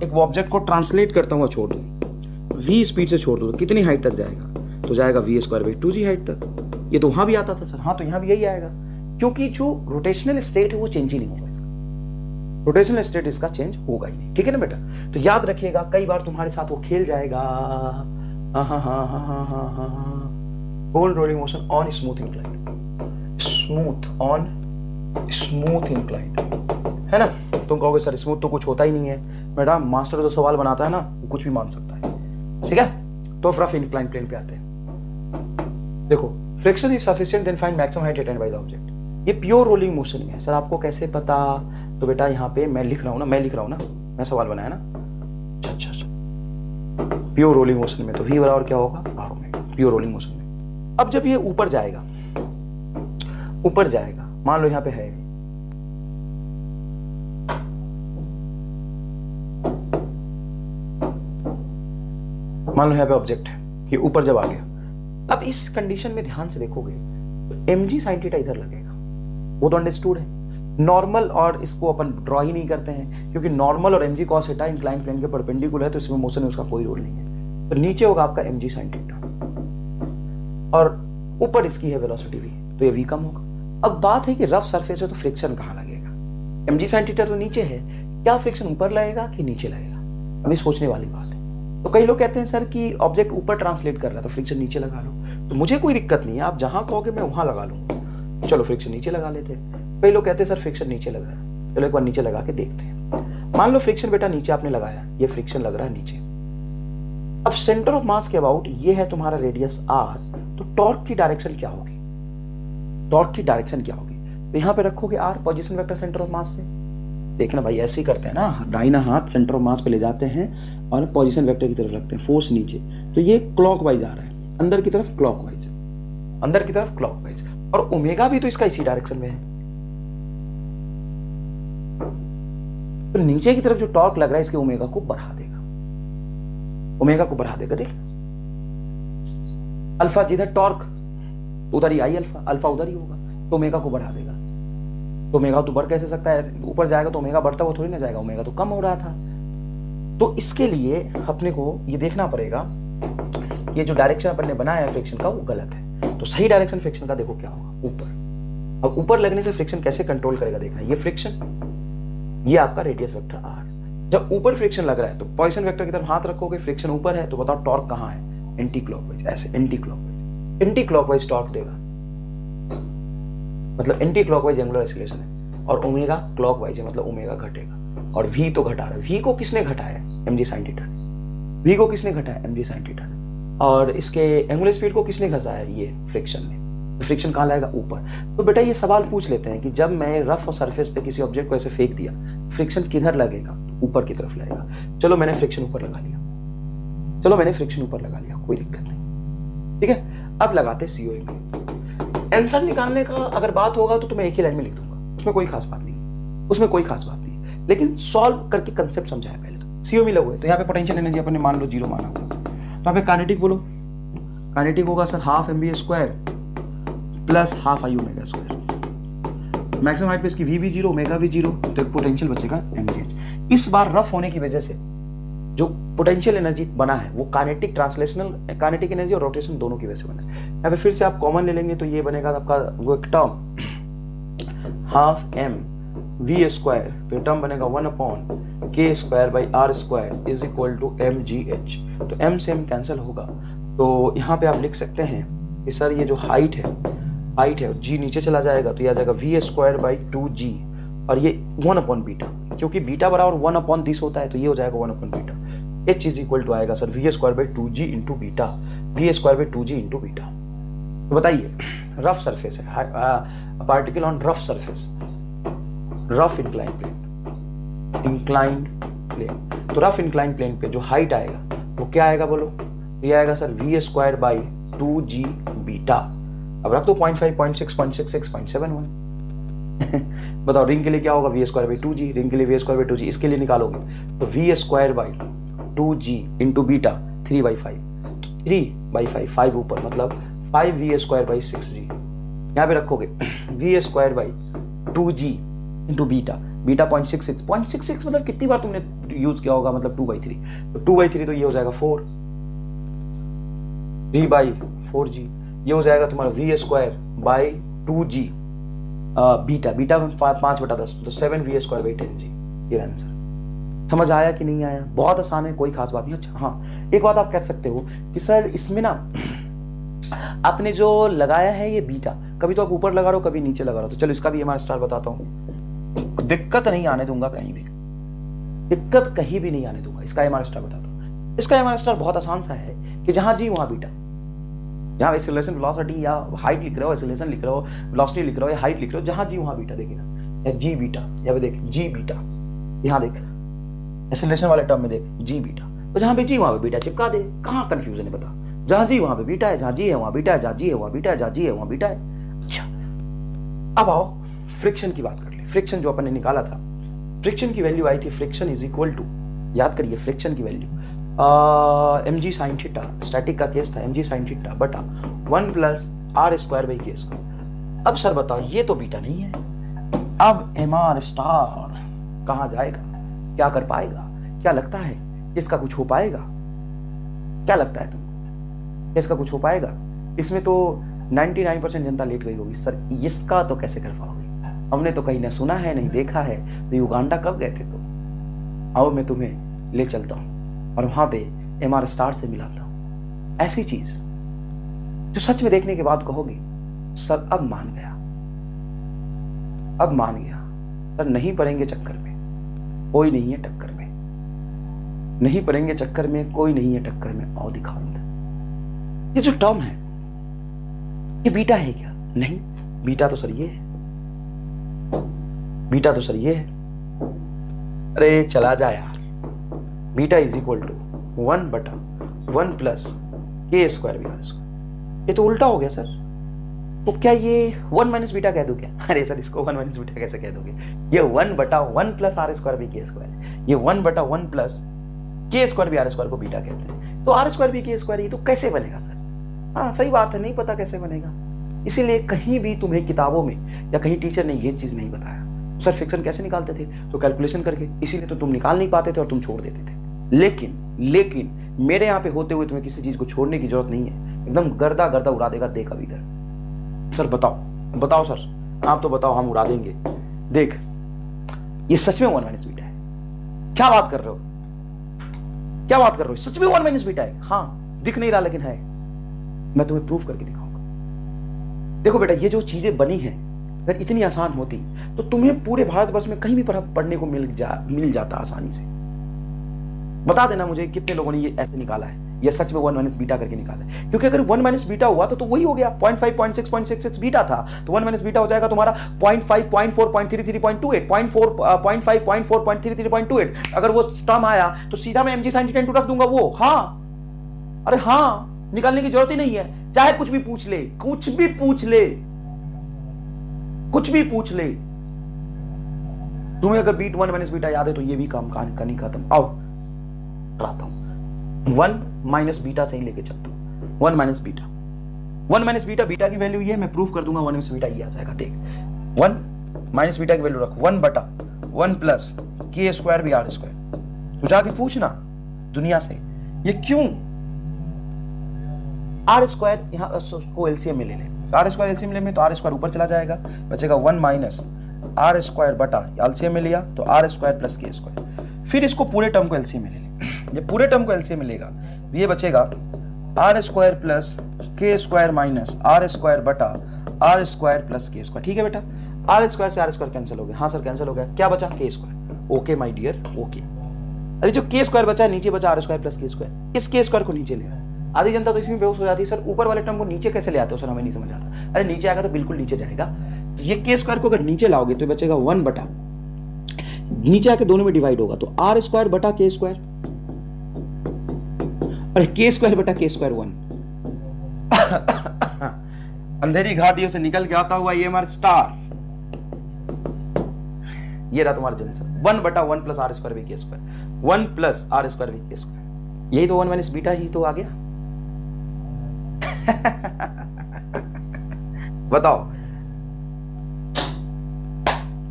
एक ऑब्जेक्ट को ट्रांसलेट करता हुआ छोड़ दूं, v स्पीड से छोड़ दो तो कितनी हाइट तक जाएगा, तो जाएगा v square by 2g height तक। ये तो वहां भी आता था सर, हाँ तो यहां भी यही आएगा, क्योंकि जो रोटेशनल स्टेट है वो चेंज ही नहीं होगा इसका, रोटेशनल स्टेट इसका चेंज होगा ही नहीं, ठीक है ना बेटा। तो याद रखिएगा, कई बार तुम्हारे साथ वो खेल जाएगा, गोल rolling motion on smooth incline, smooth incline, है ना। तुम कहोगे सर स्मूथ तो कुछ होता ही नहीं है, बेटा मास्टर जो सवाल बनाता है ना वो कुछ भी मान सकता है, ठीक है। तो रफ इंक्लाइन प्लेन पे आते हैं। देखो, friction is sufficient then find maximum height attained by the object. ये प्योर रोलिंग मोशन में है सर, आपको कैसे पता, तो बेटा यहाँ पे मैं लिख रहा हूँ ना, मैं सवाल बनाया ना, अच्छा, प्योर रोलिंग मोशन में तो v बराबर क्या होगा, r omega, pure rolling motion में। अब जब ये ऊपर जाएगा, मान लो यहाँ पे है, मान लो यहाँ पे ऑब्जेक्ट है, ये ऊपर जब आ गया, अब इस कंडीशन में ध्यान से देखोगे तो mg sin थीटा इधर लगेगा, वो तो अंडरस्टूड है। नॉर्मल और इसको अपन ड्रॉ ही नहीं करते हैं, क्योंकि नॉर्मल और mg cos theta incline plane के परपेंडिकुलर है, तो इसमें मोशन में उसका कोई रोल नहीं है। तो नीचे होगा आपका mg sin थीटा और ऊपर इसकी है वेलोसिटी v, तो ये v कम होगा। अब बात है कि रफ सरफेस है तो फ्रिक्शन कहाँ लगेगा, mg sin थीटा तो नीचे है, क्या फ्रिक्शन ऊपर लगेगा कि नीचे लगेगा, अभी सोचने वाली बात है। तो कई लोग कहते हैं सर कि ऑब्जेक्ट ऊपर ट्रांसलेट कर रहा है तो फ्रिक्शन नीचे लगा लो, तो मुझे कोई दिक्कत नहीं है, आप जहां कहोगे मैं वहां लगा लूंगा। चलो फ्रिक्शन नीचे लगा लेते हैं। कई लोग कहते हैं सर फ्रिक्शन नीचे लग रहा है, चलो एक बार नीचे लगा के देखते हैं। मान लो फ्रिक्शन बेटा नीचे आपने लगाया, ये फ्रिक्शन लग रहा है नीचे। अब सेंटर ऑफ मास के अबाउट ये है तुम्हारा रेडियस r, तो टॉर्क की डायरेक्शन क्या होगी, तो यहाँ पे रखोगे r, position vector centre of mass से। देखना भाई ऐसे ही करते हैं ना, दाहिना हाथ सेंटर ऑफ मास पे ले जाते हैं और पोजीशन वेक्टर की तरफ रखते हैं, फोर्स नीचे, तो ये क्लॉकवाइज आ रहा है, अंदर की तरफ क्लॉकवाइज, और ओमेगा भी तो इसका इसी डायरेक्शन में है। तो नीचे की तरफ जो टॉर्क लग रहा है इसके ओमेगा को बढ़ा देगा, देख अल्फा जिधर टॉर्क उधर ही आई अल्फा उधर ही होगा, तो ओमेगा को बढ़ा देगा। तो ओमेगा तो बढ़ कैसे सकता है, ऊपर जाएगा तो ओमेगा बढ़ता हुआ थोड़ी ना जाएगा, ओमेगा तो कम हो रहा था। तो इसके लिए अपने को ये देखना पड़ेगा, ये जो डायरेक्शन अपन ने बनाया है फ्रिक्शन का वो गलत है, तो सही डायरेक्शन फ्रिक्शन का देखो क्या होगा, ऊपर। अब ऊपर लगने से फ्रिक्शन कैसे कंट्रोल करेगा, देखना ये फ्रिक्शन, ये आपका रेडियस वेक्टर r। जब ऊपर फ्रिक्शन लग रहा है तो पोजीशन वेक्टर की तरफ हाथ रखोगे, फ्रिक्शन ऊपर है तो बताओ टॉर्क कहाँ है, एंटी क्लॉकवाइज, ऐसे एंटी क्लॉकवाइज टॉर्क देगा, मतलब एंटी क्लॉकवाइज एंगुलर एक्सीलरेशन है, और ओमेगा क्लॉकवाइज है, मतलब ओमेगा घटेगा, और v तो घटा रहा है। v को किसने घटाया, mg sin थीटा ने। v को किसने घटाया, mg sin थीटा ने। और इसके एंगुलर स्पीड को किसने घटाया, ये फ्रिक्शन ने। तो फ्रिक्शन कहाँ लाएगा, ऊपर। तो बेटा ये सवाल पूछ लेते हैं कि जब मैं रफ और सरफेस पे किसी ऑब्जेक्ट को ऐसे फेंक दिया, फ्रिक्शन किधर लगेगा, ऊपर की तरफ लगेगा। चलो मैंने फ्रिक्शन ऊपर लगा लिया, कोई दिक्कत नहीं, ठीक है। अब लगाते सीओ में। आंसर निकालने का अगर बात होगा तो मैं एक ही लाइन में लिख दूंगा, उसमें कोई खास बात नहीं, लेकिन सॉल्व करके कंसेप्ट समझाया पहले। तो सीओ में लगो, तो यहाँ पे पोटेंशियल एनर्जी अपन ने मान लो 0 माना होगा, तो यहाँ पे काइनेटिक बोलो, काइनेटिक होगा sir half mv square plus half I omega square. Maximum height पे इसकी v भी 0, ओमेगा भी 0, तो एक पोटेंशियल बचेगा mg। इस बार रफ होने की वजह से जो पोटेंशियल एनर्जी बना है वो काइनेटिक ट्रांसलेशनल, काइनेटिक एनर्जी और रोटेशन दोनों की वजह से बना है। यहाँ पे फिर से आप कॉमन ले लेंगे तो ये बनेगा आपका वो एक term half m v square, तो टर्म बनेगा 1/k square by r square is equal to mgh। तो m से m कैंसिल होगा, तो यहाँ पे आप लिख सकते हैं कि सर ये जो हाइट है g नीचे चला जाएगा तो ये आ जाएगा v स्क्वायर बाई 2g, और ये 1/बीटा, क्योंकि बीटा बराबर 1/दिस होता है तो ये हो जाएगा 1/बीटा। h इज इक्वल टू आएगा sir v square by 2g into beta, v square by 2g into beta. तो बताइए रफ सरफेस है, particle on rough surface, rough inclined plane. तो रफ इंक्लाइंड प्लेन पे जो हाइट आएगा वो क्या आएगा बोलो, ये आएगा sir v square by 2g beta. अब रख दो 0.5, 0.6, 0.66, 0.71। बताओ रिंग के लिए क्या होगा, v square by 2g, ring के लिए v स्क्वायर बाई 2g, इसके लिए निकालोगे तो v square by 2g into beta 3/5, 3/5, 5 ऊपर मतलब 5v स्क्वायर बाई 6g। यहाँ पे रखोगे v square by 2g into beta 0.66 मतलब कितनी बार तुमने यूज किया होगा, मतलब 2/3, तो 2/3 तो ये हो जाएगा 4, 3/4g, ये हो जाएगा तुम्हारा v²/2g। बीटा, बीटा में 5/10 तो 7v²/10g, ये आंसर। समझ आया कि नहीं आया? बहुत आसान है, कोई खास बात नहीं। अच्छा हाँ, एक बात आप कह सकते हो कि सर इसमें ना आपने जो लगाया है ये बीटा, कभी तो आप ऊपर लगा रहे हो कभी नीचे लगा रहे हो, तो चलो इसका भी MR स्टार बताता हूं। दिक्कत नहीं आने दूंगा कहीं भी, दिक्कत कहीं भी नहीं आने दूंगा। इसका MR स्टार बताता हूं। इसका MR स्टार बहुत आसान सा है कि जहां जी वहां बीटा, जहां एक्सेलरेशन वेलोसिटी या हाइट लिख रहे हो, एक्सेलरेशन लिख रहे हो, वेलोसिटी लिख रहे हो या हाइट लिख रहे हो, जहां जी वहां बीटा। देखिए ना, या जी बीटा, या देख जी बीटा, यहां देख एक्सेलरेशन वाले टर्म में देख जी बीटा, तो जहां पे जी वहां पे बीटा चिपका दे। कहां कंफ्यूजन है बता? जहां जी वहां पे बीटा है, जहां जी है वहां बीटा है, जहां जी है वहां बीटा है, जहां जी है वहां बीटा है। अच्छा, अब आओ फ्रिक्शन की बात कर ले। फ्रिक्शन जो अपन ने निकाला था, फ्रिक्शन की वैल्यू आई थी, फ्रिक्शन इज इक्वल टू, याद करिए फ्रिक्शन की value mg sin theta, static का केस था, mg sin थीटा बटा 1 + r²/k²। अब सर बताओ, ये तो बीटा नहीं है, अब MR स्टार कहां जाएगा? क्या कर पाएगा? क्या लगता है इसका कुछ हो पाएगा? क्या लगता है तुमको इसका कुछ हो पाएगा? इसमें तो 99% जनता लेट गई होगी, सर इसका तो कैसे कर पाओगे? हमने तो कहीं ना सुना है नहीं देखा है, तो युगांडा कब गए थे? तो आओ मैं तुम्हें ले चलता हूं और वहां पे MR स्टार से मिलाता हूं। ऐसी चीज जो सच में देखने के बाद कहोगे सर अब मान गया, अब मान गया सर, नहीं पड़ेंगे चक्कर में, कोई नहीं है टक्कर में, नहीं पड़ेंगे चक्कर में, कोई नहीं है टक्कर में, आओ दिखाओ। ये जो टर्म है ये बीटा है क्या? नहीं, बीटा तो सर ये है, बीटा तो सर ये है। अरे चला जा यार, beta is equal to 1/1 + k²/r²। ये तो उल्टा हो गया सर। तो क्या ये 1 - बीटा कह दूं क्या? अरे सर इसको 1 - बीटा कैसे कह दोगे? ये 1/1 + r²/k², ये 1/1 + k²/r² को बीटा कहते हैं। तो r²/k², ये तो कैसे बनेगा सर? हाँ सही बात है, नहीं पता कैसे बनेगा। इसीलिए कहीं भी तुम्हें किताबों में या कहीं टीचर ने ये चीज नहीं बताया। सर फ्रिक्शन कैसे निकालते थे? तो कैलकुलेशन करके, इसीलिए तो तुम निकाल नहीं पाते थे और तुम छोड़ देते थे। लेकिन मेरे यहाँ पे होते हुए तुम्हें किसी चीज को छोड़ने की जरूरत नहीं है, एकदम गर्दा गर्दा उड़ा देगा। देख अब इधर सर, बताओ सर, आप तो बताओ, हम उड़ा देंगे। देख ये सच में 1 - बीटा है। क्या बात कर रहे हो? क्या बात कर रहे हो? सच में 1 - बीटा है। हाँ दिख नहीं रहा लेकिन है, मैं तुम्हें प्रूफ करके दिखाऊंगा। देखो बेटा, ये जो चीजें बनी हैं अगर इतनी आसान होती तो तुम्हें पूरे भारतवर्ष में कहीं भी पढ़ने को मिल जाता आसानी से। बता देना मुझे कितने लोगों ने ये ऐसे निकाला है, ये सच में 1 - बीटा करके निकाला है। क्योंकि अगर 1 - बीटा हुआ तो वही हो गया, 0.5, 0.6, 0.66 बीटा था, तो 1 - बीटा हो जाएगा तुम्हारा 0.5, 0.4, 0.33, 0.28, 0.5, 0.4, 0.33, 0.28। अगर वो टर्म आया तो सीधा मैं mg sin θ रख दूंगा वो। हाँ, अरे हाँ, निकालने की जरूरत ही नहीं है, चाहे कुछ भी पूछ ले, कुछ भी पूछ ले, कुछ भी पूछ ले। तुम्हें अगर बीट 1 - बीटा याद है तो ये भी काम कहानी खत्म। आओ कराता हूं, 1 - बीटा से ही लेके चलता हूं। 1 - बीटा, 1 - बीटा, बीटा की वैल्यू ये मैं प्रूफ कर दूंगा। 1 - बीटा ये आ जाएगा। देख 1 - बीटा की वैल्यू रख 1/1 + k²/r²। तू जाके पूछना दुनिया से ये क्यों। r² यहां को एलसीएम में ले ले, r² एलसीएम ले में तो r² ऊपर चला जाएगा, बचेगा 1 - r² बटा, एलसीएम में लिया तो r² + k²। फिर इसको पूरे टर्म को एलसीएम में ले ले, जब पूरे टर्म को एलसीएम में लेगा ये बचेगा r² + k² - r² बटा r² + k²। ठीक है बेटा, r² से r² कैंसिल हो गया। हाँ सर कैंसिल हो गया, क्या बचा? k²। Okay my dear, okay. अभी जो k² बचा है, नीचे बचा r² + k²। इस k² को नीचे ले आए। आधी जनता तो इसमें बेहोश हो जाती है, सर ऊपर वाले टर्म को नीचे कैसे ले आते हो सर, हमें नहीं समझ आता। अरे नीचे आएगा तो बिल्कुल नीचे जाएगा। तो ये k² को अगर नीचे लाओगे तो बचेगा 1 बटा, नीचे आके दोनों में डिवाइड होगा तो r² बटा k², और k² बटा k² 1। अंधेरी घाटियों से निकल के आता हुआ ये MR स्टार, ये रहा तुम्हारा आंसर। 1/1 + r²/k², 1 + r²/k²। यही तो 1 - बीटा ही तो आ गया। बताओ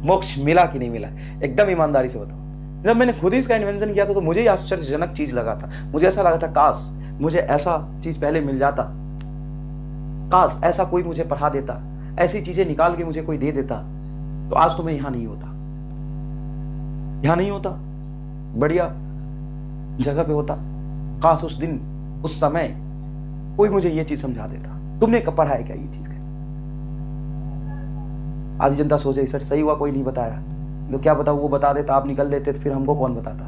मोक्ष मिला कि नहीं मिला? एकदम ईमानदारी से बताओ। जब मैंने खुद ही इसका इन्वेंशन किया था तो मुझे आश्चर्यजनक चीज लगा था। मुझे ऐसा लगा था काश मुझे ऐसा चीज पहले मिल जाता, काश ऐसा कोई मुझे पढ़ा देता, ऐसी चीजें निकाल के मुझे कोई दे देता, तो आज तो मैं यहां नहीं होता, यहां नहीं होता, बढ़िया जगह पे होता। काश उस दिन उस समय कोई मुझे ये चीज समझा देता। तुमने कब पढ़ा है क्या ये चीज? आधी जनता सोचे सर सही हुआ कोई नहीं बताया, तो क्या बताओ, वो बता देता, आप निकल लेते, तो फिर हमको कौन बताता।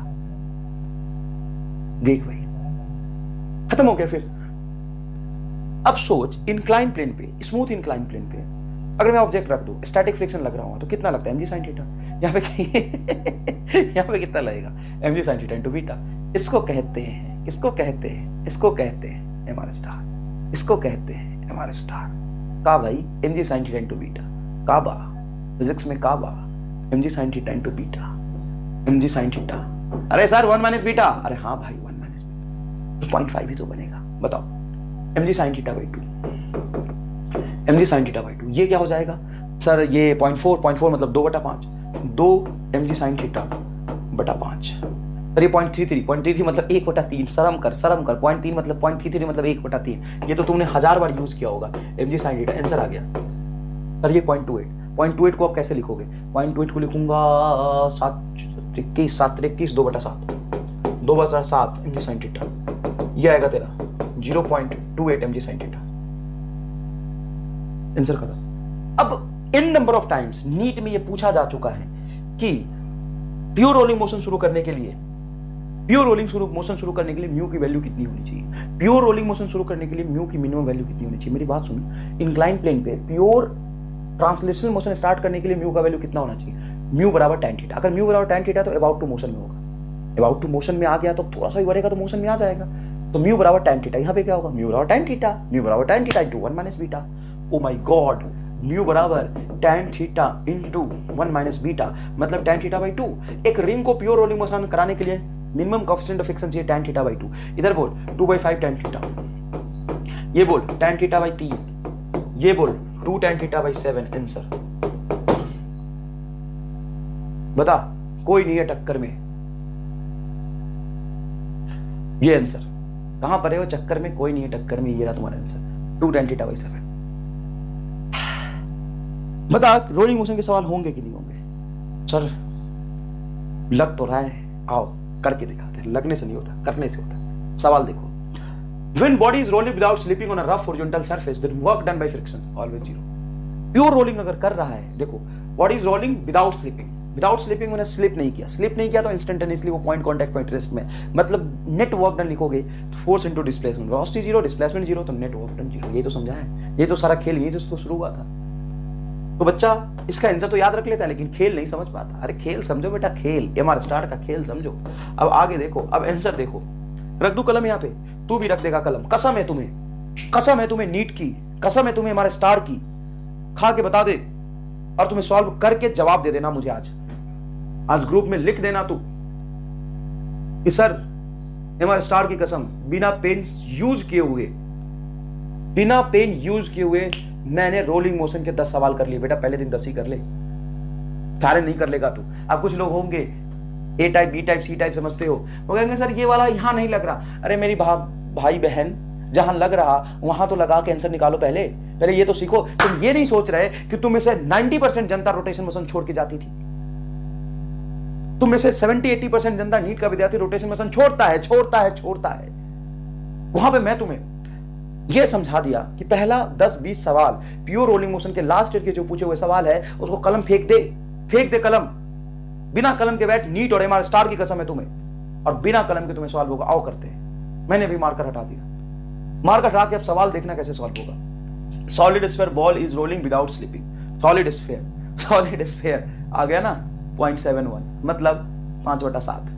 देख भाई खत्म हो गया। फिर अब सोच, इंक्लाइन प्लेन पे, स्मूथ इंक्लाइन प्लेन पे अगर मैं ऑब्जेक्ट रख दूं, स्टैटिक फ्रिक्शन लग रहा हूं, तो कितना लगता है mg sin थीटा। यहाँ पे यहाँ पे कितना लगेगा mg sin theta into beta. इसको कहते हैं, किसको कहते हैं, इसको कहते हैं mr स्टार, इसको कहते हैं mr स्टार का भाई mg sin theta into beta. काबा फिजिक्स में काबा mg sin theta into beta, mg sin theta. अरे सर 1 माइनस बीटा, अरे हाँ भाई 1 माइनस बीटा, 0.5 ही तो बनेगा। बताओ mg sin theta by 2, mg sin theta by 2, ये क्या हो जाएगा सर? ये 0.4 मतलब 2/5, 2 mg sin थीटा बटा 5। सर ये 0.33 मतलब 1/3, शर्म कर 0.3 मतलब 0.33 मतलब 1/3। ये तो तुमने 1000 बार यूज किया होगा। mg sin थीटा आंसर आ गया। सर ये 0.28 को आप कैसे लिखोगे? 0.28 को लिखूंगा 7 21 2/7, 2/7 mg sin थीटा, ये आएगा तेरा 0.28 mg sin थीटा। आंसर खत्म। अब इन नंबर ऑफ टाइम्स नीट में ये पूछा जा चुका है कि प्योर रोलिंग मोशन शुरू करने के लिए, प्योर रोलिंग मोशन शुरू करने के लिए म्यू की वैल्यू कितनी होनी चाहिए? प्योर रोलिंग मोशन शुरू करने के लिए म्यू की मिनिमम वैल्यू कितनी होनी चाहिए? मेरी बात सुनो, इंक्लाइन प्लेन पे प्योर ट्रांसलेशनल मोशन स्टार्ट करने के लिए म्यू का वैल्यू कितना होना चाहिए? म्यू बराबर tan थीटा। अगर म्यू बराबर tan थीटा तो अबाउट टू मोशन में होगा, अबाउट टू मोशन में आ गया तो थोड़ा सा भी बढ़ेगा तो मोशन में आ जाएगा। तो म्यू बराबर tan थीटा, यहाँ पे क्या होगा? म्यू बराबर tan थीटा, म्यू बराबर tan theta into 1 minus beta. Oh my God, mu बराबर tan theta into 1 minus beta मतलब tan थीटा बाई 2। एक रिंग को प्योर रोलिंग मोशन कराने के लिए मिनिमम कोएफिशिएंट ऑफ फ्रिक्शन चाहिए tan थीटा बाई 2। इधर बोल 2/5 tan थीटा, ये बोल tan थीटा बाई 3, ये बोल 2 tan थीटा बाई 7। आंसर बता, कोई नहीं है टक्कर में। ये आंसर कहां पर है? वो चक्कर में कोई नहीं है टक्कर में। ये रहा तुम्हारा आंसर 2 tan थीटा बाई 7। बता रोलिंग मोशन के सवाल होंगे कि नहीं होंगे? सर लग तो रहा है, आओ करके दिखाते हैं। लगने से नहीं होता, करने से होता। सवाल देखो, when body is rolling without slipping on a rough horizontal surface then work done by friction always 0। Pure rolling अगर कर रहा है, देखो body is rolling without slipping, without slipping मैंने स्लिप नहीं किया, स्लिप नहीं किया तो इंस्टेंटेनियसली वो पॉइंट कांटेक्ट पॉइंट रेस्ट में, मतलब नेट वर्क डन लिखोगे force into displacement, velocity 0 displacement 0 तो नेट वर्क डन 0। ये तो समझा है, ये तो सारा खेल यही से तो शुरू हुआ था। तो बच्चा इसका आंसर तो याद रख लेता है लेकिन खेल नहीं समझ पाता। अरे खेल समझो बेटा, खेल एमआर स्टार का खेल समझो। अब आगे देखो, अब आंसर देखो, रख दू कलम यहाँ पे, तू भी रख देगा कलम। कसम है तुम्हें, कसम है तुम्हें नीट की, कसम है तुम्हें हमारे स्टार की, खा के बता दे और तुम्हें सॉल्व करके जवाब दे देना मुझे। आज ग्रुप में लिख देना तू कि सर हमारे स्टार की कसम, बिना पेन यूज किए हुए, बिना पेन यूज किए हुए मैंने रोलिंग मोशन के 10 सवाल कर लिए। बेटा पहले दिन 10 ही कर ले, सारे नहीं कर लेगा तू। अब कुछ लोग होंगे A type B type C type समझते हो, वो कहेंगे सर ये वाला यहां नहीं लग रहा। अरे मेरी भाई बहन, जहां लग रहा वहां तो लगा के आंसर निकालो। पहले पहले ये तो सीखो। तुम ये नहीं सोच रहे कि तुम में से 90% जनता रोटेशन मोशन छोड़ के जाती थी, तुम में से 70-80% जनता नीट का विद्यार्थी रोटेशन मोशन छोड़ता है। वहां पे मैं तुम्हें यह समझा दिया कि पहला 10-20 सवाल प्योर रोलिंग मोशन के लास्ट ईयर के जो पूछे हुए सवाल है उसको कलम फेंक दे कलम। बिना कलम के बैठ, नीट और एमआर स्टार की कसम है तुम्हें, और बिना कलम के तुम्हें सवाल होगा। आओ करते हैं। मैंने भी मार्कर हटा दिया, मार्कर हटा के अब सवाल देखना कैसे सॉल्व होगा। Solid sphere ball is rolling without slipping. Solid sphere आ गया ना 0.71 मतलब 5/7।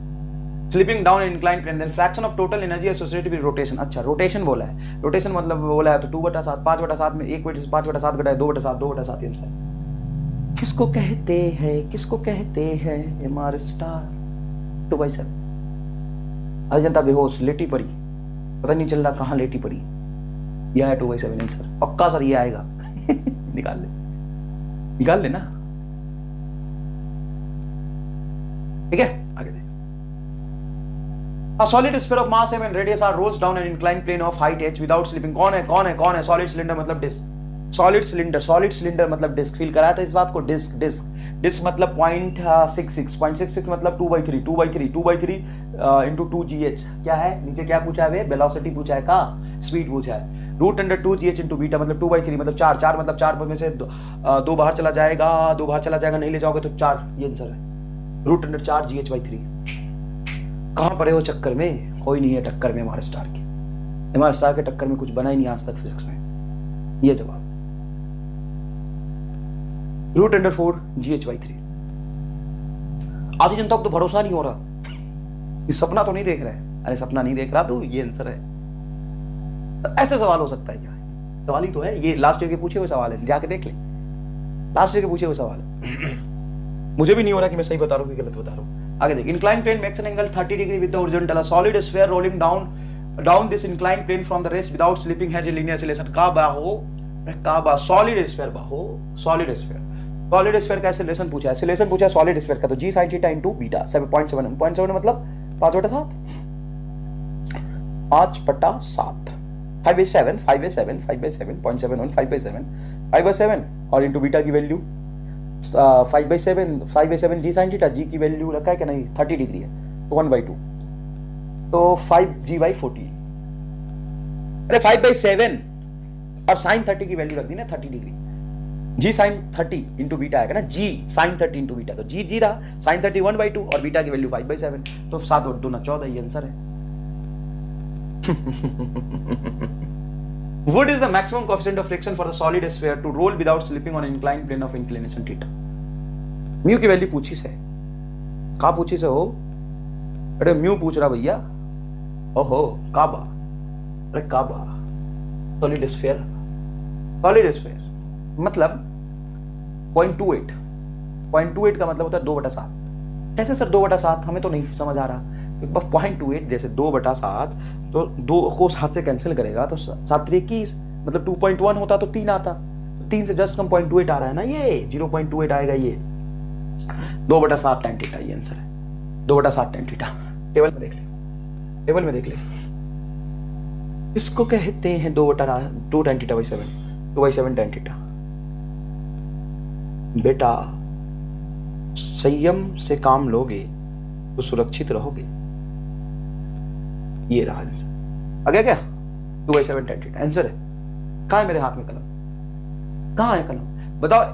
Slipping down incline plane then fraction of total energy associated with rotation. अच्छा रोटेशन बोला है, रोटेशन मतलब बोला है तो 2/7, 5/7 में 1/5/7 घटाए 2/7, 2/7 आंसर। किसको कहते हैं एमआर स्टार 2/7। अजंता बेहोश लेटी पड़ी, पता नहीं चल रहा कहां लेटी पड़ी। यह है 2/7 आंसर पक्का सर, ये आएगा। निकाल ले ना, ठीक है। आगे देख, A solid sphere of mass m and radius r rolls down an inclined plane of height h without slipping. कौन है? सॉलिड सिलेंडर मतलब डिस्क. सॉलिड सिलेंडर मतलब डिस्क. फील कराया था इस बात को. डिस्क मतलब 0.66 मतलब 2/3 into 2gh. क्या है नीचे, क्या पूछा है? वेलोसिटी पूछा है का स्पीड पूछा है. √2gh into बीटा मतलब 2/3 मतलब 4 मतलब 4 में से 2 बाहर चला जाएगा, नहीं ले जाओगे तो 4. ये आंसर है. √4gh/3. कहां पड़े हो चक्कर में? कोई नहीं है टक्कर में हमारे स्टार के टक्कर में कुछ बना ही नहीं आज तक फिजिक्स में. ये जवाब √4gh/3. आधी जनता को तो भरोसा नहीं हो रहा. ये सपना तो नहीं देख रहा है. अरे सपना नहीं देख रहा तो ये आंसर है. ऐसे सवाल हो सकता है क्या? सवाल ही तो है ये. लास्ट ईयर के पूछे हुए सवाल है, जाके देख ले. लास्ट ईयर के पूछे हुए सवाल है. मुझे भी नहीं हो रहा कि मैं सही बता रहा हूँ कि गलत बता रहा हूँ. आगे देख. Incline plane makes an angle 30 degree with the horizontal. Solid sphere rolling down this incline plane from the rest without slipping has a linear acceleration. Solid sphere का एक्सीलरेशन पूछा है. एक्सीलरेशन पूछा है सॉलिड स्फीयर का, तो g sin theta into beta 7.7 मतलब 5/7. 5/7 5/7 5/7 और इनटू बीटा की value 5/7 g sin theta. g की वैल्यू रखा है कि नहीं? 30 डिग्री है तो 1/2 तो 5g/14. अरे 5/7 और sin 30 की वैल्यू रख दी ना 30 degree. g sin 30 into beta आएगा ना. g sin 30 इंटू बीटा, तो g रहा, sin 30 1/2 और बीटा की वैल्यू 5/7 तो 7 और 2 14. ये आंसर है. What is the maximum coefficient of friction for the solid sphere to roll without slipping on an inclined plane of inclination theta? Mu की वैल्यू पूछी से. कहा पूछी से हो? अरे म्यू पूछ रहा भैया. ओहो काबा. अरे काबा. सॉलिड स्फीयर मतलब 0.28 का मतलब होता है 2/7. कैसे सर 2/7? हमें तो नहीं समझ आ रहा. बस 0.28 जैसे 2/7 तो 2 को 7 से कैंसिल करेगा तो 7 21 मतलब 2.1 होता तो 3 आता. 3 से जस्ट कम 0.28 आ रहा है ना. ये 0.28 आएगा. ये 2/7 tan थीटा. ये आंसर है 2/7 tan थीटा. टेबल में देख ले. इसको कहते हैं 2 tan थीटा 2/7 tan थीटा. बेटा संयम से काम लोगे तो सुरक्षित रहोगे. ये रहा आंसर. आ गया क्या? 2/7 tan थीटा आंसर है. कहां है मेरे हाथ में कलम? कहां है कलम? बताओ.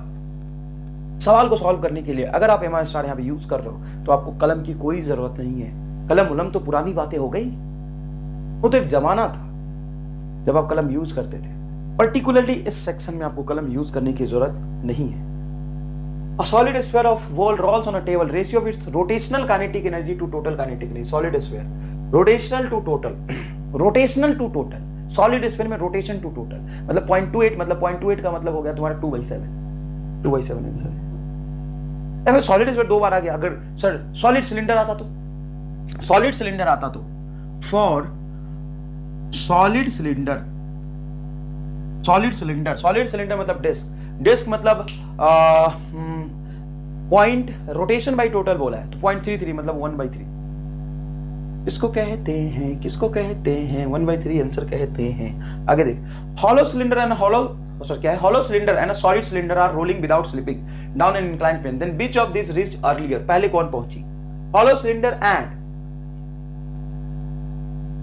सवाल को सॉल्व करने के लिए अगर आप MR स्टार यहाँ पे यूज कर रहे हो तो आपको कलम की कोई जरूरत नहीं है. कलम तो पुरानी बातें हो गई. वो तो एक जमाना था जब आप कलम यूज करते थे. पर्टिकुलरली इस सेक्शन में आपको कलम यूज करने की जरूरत नहीं है. A solid sphere of wall rolls on a table. Ratio of its rotational kinetic energy to total kinetic energy. Solid sphere. Rotational to total. Solid sphere में rotation to total. मतलब 0.28 मतलब 0.28 का मतलब हो गया तुम्हारा 2/7 आंसर है. अगर सॉलिड स्फीयर 2 बार आ गया. अगर सर सॉलिड सिलेंडर आता तो फॉर सॉलिड सिलेंडर मतलब डिस्क मतलब पॉइंट रोटेशन बाय टोटल बोला है तो 0.33 मतलब 1/3. किसको कहते हैं 1/3 आंसर कहते हैं. आगे देख. Hollow cylinder and solid cylinder are rolling without slipping down an inclined plane. Then which of this reached earlier? पहले कौन पहुंची? Hollow cylinder and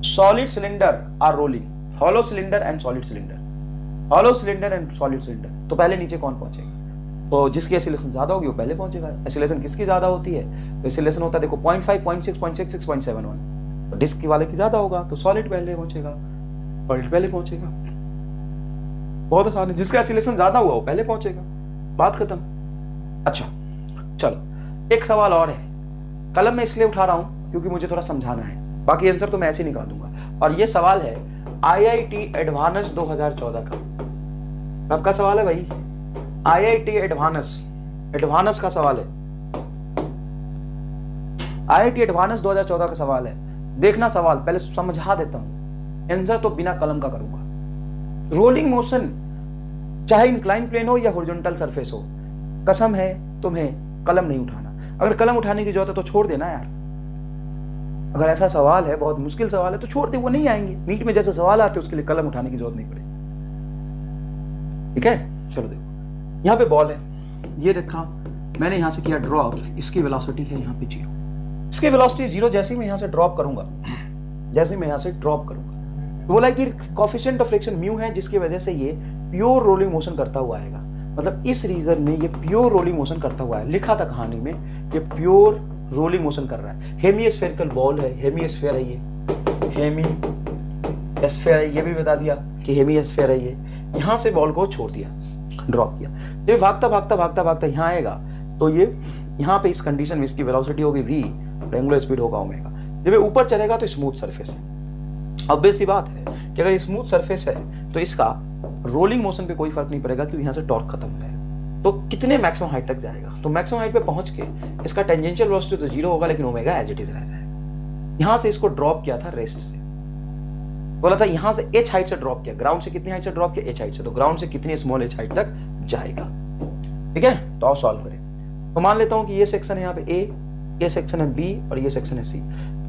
solid cylinder are rolling. Hollow cylinder and solid cylinder तो पहले नीचे कौन पहुंचेगा? तो जिसकी एसिलेशन ज्यादा होगी वो पहले पहुंचेगा. एसिलेशन किसकी ज्यादा होती है? तो एसिलेशन होता है देखो 0.5 0.6 0.66 0.71. तो डिस्क की वाले की ज्यादा होगा तो सॉलिड पहले पहुंचेगा. बहुत आसान है. जिसका एसिलेशन ज्यादा हुआ वो पहले पहुंचेगा. बात खत्म. अच्छा चलो एक सवाल और है. कलम में इसलिए उठा रहा हूं क्योंकि मुझे थोड़ा समझाना है. बाकी आंसर तो मैं ऐसे ही निकाल दूंगा. और ये सवाल है IIT एडवांस 2014 का. आपका सवाल है भाई. IIT एडवांस का सवाल है. IIT एडवांस 2014 का सवाल है. देखना सवाल पहले समझा देता हूं. आंसर तो बिना कलम का करूंगा. रोलिंग मोशन चाहे इंक्लाइन प्लेन हो या हॉरिजॉन्टल सरफेस हो, कसम है तुम्हें कलम नहीं उठाना. अगर कलम उठाने की जरूरत है तो छोड़ देना यार. अगर ऐसा सवाल है, बहुत मुश्किल सवाल है, तो छोड़ दे, वो नहीं आएंगे। नीट में जैसे सवाल आते हैं उसके लिए कलम उठाने की जरूरत नहीं पड़ेगी। ठीक है, चलो देखो, यहाँ पे बॉल है, ये रखा मैंने, यहां से किया ड्रॉप, इसकी वेलोसिटी है यहाँ पे 0, इसकी वेलोसिटी 0। जैसे ही मैं यहाँ से ड्रॉप करूंगा, जैसे ही मैं यहाँ से ड्रॉप करूंगा, तो बोला कि कोएफिशिएंट ऑफ फ्रिक्शन म्यू है, जिसकी वजह से ये प्योर रोलिंग मोशन करता हुआ आएगा। मतलब इस रीजन में ये प्योर रोलिंग मोशन करता हुआ है, लिखा था कहानी में, ये प्योर रोलिंग मोशन कर रहा है। हेमिस्फेरिकल बॉल है, हेमिस्फेयर है ये, हेमिस्फेयर है, ये भी बता दिया कि हेमिस्फेयर है ये। यहां से बॉल को छोड़ दिया, ड्रॉप किया, ये भागता भागता भागता भागता यहाँ आएगा, तो ये यहाँ पे इस कंडीशन में इसकी वेलोसिटी होगी v, एंगुलर स्पीड होगा ओमेगा। जब ये ऊपर चलेगा तो स्मूथ सरफेस है। ऑब्वियस सी बात है कि अगर स्मूथ सरफेस है तो इसका रोलिंग मोशन पे कोई फर्क नहीं पड़ेगा, क्योंकि यहाँ से टॉर्क खत्म हो जाएगा। तो कितने मैक्सिमम हाइट तक जाएगा, तो मैक्सिमम हाइट पे पहुंच के इसका टेंजेंशियल वेलोसिटी तो 0 होगा, लेकिन ओमेगा एज इट इज रह जाएगा। यहां से इसको ड्रॉप किया था रेस्ट से, बोला था यहां से h हाइट से ड्रॉप किया, ग्राउंड से कितनी हाइट से ड्रॉप किया, h हाइट से, तो ग्राउंड से कितनी स्मॉल h हाइट तक जाएगा। ठीक है, तो आओ सॉल्व करें। तो मान लेता हूं कि ये सेक्शन है यहाँ पे A, ये सेक्शन है B और ये सेक्शन है C।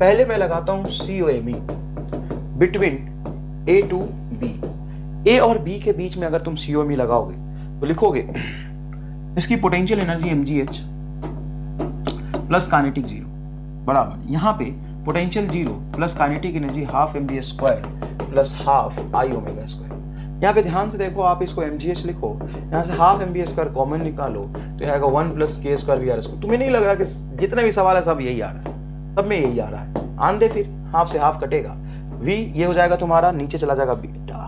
पहले मैं लगाता हूं COME between A to B। A और B के बीच में अगर तुम COME लगाओगे तो लिखोगे इसकी potential energy mgh plus kinetic 0 बराबर, यहाँ पे potential 0 plus kinetic energy half mv square plus half i omega square. यहाँ पे ध्यान से देखो, आप इसको mgh लिखो, यहाँ से हाफ mv स्क्वायर कॉमन निकालो तो यह आएगा 1 plus k square we are square. तुम्हें नहीं लग रहा कि जितने भी सवाल है सब यही आ रहा है, सब में यही आ रहा है? आन दे, फिर हाफ से हाफ कटेगा, v ये हो जाएगा तुम्हारा, नीचे चला जाएगा बीटा,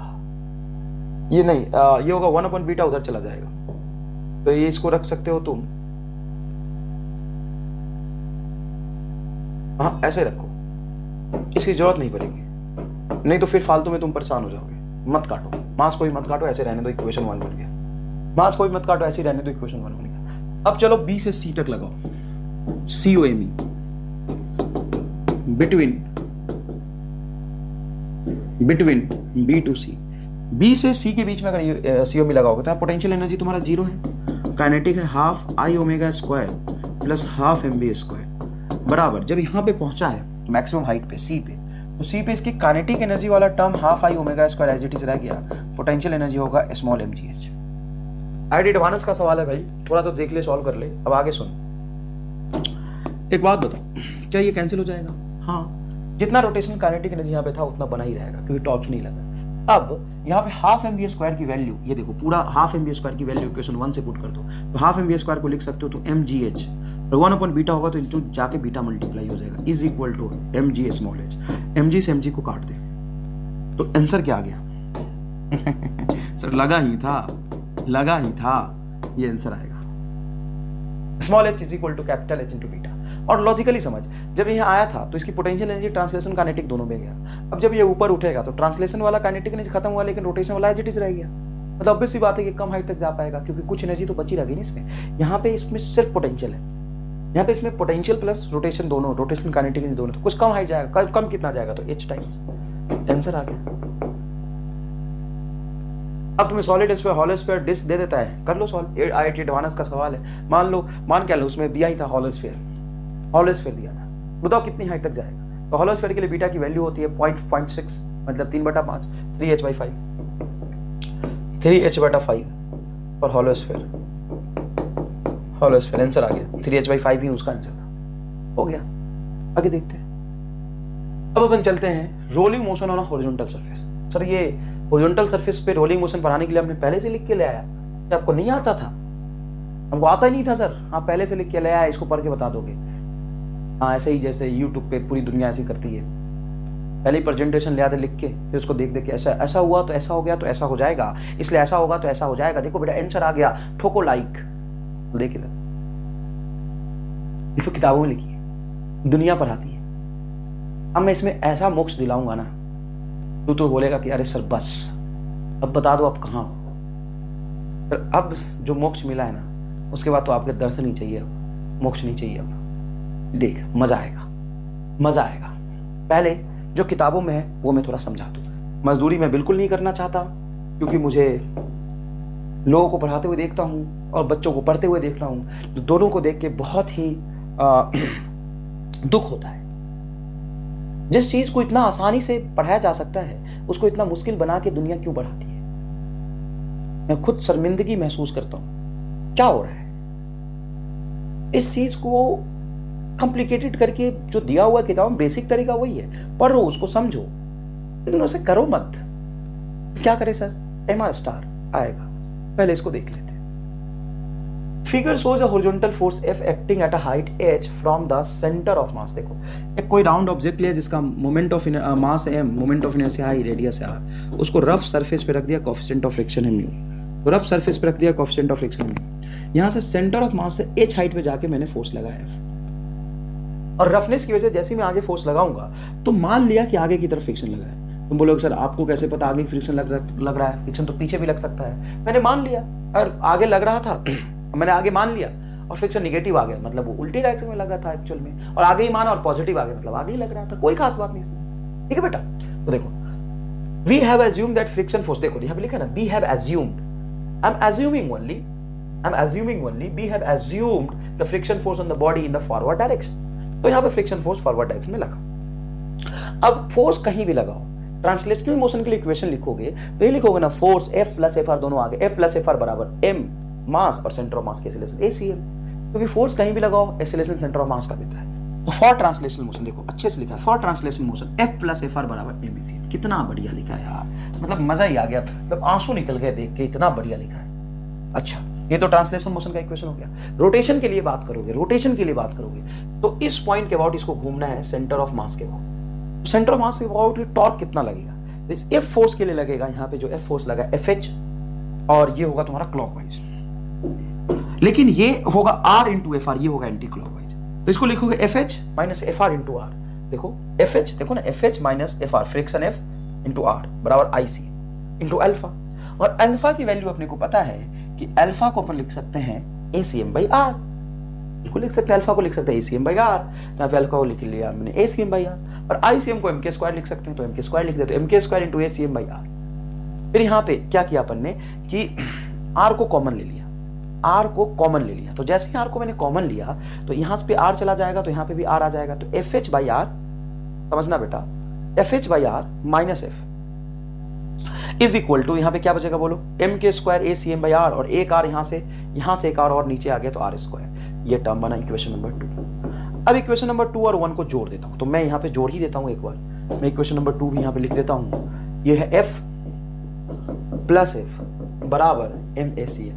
ये नहीं ये होगा 1 अपॉन बीटा, उधर चला जाएगा, तो ये इसको रख सकते हो तुम, हाँ ऐसे रखो, इसकी जरूरत नहीं पड़ेगी, नहीं तो फिर फालतू में तुम परेशान हो जाओगे। मत काटो, मास को भी मत काटो, ऐसे रहने दो, इक्वेशन 1 बन गया। मास को भी मत काटो, ऐसे रहने दो, इक्वेशन 1 बन गया। अब चलो B से C तक लगाओ, COME between B to C। B से C के बीच में अगर COME लगाओगे तो पोटेंशियल एनर्जी तुम्हारा 0 है, काइनेटिक है half I omega square plus half mv square बराबर। जब यहाँ पे पहुंचा है मैक्सिमम हाइट पे C पे, तो C पे इसकी काइनेटिक एनर्जी वाला term half I omega square as it is रह गया, पोटेंशियल एनर्जी होगा स्मॉल mgh। आईडी एडवांस का सवाल है भाई, थोड़ा तो देख ले, सॉल्व कर ले। अब आगे सुन, एक बात बताओ, क्या ये कैंसिल हो जाएगा? हाँ, जितना रोटेशन काइनेटिक एनर्जी यहाँ पे था उतना बना ही रहेगा, क्योंकि टॉर्क नहीं लगा। अब यहाँ पे हाफ mv स्क्वायर की वैल्यू, ये देखो पूरा हाफ mv स्क्वायर की वैल्यू इक्वेशन 1 से पुट कर दो, तो हाफ mv स्क्वायर को लिख सकते हो तो mgh, और 1 अपॉन बीटा होगा तो जाके बीटा मल्टीप्लाई हो जाएगा, is equal to mg small h। mg से mg को काट दे तो आंसर क्या आ गया? सर लगा ही था, ये आंसर आएगा, small h is equal to capital H into beta. और लॉजिकली समझ, जब ये आया था तो इसकी पोटेंशियल एनर्जी ट्रांसलेशन काइनेटिक दोनों में गया। अब जब ये ऊपर उठेगा तो ट्रांसलेशन वाला काइनेटिक एनर्जी खत्म हुआ, लेकिन रोटेशन वाला एज इट इज रह गया। मतलब ऑब्वियस सी बात है कि कम हाइट तक जा पाएगा, क्योंकि कुछ एनर्जी तो बची रहेगी ना इसमें। यहाँ पे इसमें सिर्फ पोटेंशियल है, यहाँ पे इसमें पोटेंशियल प्लस रोटेशन दोनों, रोटेशन काइनेटिक एनर्जी दोनों, तो कुछ कम हाइट जाएगा। कम कितना जाएगा? तो h टाइम्स। आंसर आ गया। अब तुम्हें solid sphere, hollow sphere, disc दे देता है, कर लो सॉल्व। आईआईटी एडवांस का सवाल है, मान क्या लो, उसमें दिया ही था हॉलो स्फीयर दिया था, बताओ कितनी हाइट तक जाएगा? तो हॉलो स्फीयर के लिए बीटा की वैल्यू होती है 0.6, मतलब 3/5, 3h/5, 3h/5 और हॉलो स्फीयर आंसर आ गया, 3h/5 ही उसका आंसर था। हो गया, आगे देखते हैं। अब अपन चलते हैं rolling motion on a horizontal surface. Sir ये हॉरिजॉन्टल सरफेस पे रोलिंग मोशन पढ़ाने के लिए हमने पहले से लिख के ले आया, क्या आपको नहीं आता था? हमको आता ही नहीं था सर। हाँ, पहले से लिख के ले आया, इसको पढ़ के बता दोगे। हाँ, ऐसे ही जैसे यूट्यूब पे पूरी दुनिया ऐसी करती है, पहले ही प्रेजेंटेशन ले आते लिख के, फिर उसको देख के ऐसा हुआ तो ऐसा हो गया तो ऐसा हो जाएगा, इसलिए ऐसा होगा तो ऐसा हो जाएगा। देखो बेटा आंसर आ गया, ठोको लाइक। देख ले, इसको किताबों में लिखी है, दुनिया पढ़ाती है। अब मैं इसमें ऐसा मोक्ष दिलाऊंगा ना, तू तो बोलेगा कि अरे सर बस अब बता दो आप कहाँ हो। पर अब जो मोक्ष मिला है ना, उसके बाद तो आपके दर्शन ही चाहिए, अब मोक्ष नहीं चाहिए। अब देख, मजा आएगा। पहले जो किताबों में है वो मैं थोड़ा समझा दूं। मजदूरी मैं बिल्कुल नहीं करना चाहता, क्योंकि मुझे लोगों को पढ़ाते हुए देखता हूँ और बच्चों को पढ़ते हुए देखता हूँ, तो दोनों को देख के बहुत ही दुख होता है। जिस चीज को इतना आसानी से पढ़ाया जा सकता है उसको इतना मुश्किल बना के दुनिया क्यों बढ़ाती है? मैं खुद शर्मिंदगी महसूस करता हूं, क्या हो रहा है? इस चीज को कॉम्प्लिकेटेड करके जो दिया हुआ किताब में बेसिक तरीका वही है, पढ़ो उसको समझो, लेकिन उसे करो मत। क्या करे सर? MR स्टार आएगा, पहले इसको देख लेते हैं। Figure shows a horizontal force F acting at a height h from the center of mass। देखो एक कोई राउंड ऑब्जेक्ट लिया जिसका moment of mass m, moment of inertia i, radius है r, उसको रफ सरफेस पे रख दिया, कोएफिशिएंट ऑफ फ्रिक्शन है म्यू, तो रफ सरफेस पे रख दिया, कोएफिशिएंट ऑफ फ्रिक्शन म्यू। यहां से सेंटर ऑफ मास से h हाइट पे जाके मैंने फोर्स लगाया F, और रफनेस की वजह से जैसे ही मैं आगे फोर्स लगाऊंगा तो मान लिया कि आगे की तरफ फ्रिक्शन लगा है। तुम बोलोगे सर आपको कैसे पता आगे फ्रिक्शन लग रहा है? फ्रिक्शन तो पीछे भी लग सकता है। मैंने मान लिया, और आगे लग रहा था मैंने आगे मान लिया और फ्रिक्शन निगेटिव आ गया, मतलब वो उल्टी डायरेक्शन में लगा था एक्चुअल में, और आगे ही माना और पॉजिटिव आ गया, मतलब आगे ही लग रहा था, कोई खास बात नहीं इसमें। ठीक है बेटा, तो देखो we have assumed that friction force, देखो यहां पे लिखा ना we have assumed, I am assuming only we have assumed the friction force on the body in the forward direction. तो यहां पे फ्रिक्शन फोर्स फॉरवर्ड डायरेक्शन में लगा। अब फोर्स कहीं भी लगाओ, ट्रांसलेशनल मोशन के लिए इक्वेशन लिखोगे तो ये लिखोगे ना, फोर्स F प्लस FR दोनों आगे, F प्लस FR बराबर M मास और सेंटर ऑफ मास के एक्सीलरेशन ACM, क्योंकि फोर्स कहीं भी लगाओ एक्सीलरेशन सेंटर ऑफ मास का देता है। तो फॉर ट्रांसलेशनल मोशन देखो अच्छे से लिखा है, for translational motion F plus FR बराबर M ACM। कितना बढ़िया लिखा है यार, मतलब मजा ही आ गया, मतलब आंसू निकल गए देख के, इतना बढ़िया लिखा है। अच्छा ये तो ट्रांसलेशन मोशन का इक्वेशन हो गया। रोटेशन के लिए बात करोगे, तो इस पॉइंट के अबाउट इसको घूमना है सेंटर ऑफ मास के अबाउट। सेंटर ऑफ मास के अबाउट टॉर्क कितना लगेगा? तो इस F फोर्स के लिए लगेगा, यहाँ पे जो F फोर्स लगा FH, और ये होगा तुम्हारा क्लॉकवाइज, लेकिन ये होगा R इंटू FR, ये होगा एंटी क्लॉकवाइज। तो इसको लिखोगे FH minus FR into R। देखो FH, देखो ना FH minus FR, friction F into R बराबर IC इंटू अल्फा, और अल्फा की वैल्यू अपने को पता है कि अल्फा को अपन लिख सकते हैं ACM बाई R, बिल्कुल लिख सकते हैं, अल्फा को लिख सकते हैं ACM बाई R, यहाँ पे अल्फा को लिख लिया मैंने ACM बाई R, और ICM को MK स्क्वायर लिख सकते हैं, तो MK स्क्वायर लिख देते हैं, MK square into ACM by R। फिर यहाँ पे क्या किया अपन ने कि R को कॉमन ले लिया, तो जैसे ही R को मैंने कॉमन लिया तो यहाँ पे R चला जाएगा, तो यहाँ पे भी R आ जाएगा, तो FH बाई R, समझना बेटा, FH by R minus F is equal to, यहाँ पे क्या बचेगा बोलो, MK square ACM by R, और एक R यहाँ से एक R और नीचे आ गया तो R स्क्वायर। ये टर्म बना इक्वेशन नंबर 2। अब इक्वेशन नंबर 2 और 1 को जोड़ देता हूँ, तो मैं यहाँ पे जोड़ ही देता हूँ एक बार, मैं इक्वेशन नंबर 2 भी यहाँ पे लिख देता हूँ। ये है F प्लस F बराबर MACM,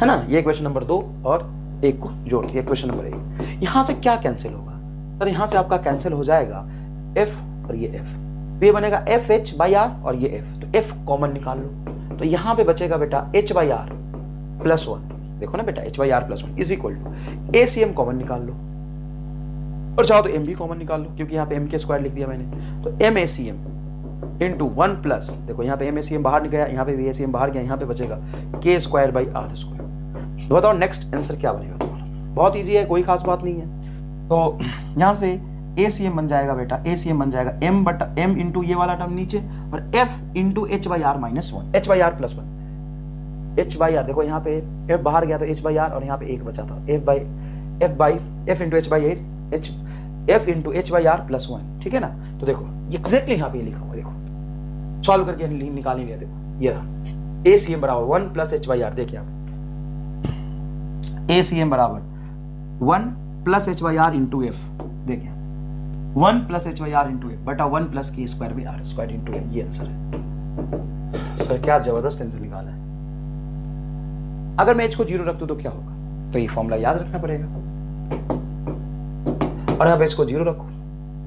है ना, ये इक्वेशन नंबर 2 और 1 को जोड़ के इक्वेशन नंबर 1। यहां से क्या कैंसिल होगा? तो यहां से आपका कैंसिल हो जाएगा F और ये F, तो ये बनेगा FH बाई R और ये F, तो F कॉमन निकाल लो, तो यहां पे बचेगा बेटा H बाई R प्लस 1, देखो ना बेटा H by R plus 1 is equal to ACM common निकाल लो, और चाहो तो M भी कॉमन निकाल लो, क्योंकि यहाँ पे M के स्क्वायर लिख दिया मैंने, तो MACM इंटू 1 प्लस, देखो यहाँ पे MACM बाहर गया, यहाँ पे भी ACM बाहर गया, यहाँ पे बचेगा K square by R square. तो बताओ नेक्स्ट आंसर क्या बनेगा तुम्हारा? बहुत इजी है, कोई खास बात नहीं है। तो यहाँ से ACM बन जाएगा बेटा, ACM बन जाएगा M बटा M इंटू ये वाला टर्म नीचे, और F into H by R minus 1, H by R plus 1, H by R, देखो यहाँ पे F बाहर गया तो H बाई R, और यहाँ पे 1 बचा था, F into H by H, F into H by R plus 1, ठीक है ना। तो देखो एग्जैक्टली यहाँ पे लिखा हुआ, देखो सॉल्व करके निकाल लिया, देखो ये रहा ACM बराबर 1 प्लस H बाई R, देखिए आप ACM बराबर 1 plus H by R into F, देखिए 1 plus H by R into F बटा 1 plus K square by R square into F, ये आंसर है। सर क्या जबरदस्त आंसर निकाला है। अगर मैं H को 0 रख दूं तो क्या होगा? तो ये फॉर्मूला याद रखना पड़ेगा, और अब H को 0 रखो,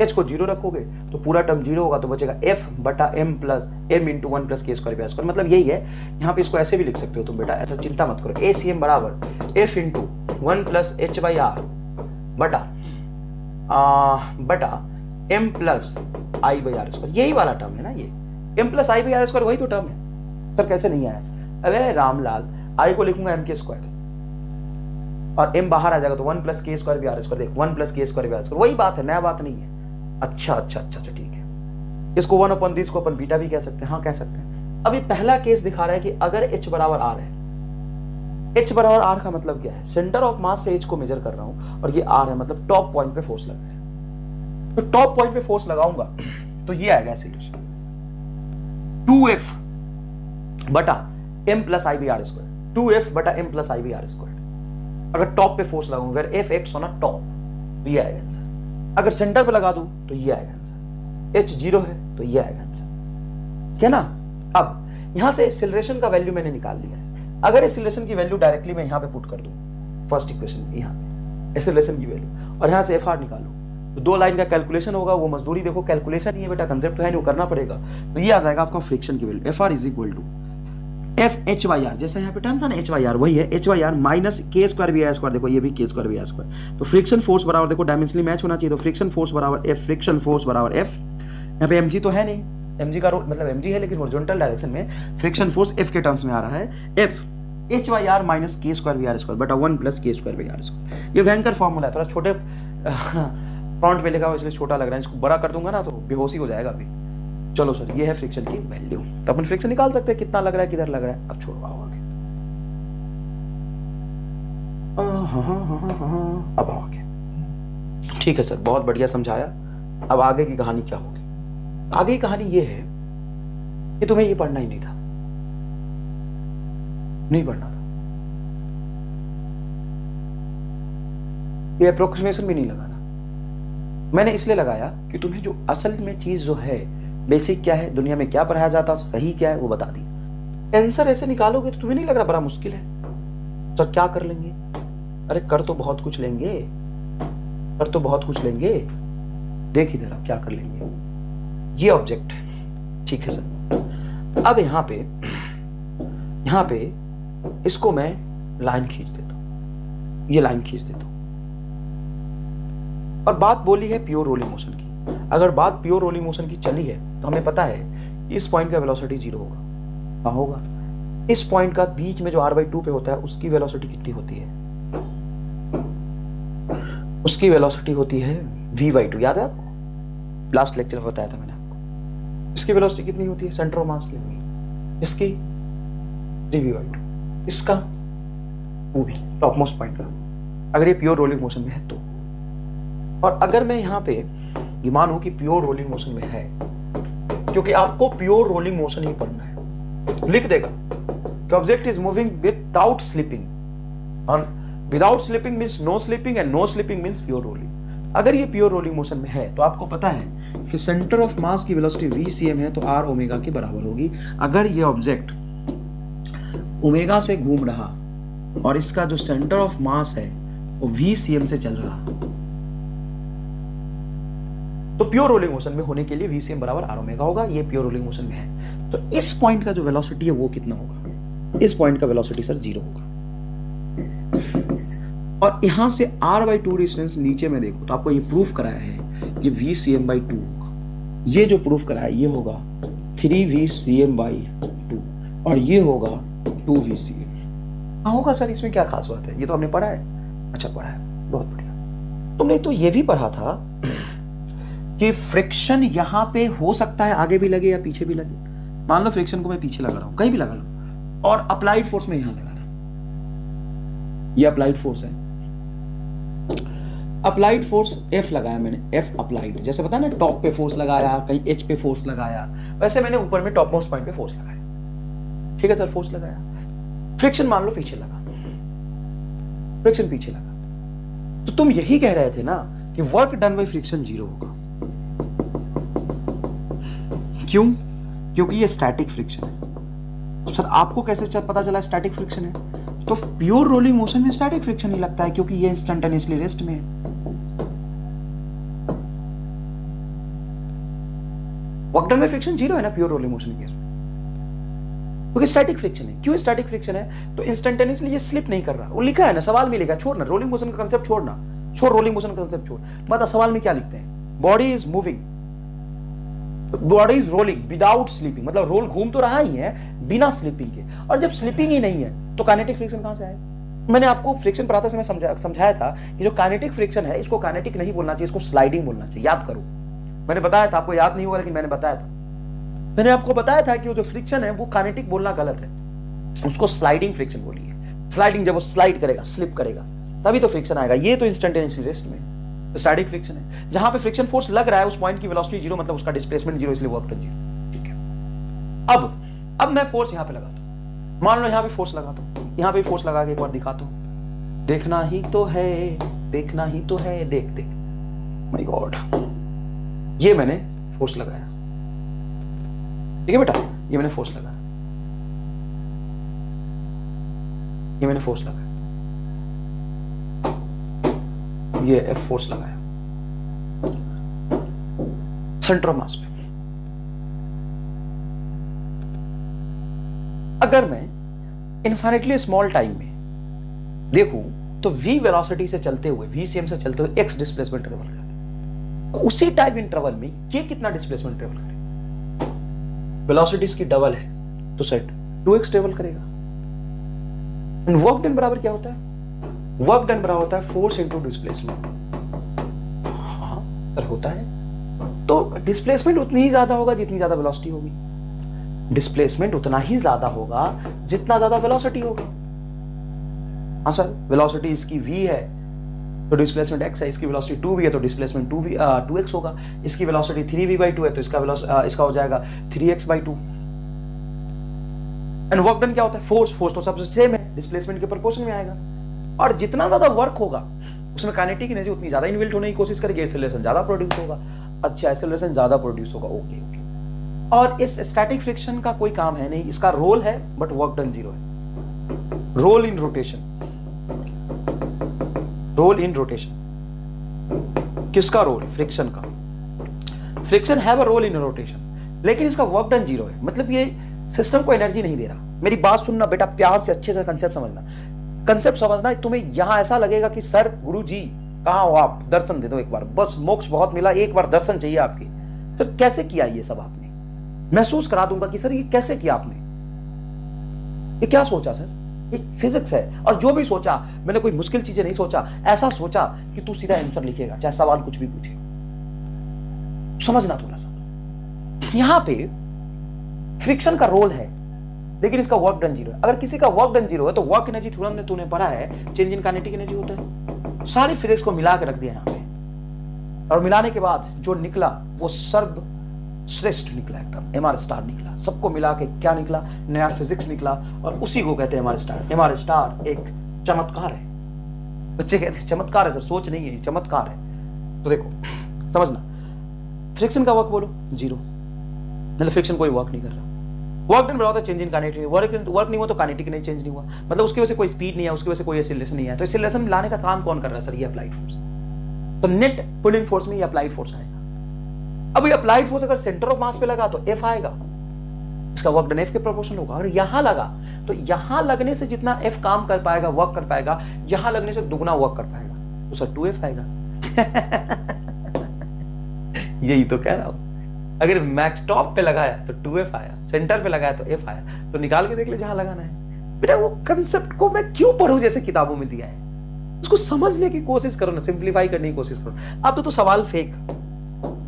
H को 0 रखोगे तो पूरा टर्म 0 होगा, तो बचेगा F बटा M plus M into 1 plus K square by R square, मतलब यही है। यहाँ पे इसको ऐसे भी लिख सकते हो तुम बेटा, ऐसा चिंता मत करो, ACM बराबर F into 1 plus H by R बटा M plus I by R square, यही वाला टर्म है ना, ये M plus I by R square वही तो टर्म है। सर कैसे नहीं आया? अरे रामलाल, I को लिखूंगा M के स्क्वायर, और M बाहर आ जाएगा तो 1 plus K square by R square, देख 1 plus K square by R square, वही बात है, नया बात नहीं है। अच्छा ठीक है, इसको 1 अपन दिस को अपन बीटा भी कह सकते हैं, हाँ कह सकते हैं। अब ये पहला केस दिखा रहा है कि अगर H बराबर R है, H बराबर R का मतलब क्या है? सेंटर ऑफ मास से H को मेजर कर रहा हूं, और ये R है, मतलब टॉप पॉइंट पे फोर्स लग रहा है। तो टॉप पॉइंट पे फोर्स लगाऊंगा तो ये आएगा एक्सीलरेशन 2F बटा m plus I b r square, 2F बटा m plus I b r square. अगर टॉप पे फोर्स लगाऊं, अगर एफ एक्स होना टॉप, तो ये आएगा आंसर। अगर सेंटर पे लगा दूं तो ये आएगा आंसर। h 0 है तो ये आएगा आंसर, ठीक है ना। अब यहां से एक्सीलरेशन का वैल्यू मैंने निकाल लिया है। अगर एक्सीलरेशन की वैल्यू डायरेक्टली मैं यहां पे पुट कर दूं, फर्स्ट इक्वेशन यहां पे एक्सीलरेशन की वैल्यू, और यहां से एफ आर निकालूं, तो 2 लाइन का कैलकुलेशन होगा। वो मजदूरी देखो, कैलकुलेशन ही है बेटा, कंसेप्ट तो है नहीं, वो करना पड़ेगा। तो ये आ जाएगा आपका फ्रिक्शन की value, f r is equal to f h y r, जैसे यहाँ पे टर्म था ना एच वाई आर, वही है H y r minus k square B I square. देखो ये भी के स्क्वायर बी आई स्क्वायर। तो फ्रिक्शन फोर्स बराबर, देखो डायमेंशनली मैच होना चाहिए, तो फ्रिक्शन फोर्स बराबर एफ, फ्रिक्शन फोर्स बराबर एफ। यहाँ पे mg तो है नहीं, mg का मतलब mg है लेकिन हॉरिजॉन्टल डायरेक्शन में, फ्रिक्शन फोर्स f के टर्म्स में आ रहा है, f h y r minus k square b r square बटा 1 plus K square b r square. ये भयंकर फॉर्मूला है, थोड़ा छोटे फ्रंट पे लिखा हुआ इसलिए छोटा लग रहा है, इसको बड़ा कर दूंगा ना तो बेहोशी हो जाएगा अभी। चलो सर, ये है फ्रिक्शन की वैल्यू। तो अपन फ्रिक्शन निकाल सकते हैं कितना लग रहा है, किधर लग रहा है। अब छोड़ो, आओ आगे, अब आओ आगे। ठीक है सर, बहुत बढ़िया समझाया। अब आगे की कहानी क्या होगी? आगे की कहानी ये है कि तुम्हें ये पढ़ना ही नहीं था, नहीं पढ़ना था, ये अप्रोक्सीमेशन भी नहीं लगाना। मैंने इसलिए लगाया कि तुम्हें जो असल में चीज जो है, बेसिक क्या है, दुनिया में क्या पढ़ाया जाता, सही क्या है, वो बता दी। आंसर ऐसे निकालोगे तो तुम्हें नहीं लग रहा बड़ा मुश्किल है? सर क्या कर लेंगे? अरे कर तो बहुत कुछ लेंगे, कर तो बहुत कुछ लेंगे। देख इधर आप क्या कर लेंगे। ये ऑब्जेक्ट है, ठीक है सर। अब यहां पे इसको मैं लाइन खींच देता हूं, ये लाइन खींच देता हूं, और बात बोली है प्योर रोलिंग मोशन की। अगर बात प्योर रोलिंग मोशन की चली है तो हमें पता है इस पॉइंट का वेलोसिटी 0 होगा। क्या होगा? इस पॉइंट का बीच में जो r/2 पे होता है उसकी वेलोसिटी कितनी होती है? उसकी वेलोसिटी होती है v/2। याद है आपको? लास्ट लेक्चर में बताया था मैंने आपको। इसकी वेलोसिटी कितनी होती है? सेंटर ऑफ मास लेंगे, इसकी 3v/2, इसका वो भी टॉप मोस्ट पॉइंट का, अगर ये प्योर रोलिंग मोशन में है तो। और अगर मैं यहां पे ये मानूं कि प्योर रोलिंग मोशन में है, क्योंकि आपको प्योर रोलिंग मोशन ही पढ़ना है, लिख देगा कि object is moving without slipping, और without slipping means no slipping, and no slipping means pure rolling. अगर ये प्योर रोलिंग मोशन में है तो आपको पता है कि सेंटर ऑफ मास की वेलोसिटी vcm है, तो r ओमेगा के बराबर होगी। अगर ये ऑब्जेक्ट ओमेगा से घूम रहा और इसका जो सेंटर ऑफ मास है वो vcm से चल रहा, तो प्योर रोलिंग मोशन में होने के लिए vcm बराबर r ओमेगा होगा। ये प्योर रोलिंग मोशन में है, तो इस पॉइंट का जो वेलोसिटी है वो कितना होगा? इस पॉइंट का वेलोसिटी सर 0 होगा। और यहां से r/2 डिस्टेंस नीचे में देखो तो आपको ये प्रूफ कराया है कि vcm/2 होगा। ये जो प्रूफ कराया है ये होगा 3vcm/2 और ये होगा 2vcm। हाँ होगा सर, इसमें क्या खास बात है? ये तो हमने पढ़ा है। अच्छा पढ़ा है, बहुत बढ़िया। तुमने तो ये भी पढ़ा था कि फ्रिक्शन यहां पे हो सकता है आगे भी लगे या पीछे भी लगे। मान लो फ्रिक्शन को मैं पीछे लगा रहा हूं, कहीं भी लगा लो, और अप्लाइड फोर्स में यहां लगा रहा हूं, ये अप्लाइड फोर्स है। अप्लाइड फोर्स F लगाया मैंने, F अप्लाइड, जैसे पता है ना टॉप पे फोर्स लगाया, कहीं H पे फोर्स लगाया, वैसे मैंने ऊपर में टॉप मोस्ट पॉइंट पे फोर्स लगाया। ठीक है सर, फोर्स लगाया। फ्रिक्शन मान लो पीछे लगा, फ्रिक्शन पीछे लगा, तो तुम यही कह रहे थे ना कि वर्क डन बाय फ्रिक्शन 0 होगा। क्यों? क्योंकि ये स्टैटिक फ्रिक्शन है। सर आपको कैसे पता चला स्टैटिक फ्रिक्शन है? तो प्योर रोलिंग मोशन में स्टैटिक फ्रिक्शन ही लगता है, क्योंकि ये इंस्टेंटेनियसली रेस्ट में है। वर्क डन बाय फ्रिक्शन 0 है ना प्योर रोलिंग मोशन केस में, क्योंकि स्टैटिक फ्रिक्शन है। क्यों स्टैटिक फ्रिक्शन है? तो इंस्टेंटेनियसली ये स्लिप नहीं कर रहा। वो लिखा है ना, सवाल में लिखा, छोड़ना रोलिंग मोशन का कंसेप्ट, छोड़ना, छोड़ रोलिंग मोशन का कंसेप्ट छोड़। बता सवाल में क्या लिखते हैं? Body is moving, body is rolling without sleeping, मतलब रोल घूम तो रहा ही है बिना स्लीपिंग के। और जब स्लीपिंग ही नहीं है तो काइनेटिक फ्रिक्शन कहां से आएगा? मैंने आपको फ्रिक्शन पढ़ाते समय समझाया था कि जो काइनेटिक फ्रिक्शन है इसको काइनेटिक नहीं बोलना चाहिए, इसको स्लाइडिंग बोलना चाहिए। याद करो, मैंने बताया था, आपको याद नहीं होगा लेकिन मैंने बताया था। मैंने आपको बताया था कि वो जो फ्रिक्शन है वो काइनेटिक बोलना गलत है, उसको स्लाइडिंग फ्रिक्शन बोलिए। स्लाइडिंग, जब वो स्लाइड करेगा, स्लिप करेगा, तभी तो फ्रिक्शन आएगा। ये तो इंस्टेंटेनियसली रेस्ट में, स्टैटिक फ्रिक्शन है। जहां पे फ्रिक्शन फोर्स लग रहा है उस पॉइंट की वेलोसिटी जीरो, मतलब उसका डिस्प्लेसमेंट जीरो, इसलिए वर्क डन जीरो। ठीक है, अब मैं फोर्स यहां पे लगाता हूं, मान लो यहां पे फोर्स लगाता हूं, यहां पे फोर्स लगा के एक बार दिखाता हूं, देखना ही तो है, देखना ही तो है, देख देख, माय गॉड, ये मैंने फोर्स लगाया। ठीक है बेटा, ये मैंने फोर्स लगाया, ये मैंने फोर्स लगाया, ये एफ फोर्स लगाया सेंटर ऑफ मास पे। अगर मैं इनफाइनेटली स्मॉल टाइम में देखूं तो v वेलोसिटी से चलते हुए, v cm से चलते हुए x डिस्प्लेसमेंट ट्रेवल करता है, उसी टाइम इंटरवल में ये कितना डिस्प्लेसमेंट ट्रेवल करेगा? वेलोसिटीज की डबल है तो सेट 2x ट्रेवल करेगा। वर्क डन बराबर क्या होता है? वर्क डन बराबर होता है फोर्स इंटू डिस्प्लेसमेंट। हाँ होता है, तो डिस्प्लेसमेंट उतनी ही ज्यादा होगा जितनी ज्यादा वेलोसिटी होगी, डिस्प्लेसमेंट उतना ही ज्यादा होगा जितना ज्यादा वेलोसिटी होगा। हाँ सर, वेलोसिटी इसकी v है तो डिस्प्लेसमेंट x है, इसकी वेलोसिटी 2v है तो डिस्प्लेसमेंट 2x होगा, इसकी वेलोसिटी 3v/2 है तो इसका हो जाएगा 3x/2। एंड वर्क डन क्या होता है? फोर्स तो सबसे सेम है, डिस्प्लेसमेंट के प्रोपोर्शन में आएगा, और जितना ज्यादा वर्क होगा उसमें काइनेटिक एनर्जी उतनी ज्यादा इन्वेल्ट होने की कोशिश करेगी, एक्सेलरेशन ज्यादा प्रोड्यूस होगा। अच्छा, एक्सेलरेशन ज्यादा प्रोड्यूस होगा, ओके। और इस स्टैटिक फ्रिक्शन का कोई काम है नहीं, इसका रोल है बट वर्क डन जीरो है। Role in rotation, role in rotation किसका रोल? फ्रिक्शन का। Friction have a role in rotation, लेकिन इसका वर्क डन जीरो है, मतलब ये सिस्टम को एनर्जी नहीं दे रहा। मेरी बात सुनना बेटा, प्यार से अच्छे से कंसेप्ट समझना, कंसेप्ट समझना। तुम्हें यहां ऐसा लगेगा कि सर गुरु जी कहां हो आप, दर्शन दे दो एक बार, बस मोक्ष बहुत मिला, एक बार दर्शन चाहिए आपके। सर कैसे किया ये सब आपने? महसूस करा दूंगा कि सर ये कैसे किया आपने, ये क्या सोचा सर, ये फिजिक्स है। और जो भी सोचा, मैंने कोई मुश्किल चीजें नहीं सोचा, ऐसा सोचा कि तू सीधा आंसर लिखेगा चाहे सवाल कुछ भी पूछे। समझना थोड़ा सा, यहां पे फ्रिक्शन का रोल है लेकिन इसका वर्क डन जीरो है। अगर किसी का वर्क डन जीरो है तो वर्क एनर्जी थ्योरम में तूने पढ़ा है, चेंज इन काइनेटिक एनर्जी होता है। सारी फिजिक्स को मिला के रख दिया यहां पे, और मिलाने के बाद जो निकला वो सर्वश्रेष्ठ निकला, एकदम एमआर स्टार निकला। सबको मिला के क्या निकला? नया फिजिक्स निकला, और उसी को कहते हैं एमआर स्टार। एमआर स्टार एक चमत्कार है। बच्चे कहते हैं चमत्कार है सर, सोच नहीं है, चमत्कार है। तो देखो समझना, फ्रिक्शन का वर्क बोलो जीरो, मतलब फ्रिक्शन कोई वर्क नहीं कर रहा। वर्क डन बराबर चेंज इन काइनेटिक, वर्क नहीं हुआ तो काइनेटिक नहीं चेंज नहीं हुआ, मतलब उसकी वजह से कोई स्पीड नहीं है, उसकी वजह से कोई एक्सीलरेशन नहीं है। तो एक्सीलरेशन लाने का काम कौन कर रहा है सर? ये अप्लाइड फोर्स। तो नेट पुलिंग फोर्स में ये अप्लाइड फोर्स आएगा। अब ये अप्लाइड फोर्स अगर सेंटर ऑफ मास पे लगा तो F आएगा, इसका वर्क डन F के प्रोपोर्शनल होगा। और यहां लगा तो यहां लगने से जितना F काम कर पाएगा, वर्क कर पाएगा, यहां लगने से दुगना वर्क कर पाएगा, तो सर 2F आएगा। यही तो कह रहा हूं, अगर मैक्स टॉप पे लगाया तो 2F आया, सेंटर पे लगाया तो F आया, तो निकाल के देख ले जहां लगाना है। बेटा वो कंसेप्ट को मैं क्यों पढ़ूं जैसे किताबों में दिया है, उसको समझने की कोशिश करो ना, सिंप्लीफाई करने की कोशिश करो। अब तो सवाल फेक,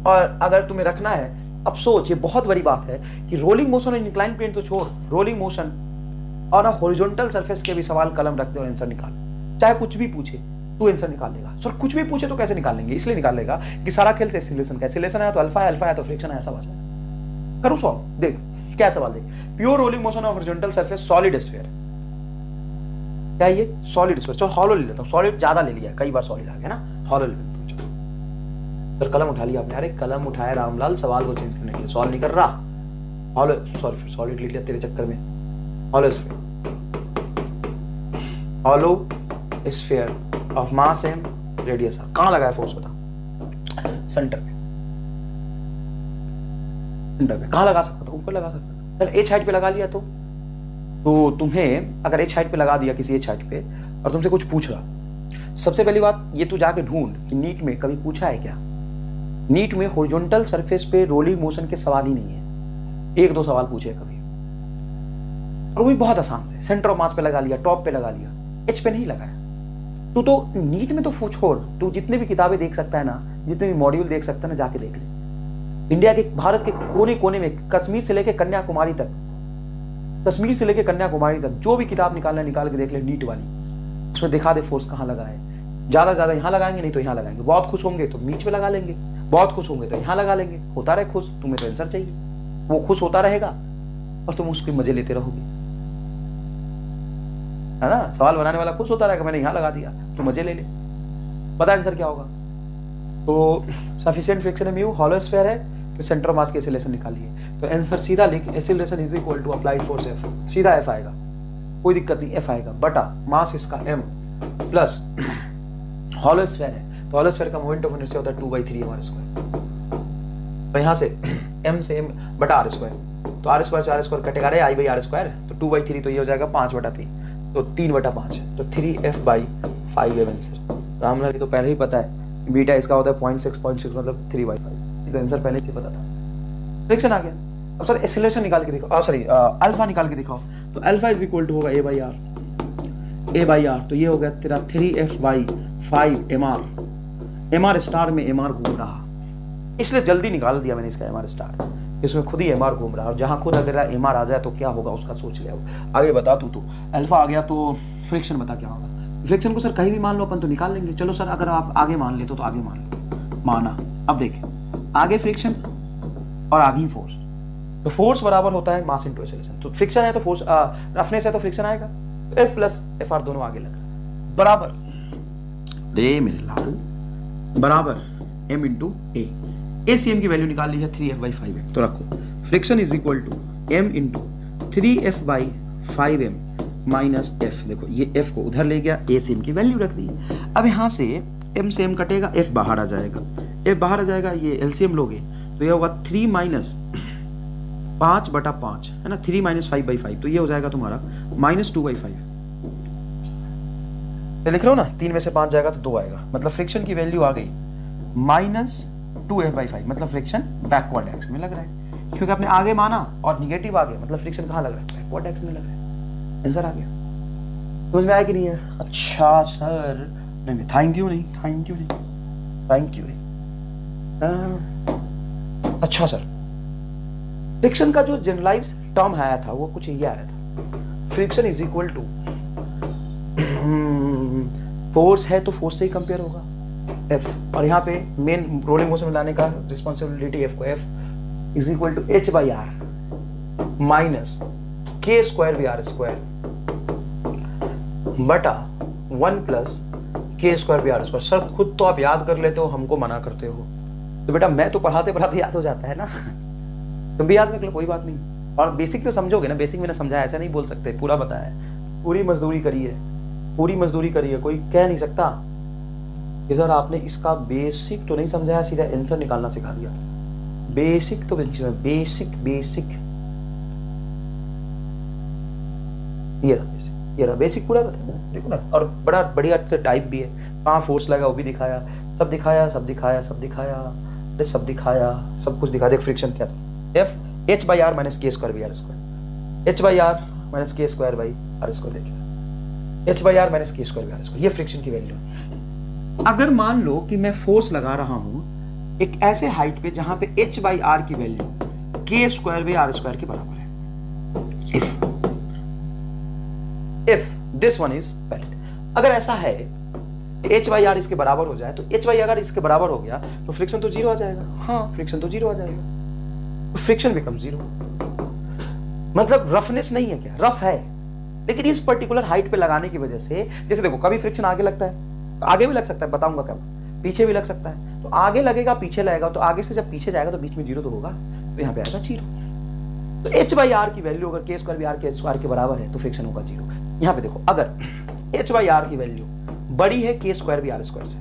और अगर तुम्हें रखना है, अब सोच, ये बहुत बड़ी बात है कि रोलिंग मोशन और इंक्लाइन प्लेन तो छोड़, रोलिंग मोशन और हॉरिजॉन्टल सरफेस के भी सवाल कलम रख दे और आंसर निकाल, चाहे कुछ भी पूछे तू आंसर निकाल लेगा। सर कुछ भी पूछे तो कैसे निकाल लेंगे? इसलिए निकाल लेगा कि सारा खेल से एक्सीलरेशन का, एक्सीलरेशन आया तो अल्फा है, अल्फा है तो फ्रिक्शन आया, सब आ जाएगा। करो सॉल्व, देख क्या सवाल देख। Pure rolling motion of horizontal surface solid sphere, क्या ये सॉलिड स्फीयर? चलो हॉलो ले लेता हूं, सॉलिड ज्यादा ले लिया, कई बार सॉलिड आ गया ना, हॉलो ले लेता हूं। सर कलम उठा लिया आपने, अरे कलम उठाया रामलाल सवाल को चेंज करने के लिए, सॉल्व नहीं कर रहा। हॉलो सॉरी, फिर सॉलिड लिख लिया तेरे चक्कर में। Hollow sphere, hollow sphere of mass m, radius r, कहां लगा है फोर्स बता? सेंटर पे। सेंटर पे कहां लगा सकता था? ऊपर लगा सकता था। सर h हाइट पे लगा लिया तो तुम्हें अगर h हाइट पे लगा दिया किसी h हाइट पे और तुमसे कुछ पूछ रहा, सबसे पहली बात ये तू जाके ढूंढ कि नीट में कभी पूछा है क्या। नीट में हॉरिजॉन्टल सरफेस पे रोलिंग मोशन के सवाल ही नहीं है, एक दो सवाल पूछे कभी, और वो भी बहुत आसान से। सेंटर ऑफ मास पे लगा लिया, टॉप पे लगा लिया, h पे नहीं लगाया। तू तो नीट में तो छोड़, तू जितने भी किताबें देख सकता है ना, जितने भी मॉड्यूल देख सकता है ना, जाके देख ले। इंडिया के, भारत के कोने कोने में, कश्मीर से लेकर कन्याकुमारी तक, कश्मीर से लेकर कन्याकुमारी तक जो भी किताब निकालना निकाल के देख ले नीट वाली, उसमें दिखा दे फोर्स कहां लगा है, ज्यादा से ज्यादा यहाँ लगाएंगे, नहीं तो यहाँ लगाएंगे। बहुत खुश होंगे तो बीच में लगा लेंगे, बहुत खुश होंगे तो यहाँ लगा लेंगे। होता रहे खुश, तुम्हें तो आंसर चाहिए। वो खुश होता रहेगा और तुम उसके मजे लेते रहोगे, है ना। सवाल बनाने वाला खुश होता रहेगा, मैंने यहाँ लगा दिया तो मजे ले ले। पता आंसर क्या होगा? तो सफिशिएंट फ्रिक्शन है म्यू, हॉलो स्फीयर है तो सेंटर ऑफ मास की एक्सीलरेशन निकालिए। तो आंसर सीधा लिख, acceleration is equal to applied force f, सीधा एफ आएगा, कोई दिक्कत नहीं, एफ आएगा बटा मास इसका एम प्लस हॉलो स्फीयर है तो हॉलो स्फीयर का मोमेंट ऑफ इनर्शिया होता है 2/3 mr स्क्वायर। तो यहाँ से m से m बटा r स्क्वायर, तो r स्क्वायर से r स्क्वायर कटेगा रे i बाई r स्क्वायर, तो 2/3 तो ये हो जाएगा 5/3, तो 3/5, तो 3f/5m आंसर। रामलाल तो पहले ही पता है, बीटा इसका होता है 0.6 मतलब 3/5, तो आंसर पहले से पता था। फ्रिक्शन आ गया। अब सर एक्सीलरेशन निकाल के दिखाओ, सॉरी अल्फा निकाल के दिखाओ। तो अल्फा इज इक्वल टू होगा a/r, तो ये हो गया तेरा 3f/5mr। mr स्टार में mr घूम रहा, इसलिए जल्दी निकाल दिया मैंने इसका mr स्टार, इसमें खुद ही mr घूम रहा है, और जहां खुद अगर mr आ जाए तो क्या होगा उसका सोच ले। आगे बता तू अल्फा आ गया तो फ्रिक्शन बता क्या होगा। फ्रिक्शन को सर कहीं भी मान लो अपन तो निकाल लेंगे। चलो सर अगर आप आगे मान ले तो आगे मान लो, माना। अब देख आगे फ्रिक्शन और आगे ही फोर्स, तो फोर्स बराबर होता है मास इनटू एक्सीलरेशन। तो फ्रिक्शन है तो फोर्स, रफनेस है तो फ्रिक्शन आएगा, तो F प्लस FR दोनों आगे लग रहा है, बराबर रे मेरे लाल बराबर m इंटू ए। ACM की वैल्यू निकाल लीजिए 3f/5m, तो रखो friction is equal to m into 3f/5m minus f। देखो ये f को उधर ले गया, ACM की वैल्यू रख दी। अब यहाँ से m से m कटेगा, f बाहर आ जाएगा, f बाहर आ जाएगा, ये LCM लोगे तो ये होगा 3 माइनस 5/5 है ना, 3 माइनस 5/5, तो ये हो जाएगा तुम्हारा -2/5। लिख रहे हो ना, 3 में से 5 जाएगा तो 2 आएगा, मतलब फ्रिक्शन की वैल्यू आ गई -2f/5, मतलब फ्रिक्शन बैकवर्ड एक्स में लग रहा है, क्योंकि आपने आगे माना और निगेटिव आ गया, मतलब फ्रिक्शन कहाँ लग रहा है, बैकवर्ड एक्स में लग रहा है। आंसर आ गया, समझ में आया कि नहीं है? अच्छा सर, नहीं थैंक यू नहीं, अच्छा सर, फ्रिक्शन का जो जनरलाइज टर्म आया था वो कुछ ये आया था, friction is equal to force है तो फोर्स से ही कंपेयर होगा F, और यहाँ पे मेन रोलिंग मोशन में लाने का रिस्पॉन्सिबिलिटी F को, F is equal to h/r minus k square we are square बटा 1 plus k square we are square. Sir खुद तो आप याद कर लेते हो, हमको मना करते हो, तो बेटा मैं तो पढ़ाते पढ़ाते याद हो जाता है ना, तुम भी याद रख लो, कोई बात नहीं। और बेसिक तो समझोगे ना, बेसिक मैंने समझाया, ऐसा नहीं बोल सकते पूरा बताया है, पूरी मजदूरी करी है, कोई कह नहीं सकता कि सर आपने इसका बेसिक तो नहीं समझाया, सीधा आंसर निकालना सिखा दिया। बेसिक तो बेसिक ये रहा बेसिक पूरा बताया, देखो ना, और बड़ा बढ़िया से टाइप भी है, कहाँ फोर्स लगा वो भी दिखाया, सब दिखाया, सब कुछ दिखा। देख फ्रिक्शन क्या था, F h/r minus k square we are square, h/r minus k square by are square, देखिए h/r minus k square we are square, ये फ्रिक्शन की वैल्यू है। अगर मान लो कि मैं फोर्स लगा रहा हूं एक ऐसे हाइट पे जहां पे h/r की value k square we are square के बराबर है, if this one is valid, अगर ऐसा है h/r इसके बराबर हो जाए, तो h/r इसके बराबर हो गया तो फ्रिक्शन तो 0 आ जाएगा। हाँ, फ्रिक्शन तो 0 आ जाएगा, फ्रिक्शन बिकम 0, मतलब रफनेस नहीं है, क्या रफ है, लेकिन इस पर्टिकुलर हाइट पे लगाने की वजह से, जैसे देखो कभी फ्रिक्शन आगे लगता है, आगे भी लग सकता है, बताऊंगा कब, पीछे भी लग सकता है, तो आगे लगेगा पीछे लगेगा, तो आगे से जब पीछे जाएगा तो बीच में 0 तो होगा, तो यहाँ पे आएगा 0। तो h/r की वैल्यू अगर k square we r k square के बराबर है तो फ्रिक्शन होगा 0। यहाँ पे देखो अगर h/r की वैल्यू बड़ी है k square we are square से,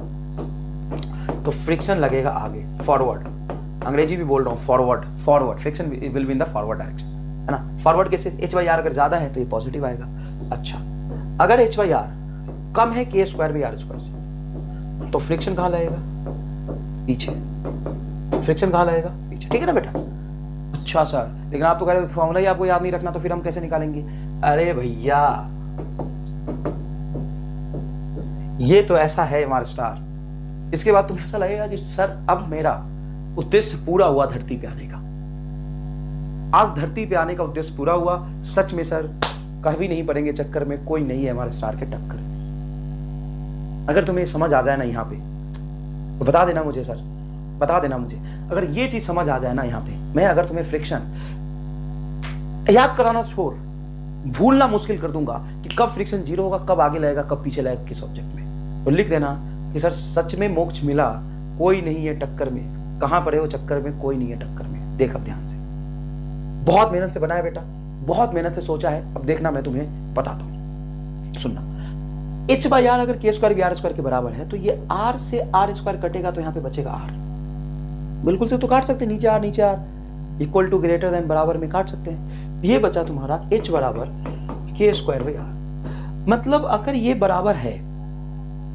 तो फ्रिक्शन लगेगा आगे, फॉरवर्ड, अंग्रेजी भी बोल रहा हूँ, forward, friction will be in the forward direction, है ना। फॉरवर्ड कैसे, h/r अगर ज्यादा है तो ये पॉजिटिव आएगा। अच्छा, अगर h/r कम है k square we are square से, तो फ्रिक्शन कहाँ लगेगा, पीछे, फ्रिक्शन कहाँ लगेगा, पीछे, ठीक है ना बेटा। अच्छा सर, लेकिन आप तो कह रहे हो फॉर्मूला ही आपको याद नहीं रखना, तो फिर हम कैसे निकालेंगे? अरे भैया ये तो ऐसा है हमारा स्टार, इसके बाद तुम्हें ऐसा लगेगा कि सर अब मेरा उद्देश्य पूरा हुआ धरती पे आने का, आज धरती पे आने का उद्देश्य पूरा हुआ। सच में सर कभी नहीं पड़ेंगे चक्कर में, कोई नहीं है हमारे स्टार के टक्कर। अगर तुम्हें समझ आ जाए ना यहाँ पे तो बता देना मुझे सर, बता देना मुझे। अगर ये चीज समझ आ जाए ना यहाँ पे, मैं अगर तुम्हें फ्रिक्शन याद कराना छोड़, भूलना मुश्किल कर दूंगा कि कब फ्रिक्शन जीरो होगा, कब आगे लगेगा, कब पीछे लगेगा, किस ऑब्जेक्ट में, तो लिख देना कि सर सच में मोक्ष मिला, कोई नहीं है टक्कर में। कहां पड़े हो चक्कर में, कोई नहीं है टक्कर में। देख अब ध्यान से, बहुत मेहनत से बनाया बेटा, बहुत मेहनत से सोचा है। अब देखना मैं तुम्हें बताता हूं, सुनना। h बाई आर अगर k स्क्वायर भी आर स्क्वायर के बराबर है तो ये r से आर स्क्वायर कटेगा तो यहां पे बचेगा r। बिल्कुल से तो काट सकते, नीचे r नीचे r, equal to greater than बराबर में काट सकते हैं। ये बचा तुम्हारा h बराबर k स्क्वायर बाई आर। मतलब अगर ये बराबर है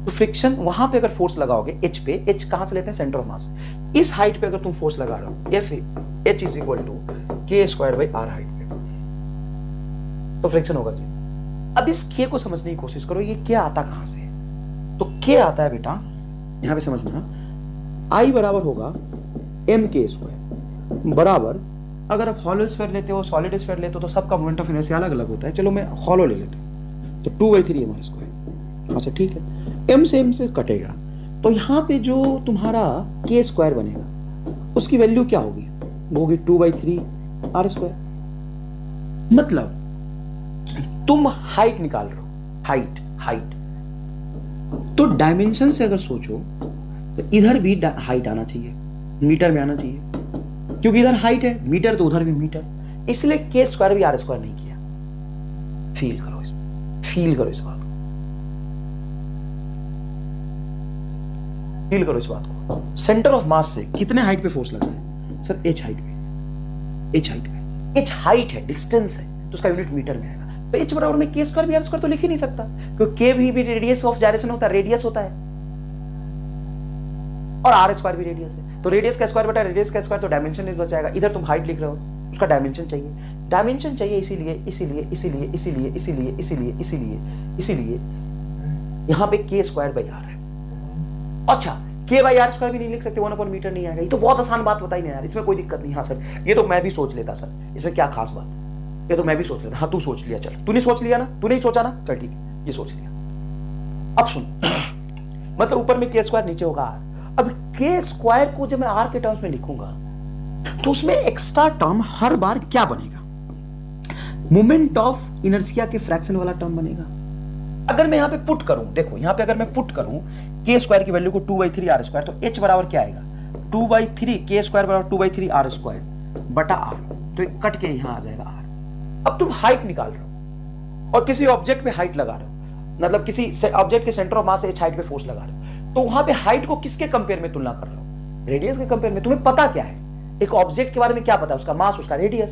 तो फ्रिक्शन वहां पे अगर फोर्स लगाओगे h पे, h कहां से लेते हैं, सेंटर ऑफ मास, इस हाइट पे अगर तुम फोर्स लगा रहे हो f h is equal to k square by r height पे, तो फ्रिक्शन होगा जी। अब इस k को समझने की कोशिश करो, ये क्या आता कहां से, तो k आता है बेटा, यहां पे समझना, I बराबर होगा mk स्क्वायर बराबर, अगर आप हॉलो स्फीयर लेते हो, सॉलिड स्फीयर लेते हो तो सबका मोमेंट ऑफ इनर्शिया अलग अलग होता है। चलो मैं हॉलो ले लेता हूं, तो 2/3 mr स्क्वायर, हाँ सर ठीक है, m से कटेगा तो यहां पे जो तुम्हारा k स्क्वायर बनेगा उसकी वैल्यू क्या होगी, वो होगी 2/3 r स्क्वायर। मतलब तुम हाइट निकाल रहे हो, हाइट, तो डायमेंशन से अगर सोचो तो इधर भी हाइट आना चाहिए, मीटर में आना चाहिए, क्योंकि इधर हाइट है मीटर तो उधर भी मीटर, इसलिए के स्क्वायर भी आर स्क्वायर नहीं किया। फील करो इस बात को, फील करो इस बात को। सेंटर ऑफ मास से कितने हाइट पे फोर्स लगा है सर, h हाइट पे, h हाइट है, डिस्टेंस है, तो उसका यूनिट मीटर में आएगा। तो h बराबर में k स्क्वायर भी आर स्क्वायर तो लिख ही नहीं सकता, क्योंकि k भी रेडियस ऑफ जायरेशन होता है, रेडियस होता है, और आर स्क्वायर भी रेडियस है, तो रेडियस का स्क्वायर बटा रेडियस का स्क्वायर, तो डायमेंशन बच जाएगा। इधर तुम हाइट लिख रहे हो, उसका डायमेंशन चाहिए, इसीलिए यहां पे k स्क्वायर बाई आर है। अच्छा, k बाई आर स्क्वायर भी नहीं लिख सकते, 1/मीटर नहीं आएगा। ये तो बहुत आसान बात बताई नहीं यार, इसमें कोई दिक्कत नहीं। हाँ सर, ये तो मैं भी सोच लेता सर, इसमें क्या खास बात, ये तो मैं भी सोच लेता। हाँ तू सोच लिया, चल तूने सोच लिया ना, तू नहीं सोचा ना, चल ठीक है, ये सोच लिया। अब सुन, मतलब ऊपर में k स्क्वायर, नीचे होगा r। अब k स्क्वायर को जब मैं r के टर्म्स में लिखूंगा तो उसमें एक्स्ट्रा टर्म हर बार क्या बनेगा, मोमेंट ऑफ इनर्शिया के फ्रैक्शन वाला टर्म बनेगा। अगर मैं यहां पे पुट करूं, देखो यहां पे अगर मैं पुट करूं k स्क्वायर की वैल्यू को 2/3 r स्क्वायर, तो h बराबर क्या आएगा, 2/3 k स्क्वायर बराबर 2/3 r स्क्वायर बटा r, तो कट के यहां आ जाएगा r। अब तुम हाइट निकाल रहे हो और किसी ऑब्जेक्ट पे हाइट लगा रहे हो, मतलब किसी ऑब्जेक्ट के सेंटर ऑफ मास से h हाइट पे फोर्स लगा रहे हो, तो वहां पे हाइट को किसके कंपेयर में तुलना कर रहे हो, रेडियस के कंपेयर में। तुम्हें पता क्या है, एक ऑब्जेक्ट के बारे में क्या पता है, उसका मास, उसका रेडियस।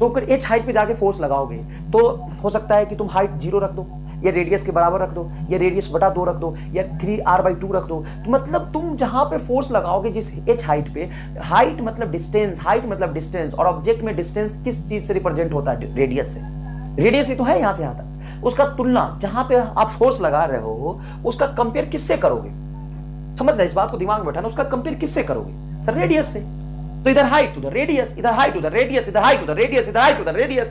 तो अगर h हाइट पे जाके फोर्स लगाओगे तो हो सकता है कि तुम हाइट 0 रख दो, या रेडियस के बराबर रख दो, या रेडियस बटा 2 रख दो, या 3r/2 रख दो। तो मतलब तुम जहां पे फोर्स लगाओगे जिस h हाइट पे, हाइट मतलब डिस्टेंस, और ऑब्जेक्ट में डिस्टेंस किस चीज से रिप्रेजेंट होता है, रेडियस से। रेडियस ही तो है यहां से यहां तक, उसका तुलना जहां पे आप फोर्स लगा रहे हो उसका कंपेयर किससे करोगे, समझ रहे, इस बात को दिमाग में बैठाना, उसका कंपेयर किससे करोगे सर, रेडियस से। तो इधर हाइट उधर रेडियस, इधर हाइट उधर रेडियस, इधर हाइट उधर रेडियस, इधर हाइट उधर रेडियस,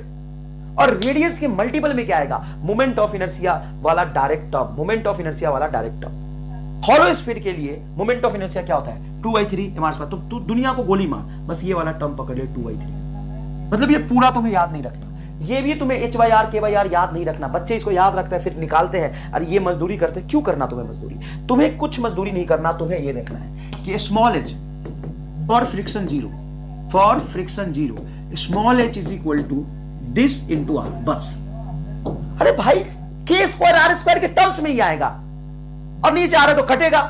और रेडियस के मल्टीपल में क्या आएगा, मोमेंट ऑफ इनर्शिया वाला direct term, moment of inertia वाला डायरेक्ट टर्म। हॉलो स्फीयर के लिए मोमेंट ऑफ इनर्शिया क्या होता है, 2/3 mr स्क्वायर। तो तू दुनिया को गोली मार, बस ये वाला टर्म पकड़ ले 2/3। मतलब ये पूरा तुम्हें याद नहीं रखना, ये भी तुम्हें h by r k by r याद नहीं रखना। बच्चे इसको याद रखते हैं फिर निकालते हैं, अरे ये मजदूरी करते हैं। क्यों करना तुम्हें मजदूरी, तुम्हें कुछ मजदूरी नहीं करना, तुम्हें ये देखना है कि small h for friction zero, small h is equal to this into r, बस। अरे भाई k स्क्वायर आर स्क्वायर के टर्म्स में ही आएगा, और नीचे आ रहा तो कटेगा।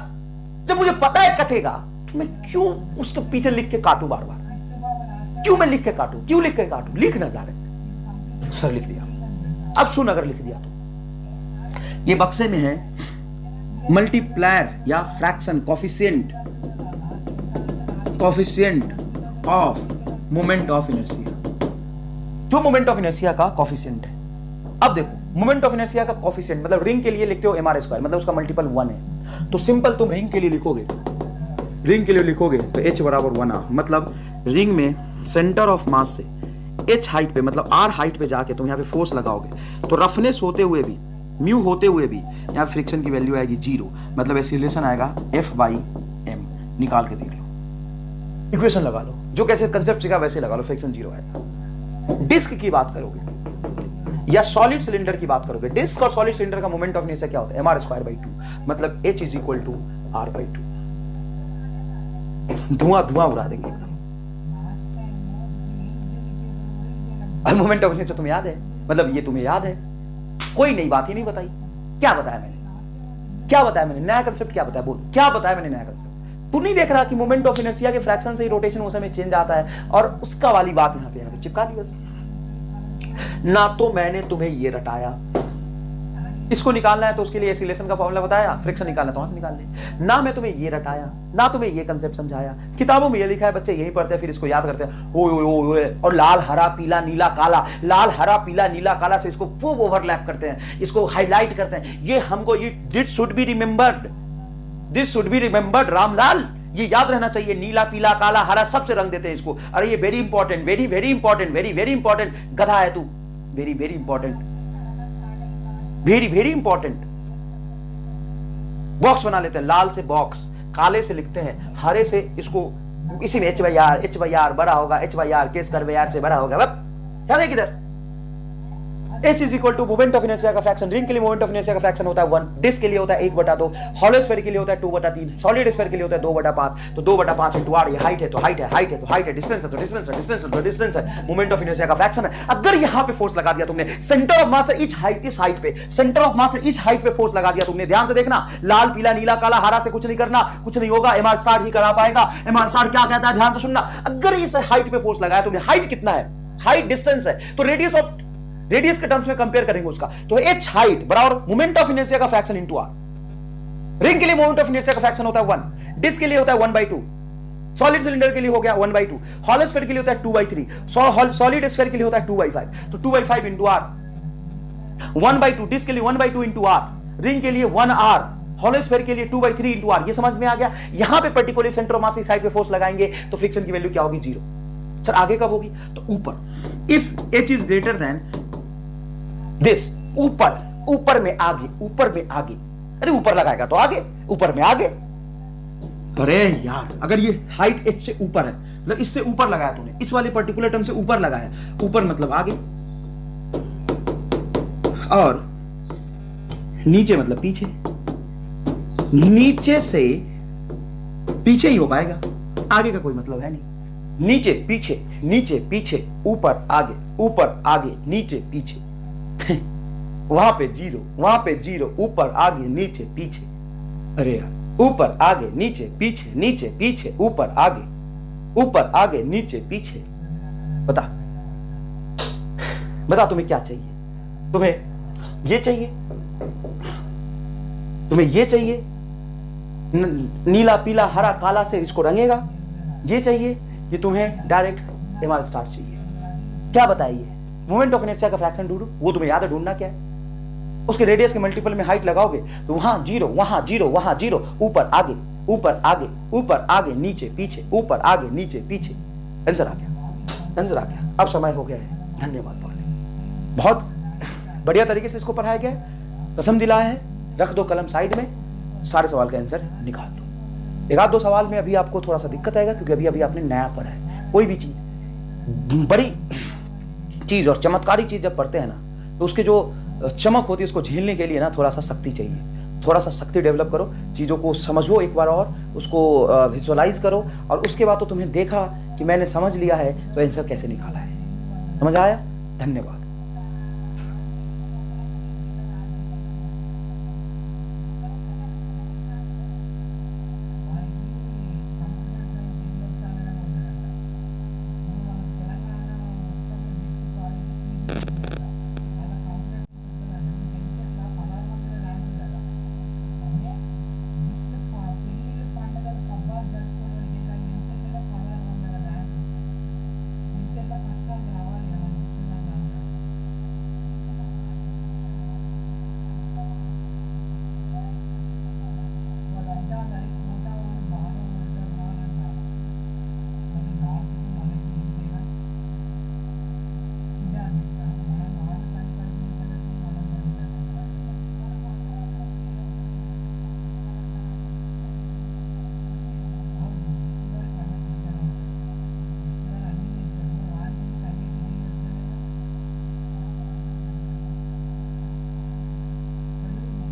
जब मुझे पता है कटेगा तो मैं क्यों उसके पीछे लिख के काटूं बार बार, क्यों मैं लिख के काटूं, क्यों लिख के काटूं, लिख ना जा रहे सर, लिख दिया। अब सुन, अगर लिख दिया तो ये बक्से में है मल्टीप्लायर या fraction coefficient of moment of inertia, जो मोमेंट ऑफ इनर्शिया का कॉफिशिएंट है। अब देखो, मोमेंट ऑफ इनर्शिया का कॉफिशिएंट मतलब रिंग के लिए लिखते हो mr स्क्वायर, मतलब उसका मल्टीपल 1 है। तो सिंपल तुम रिंग के लिए लिखोगे तो h बराबर 1r, मतलब रिंग में सेंटर ऑफ मास से h हाइट पे, मतलब r हाइट पे जाके तुम यहाँ पे फोर्स लगाओगे तो रफनेस होते हुए भी, म्यू होते हुए भी यहाँ फ्रिक्शन की वैल्यू आएगी 0, मतलब एक्सीलरेशन आएगा F/m। निकाल के देख लो, इक्वेशन लगा लो, जो कैसे कंसेप्ट सीखा वैसे लगा लो, फ्रिक्शन 0 आएगा। डिस्क की बात करोगे या सॉलिड सिलेंडर की बात करोगे, डिस्क और सॉलिड सिलेंडर का मोमेंट ऑफ इनर्शिया क्या होता है? mr²/2, मतलब H = r/2। धुआं धुआं उड़ा देंगे एकदम। और मोमेंट ऑफ इनर्शिया तुम्हें याद है, मतलब ये तुम्हें याद है, कोई नई बात ही नहीं बताई। क्या बताया मैंने? क्या बताया मैंने? नया कंसेप्ट क्या बताया? बोल, क्या बताया मैंने नया कंसेप्ट? तू नहीं देख रहा कि मोमेंट ऑफ इनर्शिया के फ्रैक्शन से ही रोटेशन मोशन में चेंज आता है, और उसका वाली बात यहां पे चिपका दी बस। ना तो मैंने तुम्हें ये रटाया, इसको निकालना है तो उसके लिए एक्सीलरेशन का फॉर्मूला बताया, फ्रिक्शन निकालना तो वहां से निकाल ले। ना मैं तुम्हें ये रटाया, ना तुम्हें ये कंसेप्ट समझाया, किताबों में ये लिखा है, बच्चे यही पढ़ते हैं, फिर इसको याद करते हैं, ओए ओए ओए, और लाल हरा पीला नीला काला, लाल हरा पीला नीला काला से इसको खूब ओवरलैप करते हैं, इसको हाईलाइट करते हैं। ये हमको ये this should be remembered Ramlal, ये याद रहना चाहिए। नीला पीला काला हरा सबसे रंग देते हैं इसको। अरे ये very important, very very important, very very important, गधा है तू, very very important, very very important. Box बना लेते हैं, लाल से बॉक्स, काले से लिखते हैं, हरे से इसको, इसी में H/R बड़ा होगा, H/R केस कर R से बड़ा होगा। ध्यान दे किधर, H = मोमेंट ऑफ इनर्शिया का फ्रैक्शन। रिंग के लिए मोमेंट ऑफ इनर्शिया का फ्रैक्शन होता है 1, डिस्क के लिए होता है 1/2, हॉलो स्फीयर के लिए होता है 2/3, सॉलिड स्फीयर के लिए होता है 2/5। तो 2/5 × r, ये हाइट है तो हाइट है, हाइट है तो हाइट है, डिस्टेंस है तो डिस्टेंस है, डिस्टेंस है तो डिस्टेंस है, मोमेंट ऑफ इनर्शिया का फ्रैक्शन है। अगर यहां पे फोर्स लगा दिया तुमने, सेंटर ऑफ मास से इस हाइट पे, सेंटर ऑफ मास से इस हाइट पे फोर्स लगा दिया तुमने, ध्यान से देखना, लाल पीला नीला काला हरा से कुछ नहीं करना, कुछ नहीं होगा, mr² ही करा पाएगा। mr² क्या कहता है, ध्यान से सुनना। अगर इस हाइट पे फोर्स लगाया तुमने, हाइट कितना है, हाइट डिस्टेंस है, तो रेडियस के टर्म्स में कंपेयर करेंगे उसका, तो h हाइट बराबर मोमेंट ऑफ इनर्शिया का फ्रैक्शन इनटू r। रिंग के लिए मोमेंट ऑफ इनर्शिया का फ्रैक्शन होता है 1, डिस्क के लिए होता है 1/2, सॉलिड सिलेंडर के लिए हो गया 1/2, हॉलो स्फीयर के लिए होता है 2/3, सॉलिड स्फीयर के लिए होता है 2/5, तो 2/5 इनटू r, 1/2, डिस्क के लिए 1/2 इनटू r, रिंग के लिए 1r, हॉलो स्फीयर के लिए 2/3 इनटू r। ये समझ में आ गया। यहां पे पर्टिकुलर सेंटर ऑफ मास इस साइड पे फोर्स लगाएंगे तो फ्रिक्शन की वैल्यू क्या होगी, 0। सर आगे कब होगी, तो ऊपर, if h is greater than this, ऊपर में आगे, ऊपर में आगे, अरे ऊपर लगाएगा तो आगे, ऊपर में आगे। अरे यार, अगर ये हाइट h से ऊपर है, मतलब इससे ऊपर लगाया तूने, इस वाले पर्टिकुलर टर्म से ऊपर लगाया, ऊपर मतलब आगे, और नीचे मतलब पीछे, नीचे से पीछे ही हो पाएगा, आगे का कोई मतलब है नहीं। नीचे पीछे, नीचे पीछे, ऊपर आगे, नीचे पीछे, वहां पे 0, वहां पे 0, ऊपर आगे नीचे पीछे। अरे यार, ऊपर आगे नीचे पीछे, नीचे पीछे, ऊपर आगे नीचे पीछे। बता तुम्हें क्या चाहिए? तुम्हें ये चाहिए, तुम्हें ये चाहिए, नीला पीला हरा काला से इसको रंगेगा, ये चाहिए, ये तुम्हें डायरेक्ट mr स्टार चाहिए। क्या बताइए, मोमेंट ऑफ इनर्शिया का फ्रैक्शन ढूंढो, वो तुम्हें याद है ढूंढना क्या है। उसके रेडियस के मल्टीपल में हाइट लगाओगे तो वहां 0, वहां 0, वहां 0, ऊपर आगे नीचे पीछे, ऊपर आगे नीचे पीछे। आंसर आ गया। अब समय हो गया है, धन्यवाद बोलने। बहुत बढ़िया तरीके से इसको पढ़ाया गया है, कसम दिलाया है। रख दो कलम साइड में, सारे सवाल का आंसर निकाल दो। एक आध दो सवाल में अभी आपको थोड़ा सा दिक्कत आएगा, क्योंकि अभी आपने नया पढ़ा है। कोई भी चीज, बड़ी चीज और चमत्कारी चीज जब पढ़ते हैं ना, तो उसके जो चमक होती है उसको झेलने के लिए ना थोड़ा सा शक्ति चाहिए। थोड़ा सा शक्ति डेवलप करो, चीज़ों को समझो एक बार और, उसको विजुअलाइज करो, और उसके बाद तो तुम्हें देखा कि मैंने समझ लिया है तो आंसर कैसे निकाला है। समझ आया? धन्यवाद।